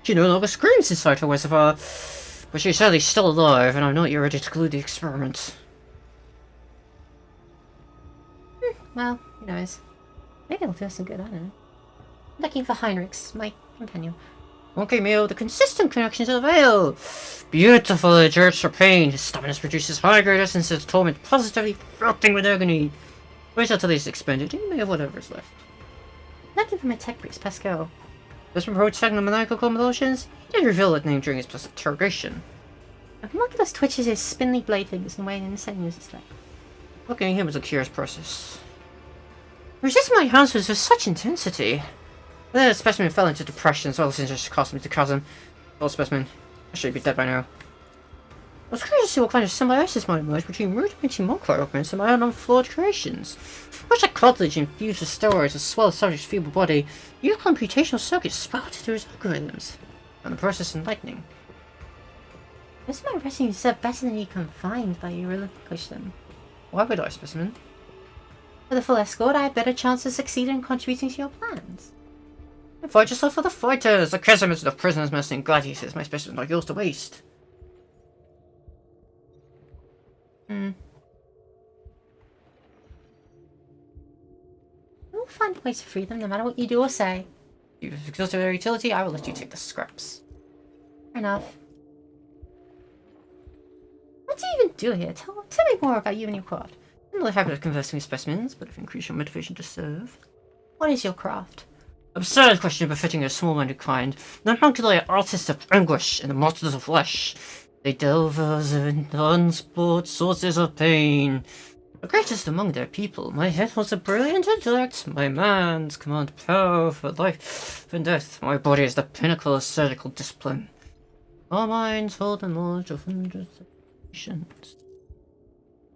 She no longer screams inside her reservoir, but she's sadly still alive, and I'm not yet ready to conclude the experiment. Well, who knows? Maybe it'll do us some good, I don't know. I'm looking for Heinrichs, my companion. Okay, Mio, the consistent connection to the Veil! Beautiful, it hurts for pain. His stubbornness produces high-grade essences of torment, positively frotting with agony. Wait until he's expended, and you may have whatever's left. Looking for my tech bricks, Pascal. This approach technomaniacal combinations, he did reveal that name during his interrogation. Homunculus twitches his spindly blade fingers in a way an insane uses display. Looking at him was a curious process. Resisting my answers with such intensity. Then the specimen fell into depression as well as interest cost me to chasm. Old specimen. I should be dead by now. I was curious to see what kind of symbiosis might emerge between rudimentary monk-like augments and my own unflawed creations. Much like cartilage infused with steroids as well as subject's feeble body, new computational circuits sprouted through his algorithms, and the process enlightening. Does my retinue serve better than you confined by you relinquish them? Why would I, specimen? For the full escort, I have better chance of succeeding in contributing to your plans. Fight yourself for the fighters! The chasm is of prisoners, mercy, and gladiators. My specimen are yours to waste. We'll find a way to free them, no matter what you do or say. If you've exhausted their utility, I will let you take the scraps. Fair enough. What do you even do here? Tell me more about you and your craft. I'm not happy to conversing with specimens, but if increase your motivation to serve. What is your craft? Absurd question befitting a small-minded kind. The homunculus are artists of anguish and the monsters of flesh. They delvers in unspoiled sources of pain. The greatest among their people, my head was a brilliant intellect. My man's command power for life and death. My body is the pinnacle of surgical discipline. Our minds hold the knowledge of hundreds of nations.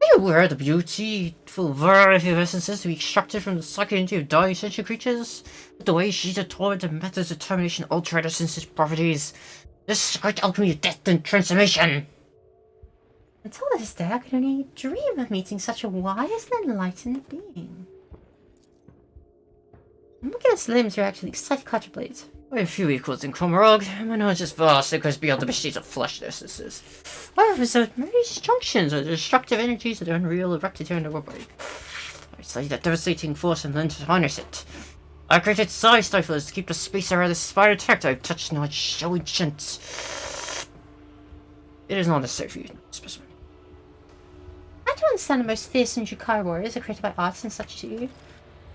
Are you aware of the beautiful variety of essences to be extracted from the psyche of dying sentient creatures? The way she's a torment and methods of termination alter their senses properties. This is great alchemy of death and transformation. Until this day, I could only dream of meeting such a wise and enlightened being. Homunculus limbs are actually excited quadruplets. I have few equals in Comorog. My knowledge is vast, it goes beyond the misdeeds of flesh essences. I have observed many junctions of the destructive energies that are unreal erected here in the world body. I study that devastating force and learn to harness it. I created psi stiflers to keep the space around this spire intact. I've touched knowledge so ancient. It is not necessary for you, specimen. I do understand the most fierce and Jukai warriors are created by artisans such as you.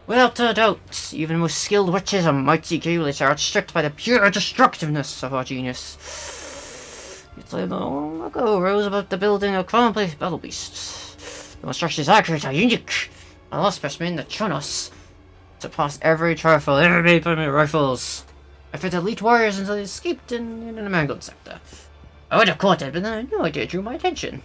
Without a doubt, even the most skilled witches and mighty guerrillas are outstripped by the pure destructiveness of our genius. Yet I long ago rose above the building of commonplace battle beasts. The structures I create are unique. My last specimen, the Chonos, surpassed every trifle ever made by my rifles. I fit elite warriors until they escaped in the mangled sector. I would have caught it, but then no idea drew my attention.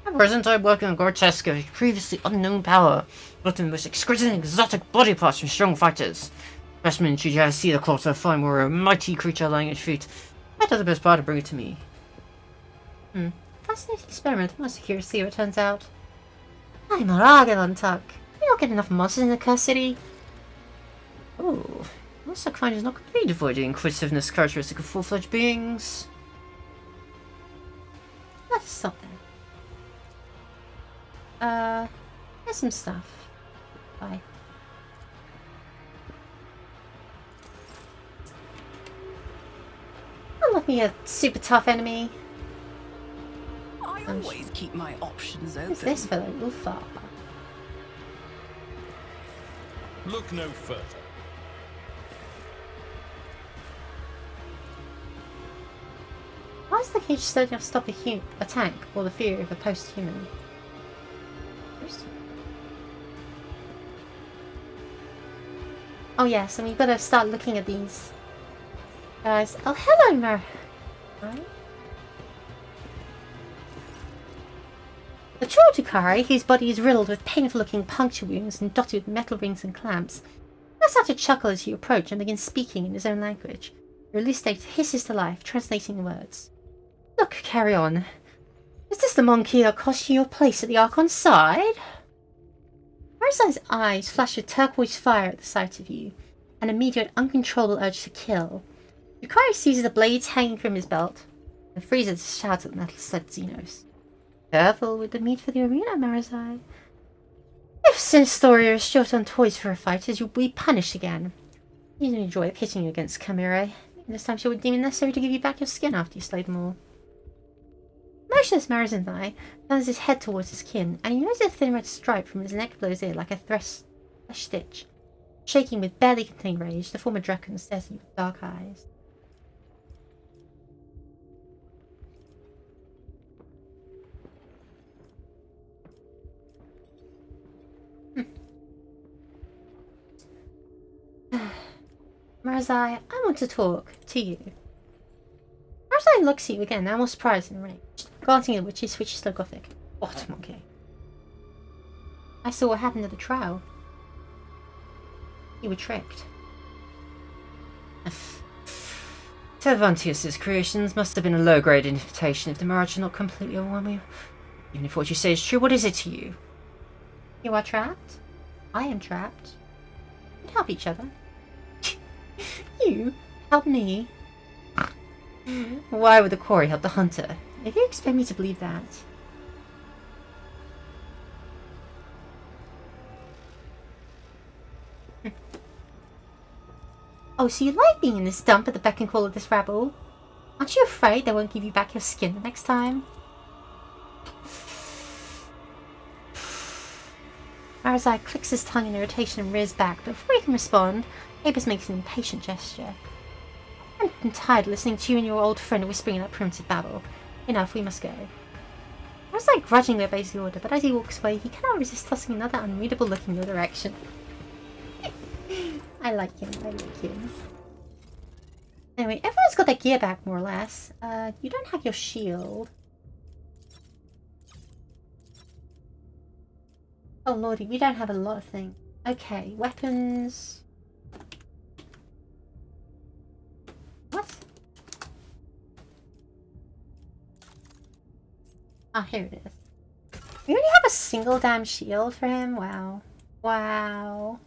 At present, I'm working on grotesque of previously unknown power, built in the most exquisite and exotic body parts from strong fighters. Specimen, should you ever see the corpse of a fine warrior, a mighty creature lying at your feet, I'd have the best part to bring it to me. fascinating experiment. I'm most curious to see how it turns out. I'm Aragelon Tuck. We don't get enough monsters in the cursed city. Oh, looks like find is not completely devoid of inquisitiveness characteristic of full-fledged beings. Let's stop there. There's some stuff. Bye. Don't let me a super tough enemy. I always keep my options open. Who's this fellow? Ulfar. Look no further. Why is the cage still enough to stop a tank or the fear of a post-human? Oh yes, and we better start looking at these guys. Oh hello, Right. The Chortukari, whose body is riddled with painful-looking puncture wounds and dotted with metal rings and clamps, lets out a chuckle as you approach and begins speaking in his own language. The release state hisses to life, translating the words. Look, carry on. Is this the monkey that cost you your place at the Archon's side? Marzai's eyes flash with turquoise fire at the sight of you, an immediate uncontrollable urge to kill. Yukari seizes the blades hanging from his belt, and freezes shouts at the metal-sled Xenos. Careful with the meat for the arena, Marzai. If Sinstoria is short on toys for her fighters, you'll be punished again. You didn't enjoy pitting you against Kamire. This time she would deem it necessary to give you back your skin after you slayed them all. Motionless Marzai turns his head towards his kin, and you notice a thin red stripe from his neck below his ear like a fresh stitch. Shaking with barely contained rage, the former Draken stares at you with dark eyes. Marzai, I want to talk to you. Marzai looks at you again, now more surprised and enraged, glancing at which he switches to Gothic. What monkey? I saw what happened at the trial. You were tricked. Tervantius's creations must have been a low-grade invitation if the marriage did not completely overwhelm you. Even if what you say is true, what is it to you? You are trapped. I am trapped. We can help each other. You help me. Why would the quarry help the hunter? If you expect me to believe that. Oh, so you like being in this dump at the beck and call of this rabble? Aren't you afraid they won't give you back your skin the next time? Marazai clicks his tongue in irritation and rears back, but before he can respond, Abus makes an impatient gesture. I'm tired of listening to you and your old friend whispering that primitive babble. Enough, we must go. Marazai grudgingly obeys the order, but as he walks away, he cannot resist tossing another unreadable look in your direction. I like him, I like him. Anyway, everyone's got their gear back, more or less. You don't have your shield. Oh lordy, we don't have a lot of things. Okay, weapons. What? Ah, here it is. We only have a single damn shield for him? Wow. Wow.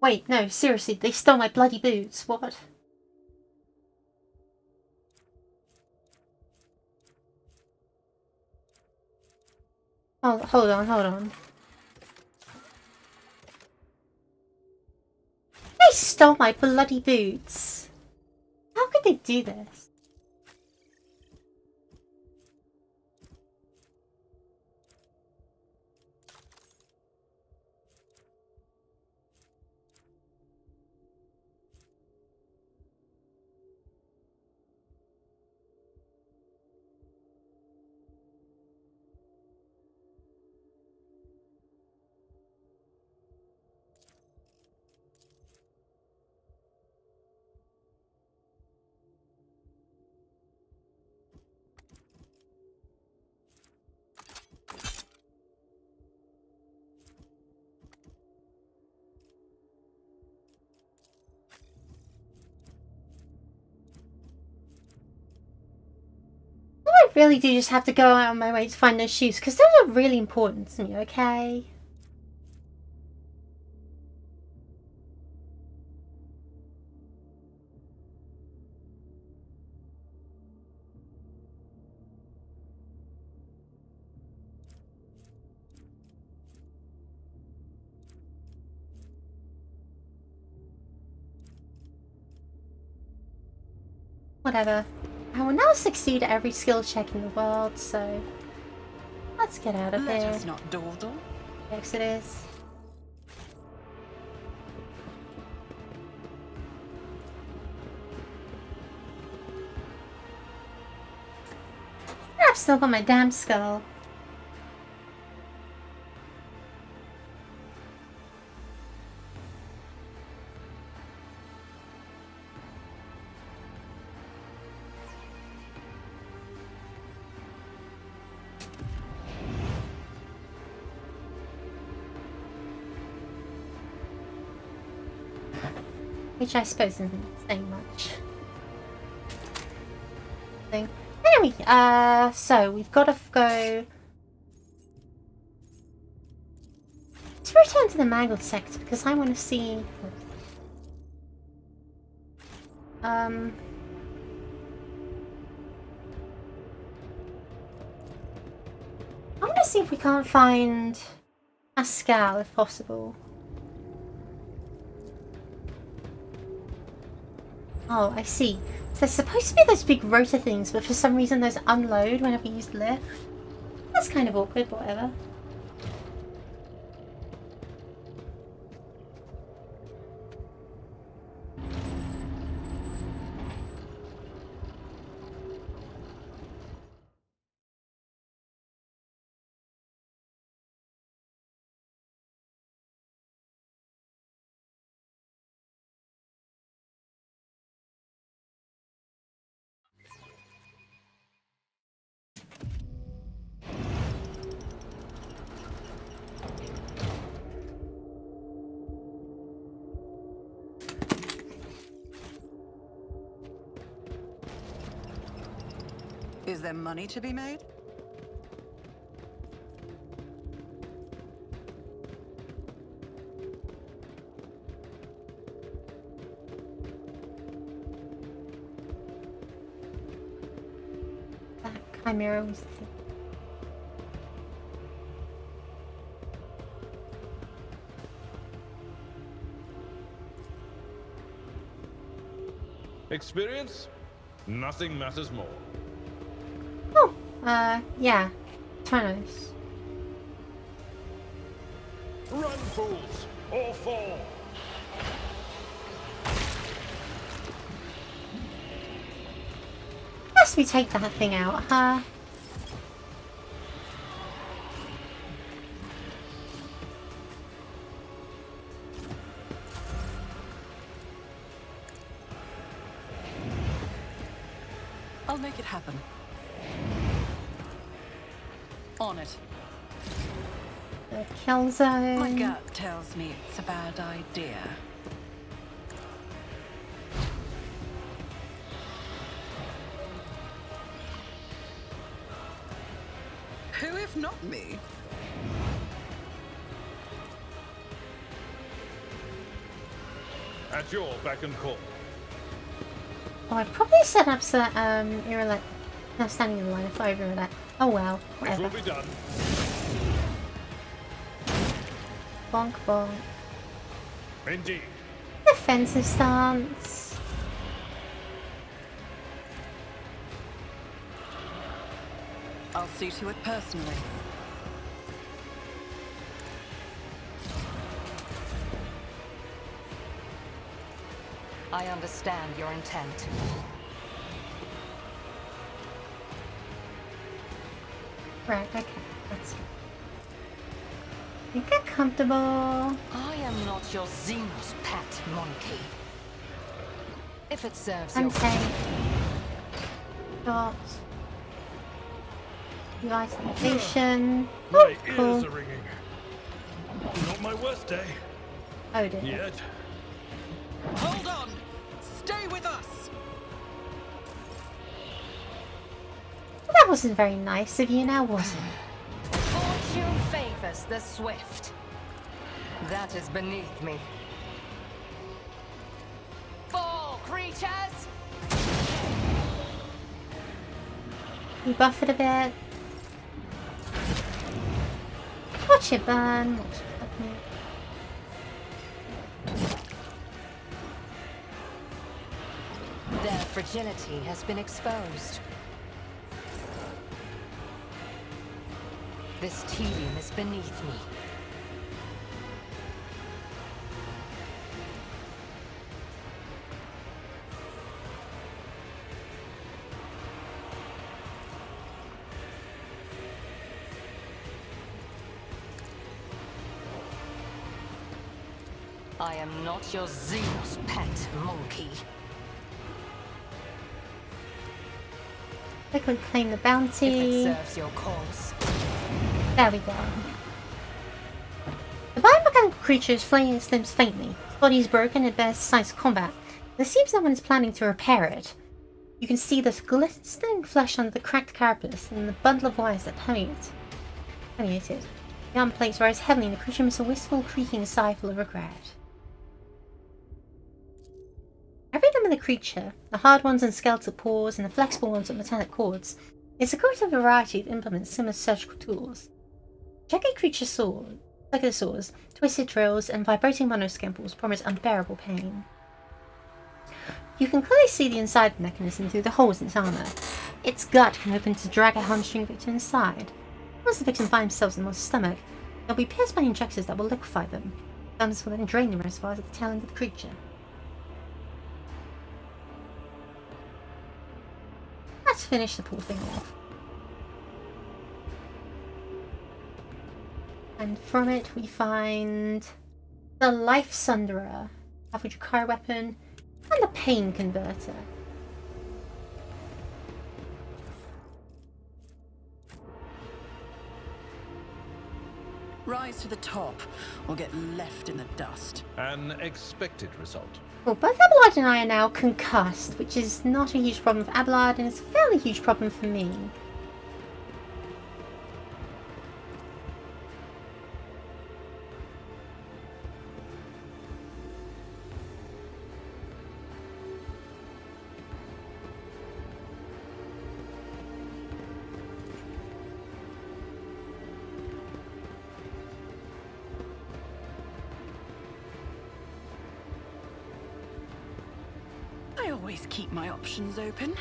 Wait, no, seriously, they stole my bloody boots. What? Oh, hold on, hold on. They stole my bloody boots. How could they do this? really do just have to go out of my way to find those shoes, because those are really important to me, okay? Whatever. I will now succeed at every skill check in the world, so let's get out of Let here. us not dawdle. Yes, it is. I've still got my damn skull. Which I suppose isn't saying much. Anyway, so we've got to go. Let's return to the mangled sector because I want to see. I want to see if we can't find Pascal if possible. Oh, I see. So there's supposed to be those big rotor things, but for some reason those unload whenever you use the lift. That's kind of awkward, but whatever. Is there money to be made? That chimera was the thing. Experience? Nothing matters more. Yeah. Turnos. Run, fools, or fall! Must we take that thing out, huh? I'll make it happen. On it. The kill zone. My gut tells me it's a bad idea. Who if not me? At your beck and call. Oh, I probably set up so irrelevant. No, standing in the line. I thought irrelevant. Oh well, It whatever. will be done. Bonk bonk. Indeed. Defensive stance. I'll see to it personally. I understand your intent. Right, okay. That's it. Get comfortable. I am not your Xenos pet monkey. If it serves your Untank. Dot. Device activation. My Oh, cool. ears are ringing. Not my worst day. Oh dear. Yet. Hold on! Stay with us! What That wasn't very nice of you now, was it? Fortune favors the swift. That is beneath me. Fall, creatures! You buff it a bit. Watch it burn. Watch it burn. Their fragility has been exposed. This tedium is beneath me. I am not your Xenos pet, monkey. I could claim the bounty. If it serves your cause. There we go. The biomechanical creature is flailing its limbs faintly. Its body is broken and bears signs of combat. It seems someone is planning to repair it. You can see the glistening flesh under the cracked carapace and the bundle of wires that permeate it. The arm plates rise heavily and the creature emits a wistful, creaking sigh full of regret. Every limb of the creature, the hard ones on skeletal paws and the flexible ones on metallic cords, is a great variety of implements similar to surgical tools. Jagged creature saws, circular saws, twisted drills, and vibrating monoscalpels promise unbearable pain. You can clearly see the inside of the mechanism through the holes in its armor. Its gut can open to drag a hamstring victim inside. Once the victim finds themselves in the monster's stomach, they'll be pierced by injectors that will liquefy them. Guns will then drain the reservoirs at the tail end of the creature. Let's finish the poor thing off. And from it we find the Life Sunderer, average car weapon, and the Pain Converter. Rise to the top, or get left in the dust. An expected result. Well, both Abelard and I are now concussed, which is not a huge problem for Abelard, and it's a fairly huge problem for me. I always keep my options open.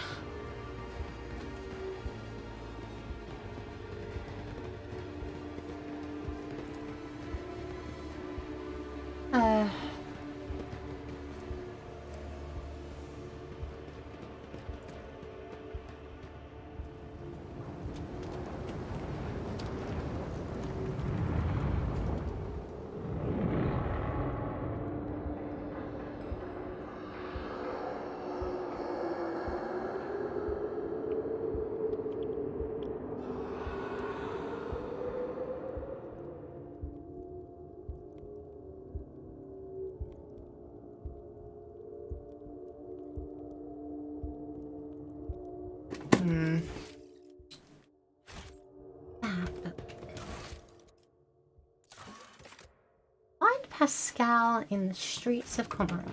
Find Pascal in the streets of Comora.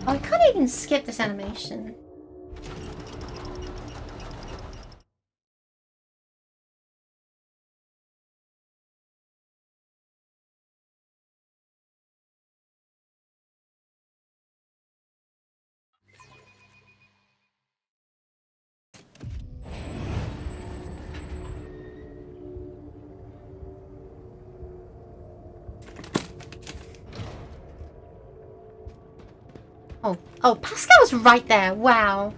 Oh, I can't even skip this animation. Oh, Pascal was right there. Wow.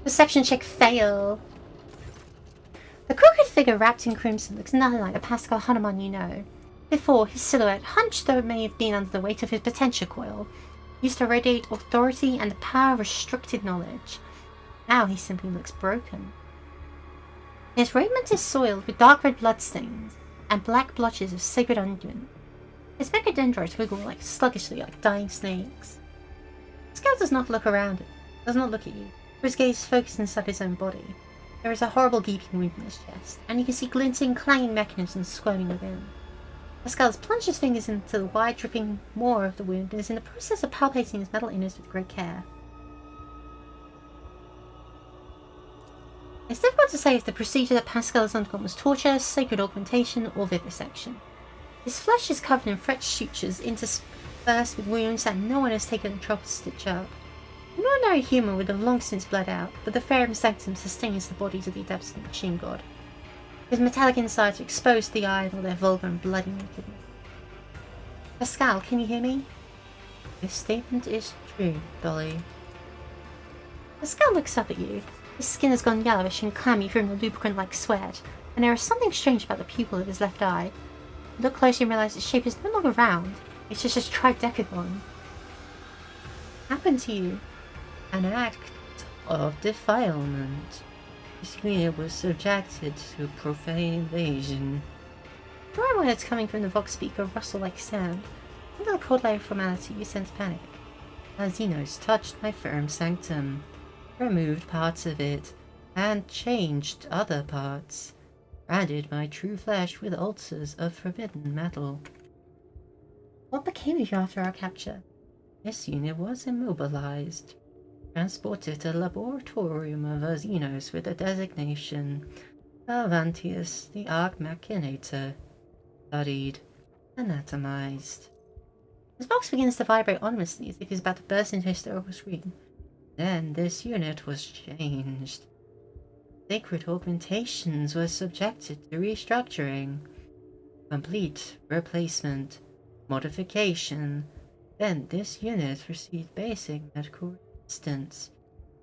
Perception check fail. The crooked figure wrapped in crimson looks nothing like the Pascal Hanuman you know. Before, his silhouette, hunched though it may have been under the weight of his potential coil, used to radiate authority and the power of restricted knowledge. Now he simply looks broken. His raiment is soiled with dark red bloodstains and black blotches of sacred unguent. His mechadendrites wiggle sluggishly like dying snakes. Scout does not look around it, does not look at you. His gaze is focused inside his own body. There is a horrible gaping wound in his chest, and you can see glinting, clanging mechanisms squirming within. Pascal has plunged his fingers into the wide, dripping maw of the wound and is in the process of palpating his metal innards with great care. It's difficult to say if the procedure that Pascal has undergone was torture, sacred augmentation, or vivisection. His flesh is covered in fresh sutures interspersed with wounds that no one has taken the trouble to stitch up. An ordinary human would have long since bled out, but the Ferrum Sanctum sustains the bodies of the adepts of the machine god. His metallic insides are exposed to the eye in all their vulgar and bloody nakedness. Pascal, can you hear me? This statement is true, Dolly. Pascal looks up at you. His skin has gone yellowish and clammy from the lubricant-like sweat, and there is something strange about the pupil of his left eye. You look closely and realize its shape is no longer round, it's just a tridecagon. What happened to you? An act of defilement. This unit was subjected to profane invasion. Dry words coming from the Vox speaker rustle like sound. Under the cold layer of formality, you sense panic. Xenos touched my firm sanctum, removed parts of it, and changed other parts. Branded my true flesh with ulcers of forbidden metal. What became of you after our capture? This unit was immobilized. Transported to the laboratorium of Xenos with the designation Avantius the Arc Machinator. Studied. Anatomized. His box begins to vibrate ominously as if he's about to burst into a hysterical scream. Then this unit was changed. Sacred augmentations were subjected to restructuring. Complete replacement. Modification. Then this unit received basic medical resistance.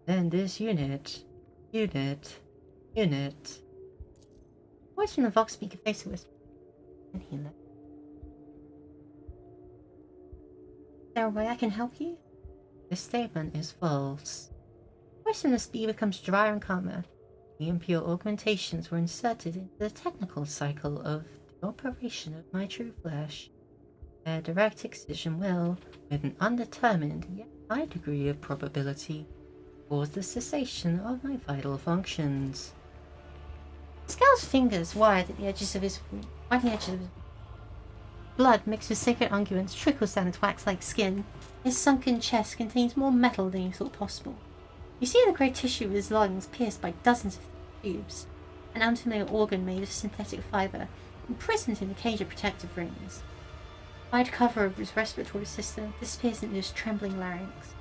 Then this unit. Voice from the Vox speaker face to whisper. And he left. Is there a way I can help you? This statement is false. Voice from the speaker becomes drier and calmer. The impure augmentations were inserted into the technical cycle of the operation of my true flesh. Their direct excision will, with an undetermined yet high degree of probability, cause the cessation of my vital functions. Pascal's fingers wired at the edges of his blood mixed with sacred unguents trickles down his wax-like skin. His sunken chest contains more metal than you thought possible. You see the grey tissue of his lungs pierced by dozens of tubes, an unfamiliar organ made of synthetic fibre, imprisoned in a cage of protective rings. The wide cover of his respiratory system disappears into his trembling larynx.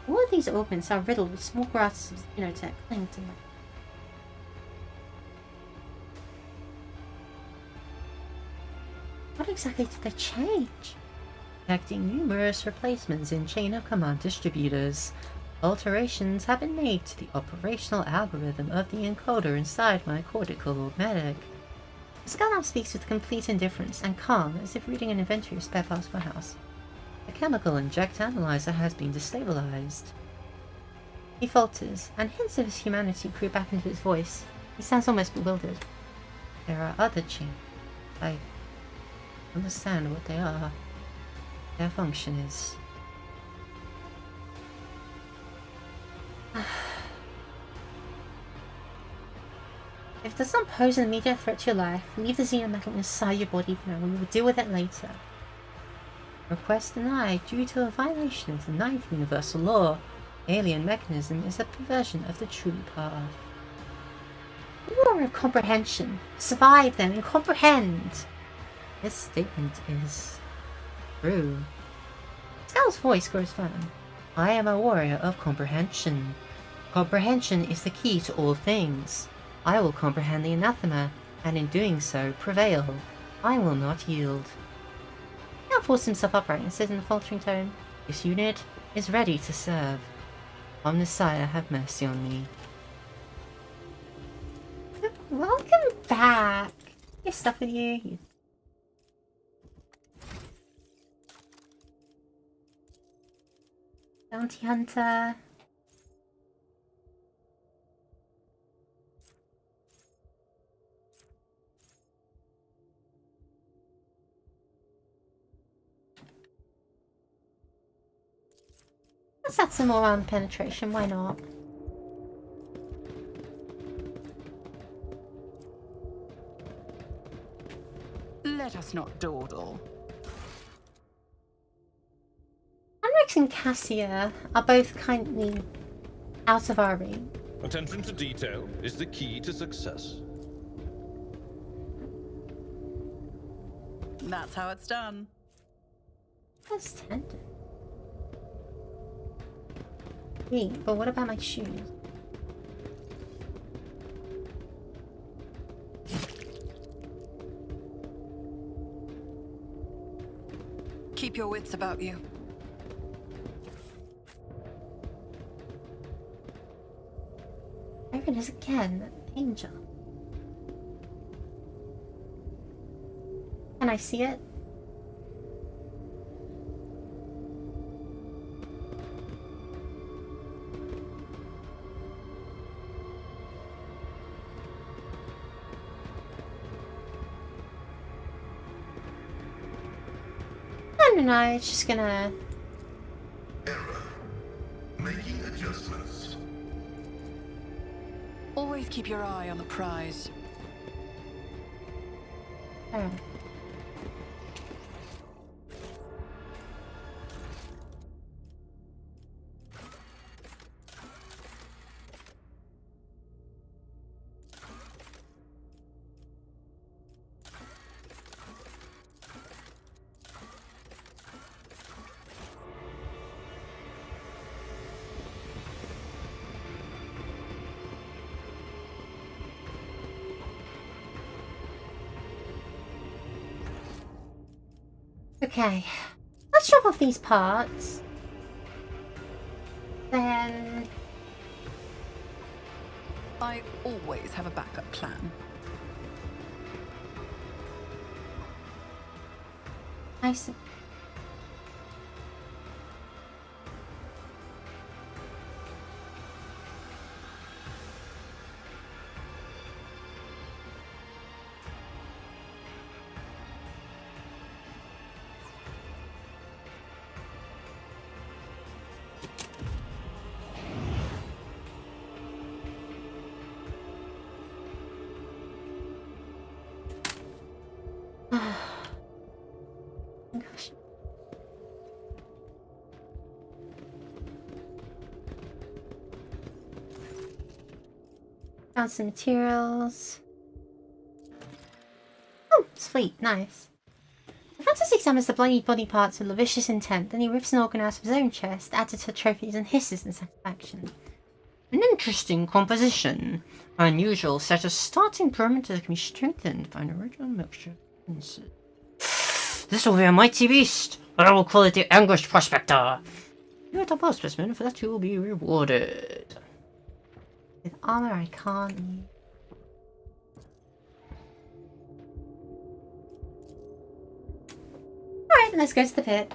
All of these organs are riddled with small grasps of xenotech clinging to them. What exactly did they change? Detecting numerous replacements in chain of command distributors, alterations have been made to the operational algorithm of the encoder inside my cortical automatic. Pascal now speaks with complete indifference and calm, as if reading an inventory of spare parts warehouse. The chemical inject analyzer has been destabilized. He falters, and hints of his humanity creep back into his voice. He sounds almost bewildered. There are other changes. I understand what they are. Their function is. If it does not pose an immediate threat to your life, leave the xenometal inside your body for now, and we will deal with it later. Request denied due to a violation of the ninth universal law. Alien mechanism is a perversion of the true path. You are of comprehension. Survive then and comprehend. This statement is true. Pascal's voice grows firm. I am a warrior of comprehension. Comprehension is the key to all things. I will comprehend the anathema, and in doing so, prevail. I will not yield. He now forced himself upright and said in a faltering tone, This unit is ready to serve. Omnissiah, have mercy on me. Welcome back. Get stuff with you. Bounty hunter. Let's add some more armor penetration, why not? Let us not dawdle. Anrix and Cassia are both kindly out of our range. Attention to detail is the key to success. That's how it's done. That's tender. Wait, but what about my shoes? Keep your wits about you. There it is again, Angel. Can I see it? No, it's just gonna... Error. Making adjustments. Always keep your eye on the prize. Oh. Okay, let's drop off these parts. Then... I always have a backup plan. I see. Gosh. Found some materials. Oh, sweet, nice. Francis examines the bloody body parts with lascivious intent, then he rips an organ out of his own chest, adds it to trophies, and hisses in satisfaction. An interesting composition. Unusual set of starting parameters that can be strengthened by an original mixture. This will be a mighty beast, but I will call it the Anguished Prospector. You are a double specimen, for that you will be rewarded. With armor I can't use. Alright, let's go to the pit.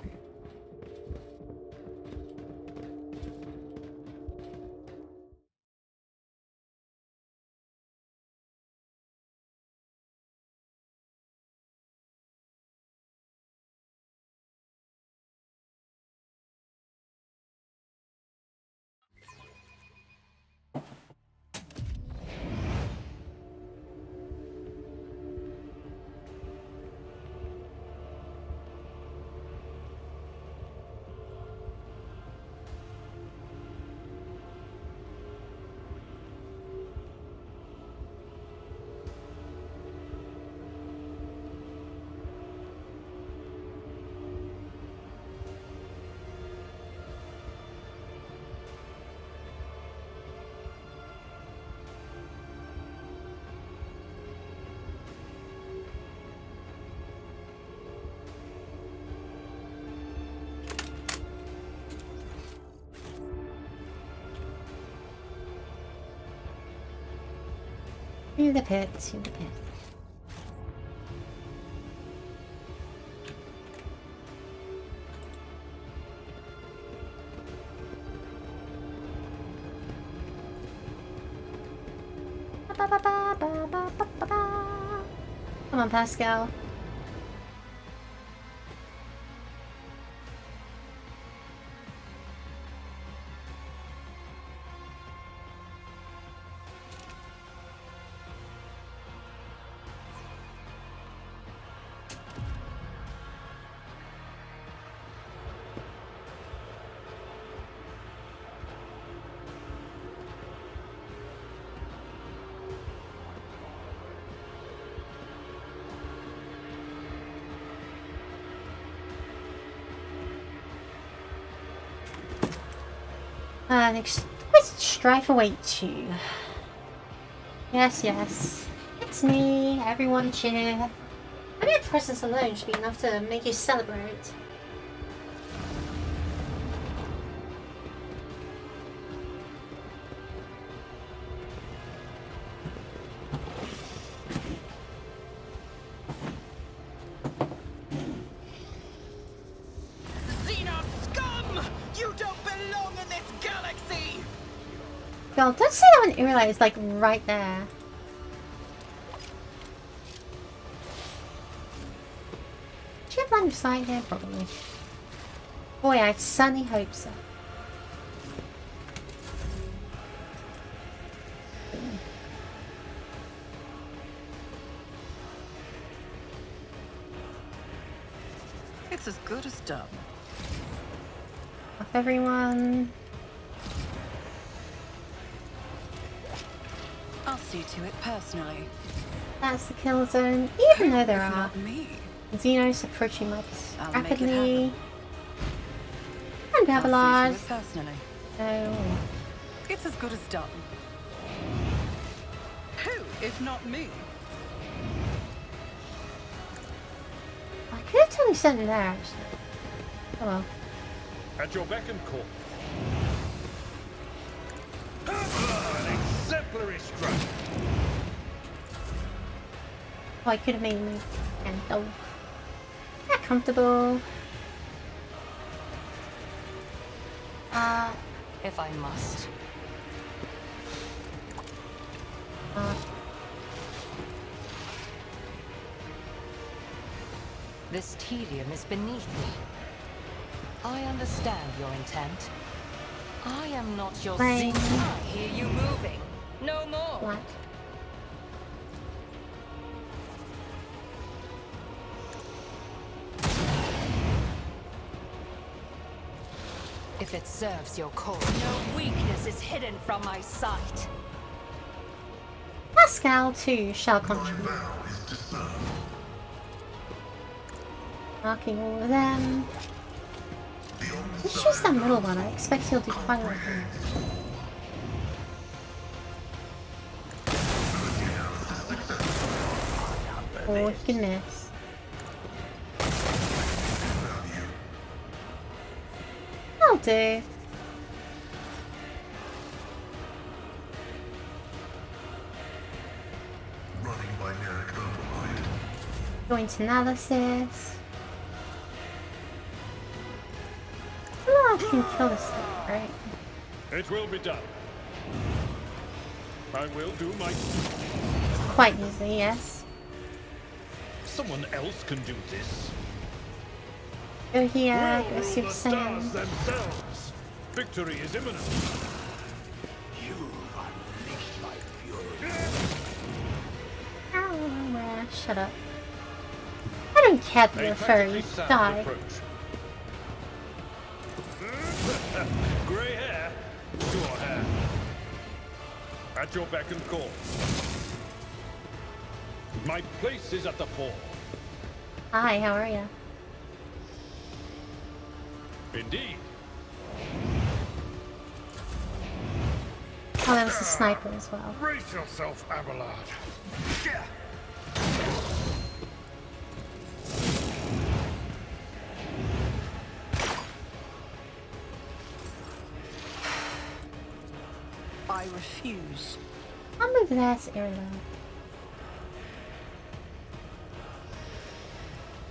To the pit, to the pit. Come on, Pascal. An exquisite strife awaits you. Yes, yes. It's me. Everyone cheer. My mere presence alone should be enough to make you celebrate. Xenos scum! You don't belong in this galaxy! God, don't say that when Irila is like right there. Do you have line of sight here? Probably. Boy, I certainly hope so. It's as good as done. Off everyone. I'll see to it personally. That's the kill zone. Even though there If are not me. Xenos approaching my place I'll make it rapidly. happen. And I'll see to Babylon. it personally. No. It's as good as done. Who, if not me? I could have totally sent him there actually. Oh well. At your beck and call. An exemplary strike. Oh, I could have made me and oh, not comfortable. If I must. This tedium is beneath me. I understand your intent. I am not your Bang. Xenos. I hear you moving. No more. Black. If it serves your cause, no weakness is hidden from my sight. Pascal too shall contribute. Marking all of them. Let's choose that middle one. I expect he'll do quite a lot of damage. Oh, he can miss. I'll do. Going to analysis. Oh, I can kill this thing, right? It will be done. I will do my... Quite easy, yes. Someone else can do this. Go here, We'll go rule Super the stars Saiyan. themselves. Victory is imminent. Oh, shut up. I don't care that you're a furry. Die. approach. Grey hair, your hair. At your beck and call. My place is at the fore. Hi, how are you? Indeed. Oh, that was a sniper as well. Brace yourself, Abelard. Yeah. I refuse. I'll move there to Irila.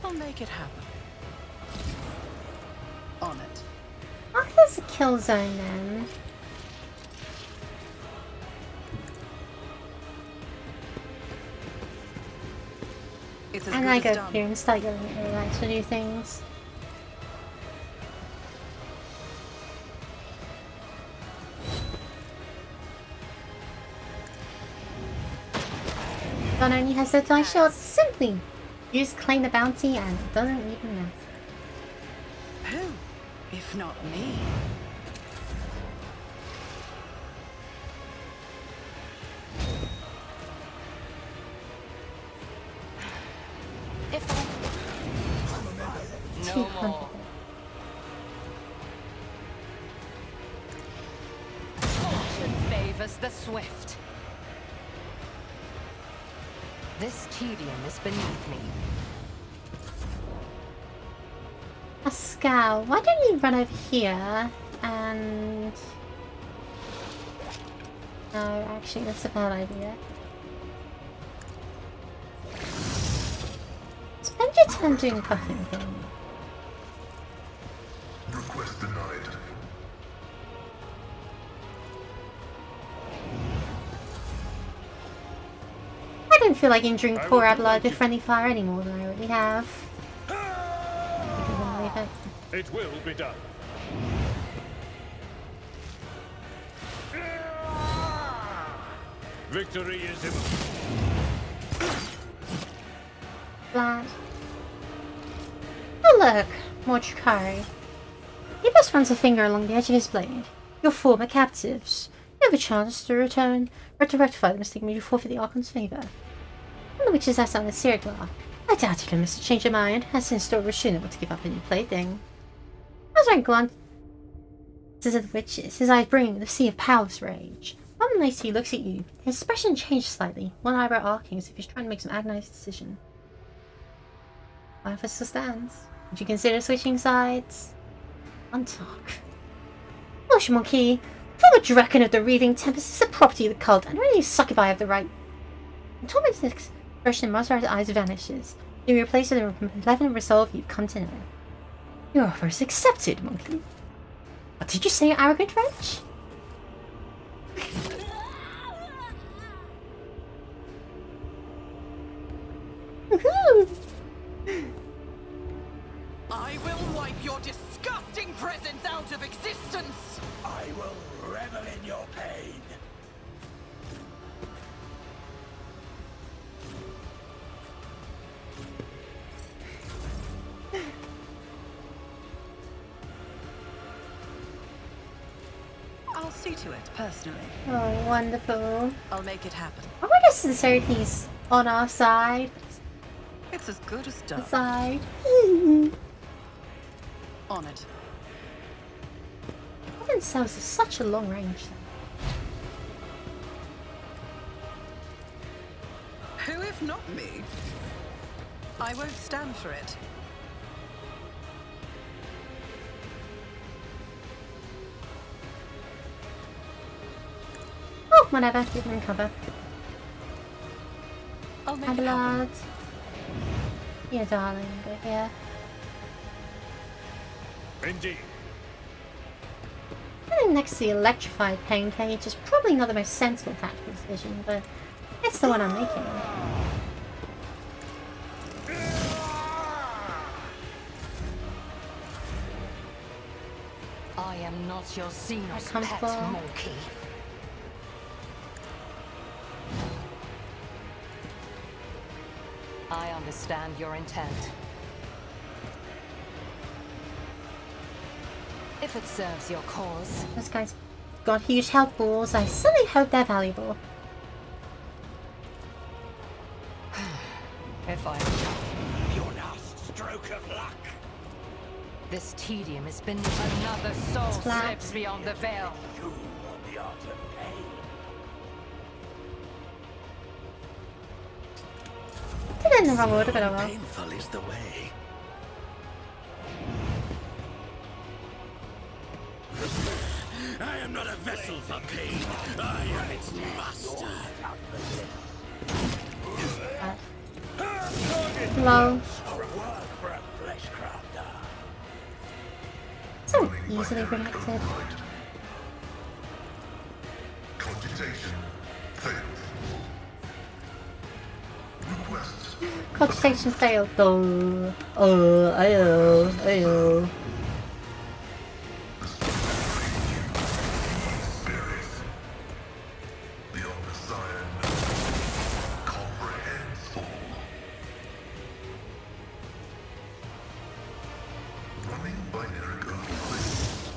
I'll make it happen. On it. Oh, there's a kill zone then. It's as And good I as go done. here and start yelling at Irila to do things. Not only has the die shield, simply use claim the bounty and it doesn't even matter. Who, if not me? If I... No 200. more. the swift. This tedium is beneath me. Pascal, why don't you run over here and... No, actually that's a bad idea. Spend your time doing a buffing thing. Request denied. I don't feel like injuring poor Abelard with friendly fire any more than I already have. If you can believe it. It will be done. Victory is imminent. Flat. Oh look, more Chikari. He just runs a finger along the edge of his blade. Your former captives. You have a chance to return or to rectify the mistake made you forfeit the Archon's favor. And the witches asked on the Siriglar. I doubt you can miss to change your mind, as since Dora soon able to give up a new plaything. As I glances at the witches, his eyes bringing the sea of powerless rage. One later he looks at you. His expression changed slightly, one eyebrow arcing as if he's trying to make some agonized decision. My offer still stands. Would you consider switching sides? Untalk. Hush, monkey. Former Draken of the Reaving Tempest is the property of the cult, and only succubi have the right. The tormented expression in Mazar's eyes vanishes, being replaced with the malevolent resolve you've come to know. Your offer is accepted, monkey. What did you say, you arrogant wretch? I will wipe your disgusting presence out of existence! I will revel in your pain. I'll see to it, personally. Oh, wonderful. I'll make it happen. I wonder sincerity he's on our side. It's as good as done. Side. On it. Heaven cells are such a long range. Who if not me? I won't stand for it. Oh, whatever. We can cover. I'll make it happen. Abelard. Yeah, darling. Go here. Indeed. I think next to the electrified pain cage is probably not the most sensible tactical decision, but it's the one I'm making. I am not your Xenos comes pet for- monkey. I understand your intent. If it serves your cause, This guy's got huge health balls. I certainly hope they're valuable. if I... Your last stroke of luck. This tedium has been another soul flat. slips beyond the veil. You on the art of pain. Did it in the wrong order, but oh well. Painful is the way. I am not a vessel for pain. I am its master. Lol. Work for a flesh crafter. So easily predicted. Cogitation failed. Request. Cogitation failed. Ayo, ayo. Spirits. The Messiah comprehends all. Running binary code place.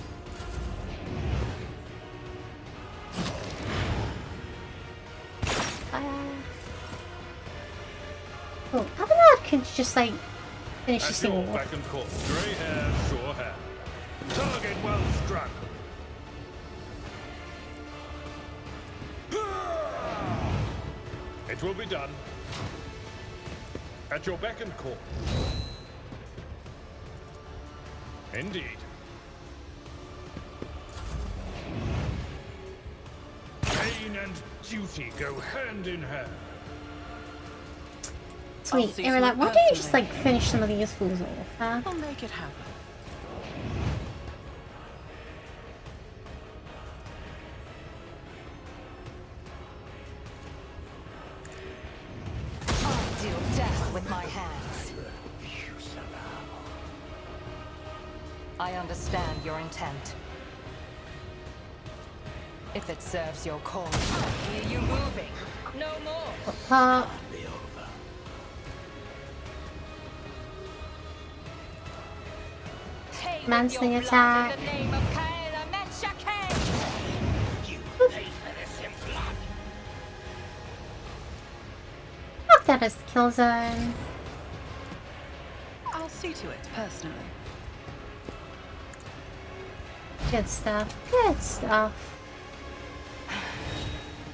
Oh, Abelard can just like finish this At thing your off. beck and call. Grey hair, sure hair. Target well struck. It will be done. At your beck and call. Indeed. Pain and duty go hand in hand. Sweet. They were like, why don't you just like finish some of these fools off, huh? I'll make it happen. I deal death with my hands. I understand your intent. If it serves your cause, I hear you moving. No more. Pay Mansling with your blood attack. in the name of Kaela Menshake. You pay for this in blood. Mark that as the kill zone. I'll see to it personally. Good stuff. Good stuff.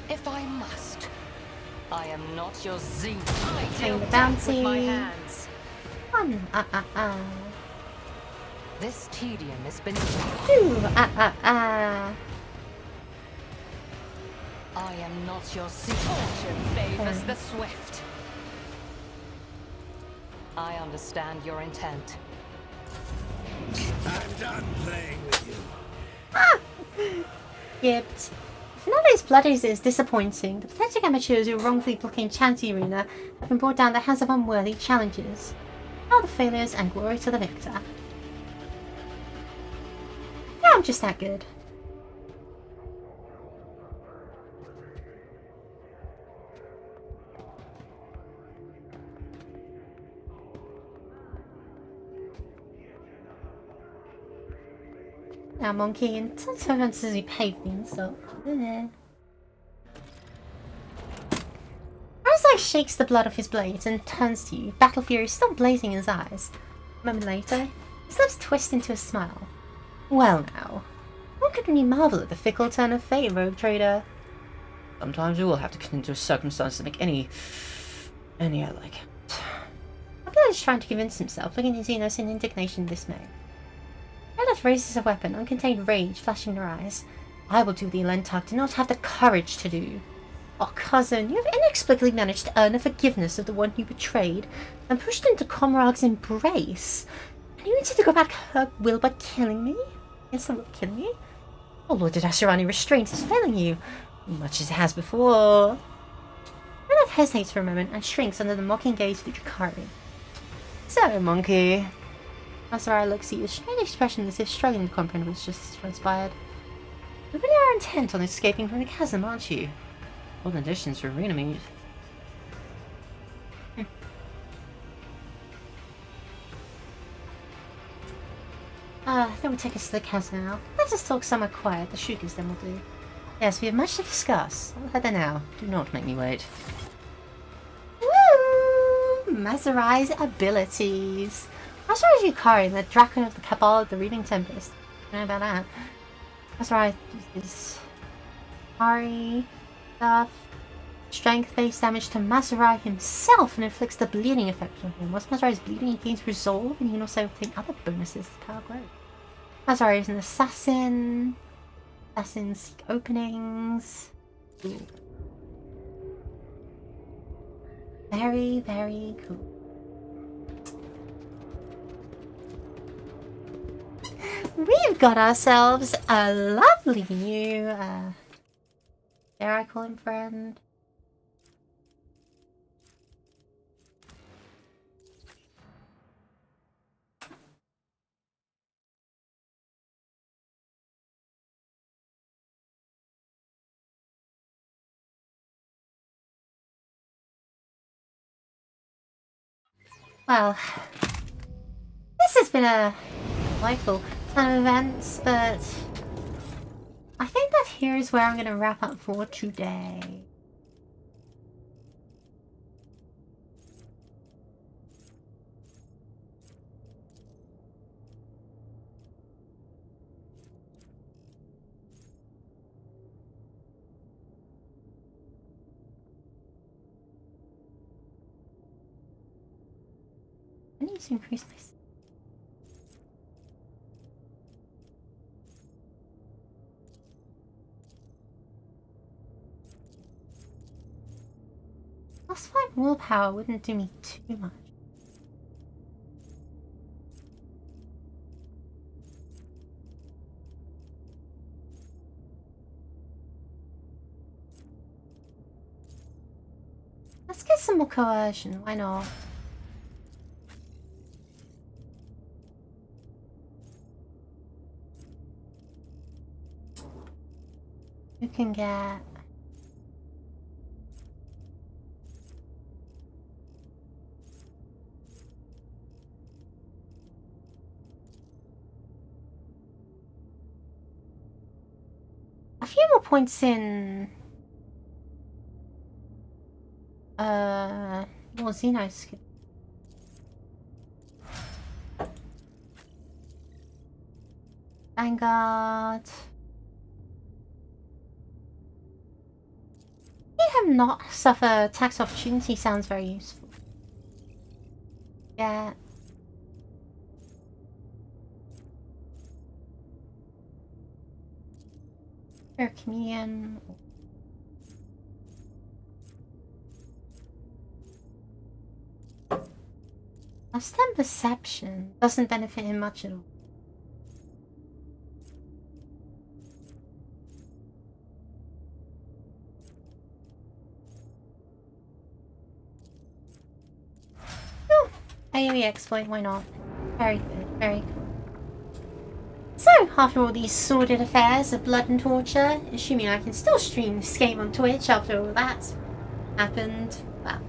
If I must, I am not your zenith. I Paying deal the death with my bounty. hands. One. This tedium is beneath me. Two. I am not your zenith. Fortune favors the swift. I understand your intent. I'm done playing with you. Gibbed. If none of these bloodies is disappointing, the pathetic amateurs who wrongfully blockade Chanty Arena have been brought down the hands of unworthy challengers. All the failures and glory to the victor. Yeah, I'm just that good. Now, monkey, and sometimes as we pay things up. Arzai shakes the blood off his blades and turns to you, battle fury still blazing in his eyes. A moment later, his lips twist into a smile. Well now, one could only marvel at the fickle turn of fate, Rogue Trader. Sometimes we will have to consider circumstances to make any I like it. Abdullah is trying to convince himself, looking at Xenos in indignation and dismay. Redoth raises a weapon, uncontained rage flashing in her eyes. I will do what the Elentarch did not have the courage to do. Oh, cousin, you have inexplicably managed to earn the forgiveness of the one you betrayed and pushed into Comrag's embrace. And you intend to go back her will by killing me? Yes, I will kill me. Oh, Lord Asherani, restraint is failing you, much as it has before. Redoth hesitates for a moment and shrinks under the mocking gaze of the Drakari. So, monkey. Masarai looks at you with a strange expression as if struggling to comprehend what's just transpired. You really are intent on escaping from the chasm, aren't you? What conditions for arena meet? That will take us to the chasm now. Let us talk somewhere quiet. The Shukas then will do. Yes, we have much to discuss. I'll head there now. Do not make me wait. Woo! Masarai's abilities. Masarai's Yukari, the Dragon of the Cabal of the Reading Tempest. I don't know about that. Masarai is Yukari stuff. Strength based damage to Masarai himself and inflicts the bleeding effect on him. Once Masarai is bleeding, he gains resolve and he can also obtain other bonuses as power grows. Masarai is an assassin. Assassins seek openings. Ooh. Very, very cool. We've got ourselves a lovely new, dare I call him friend? Well, this has been a delightful ton of events, but I think that here is where I'm going to wrap up for today. seems to increase my... +5 willpower wouldn't do me too much. Let's get some more coercion, why not? You can get... a few more points in... more Xeno skill. Vanguard. Him not suffer tax opportunity sounds very useful. Yeah. Fair communion. Last time perception doesn't benefit him much at all. Oh, AoE exploit, why not? Very good, very cool. So, after all these sordid affairs of blood and torture, assuming I can still stream this game on Twitch after all that's happened, well,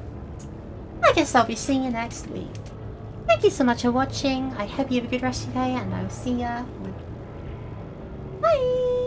I guess I'll be seeing you next week. Thank you so much for watching. I hope you have a good rest of your day, and I'll see ya. Bye!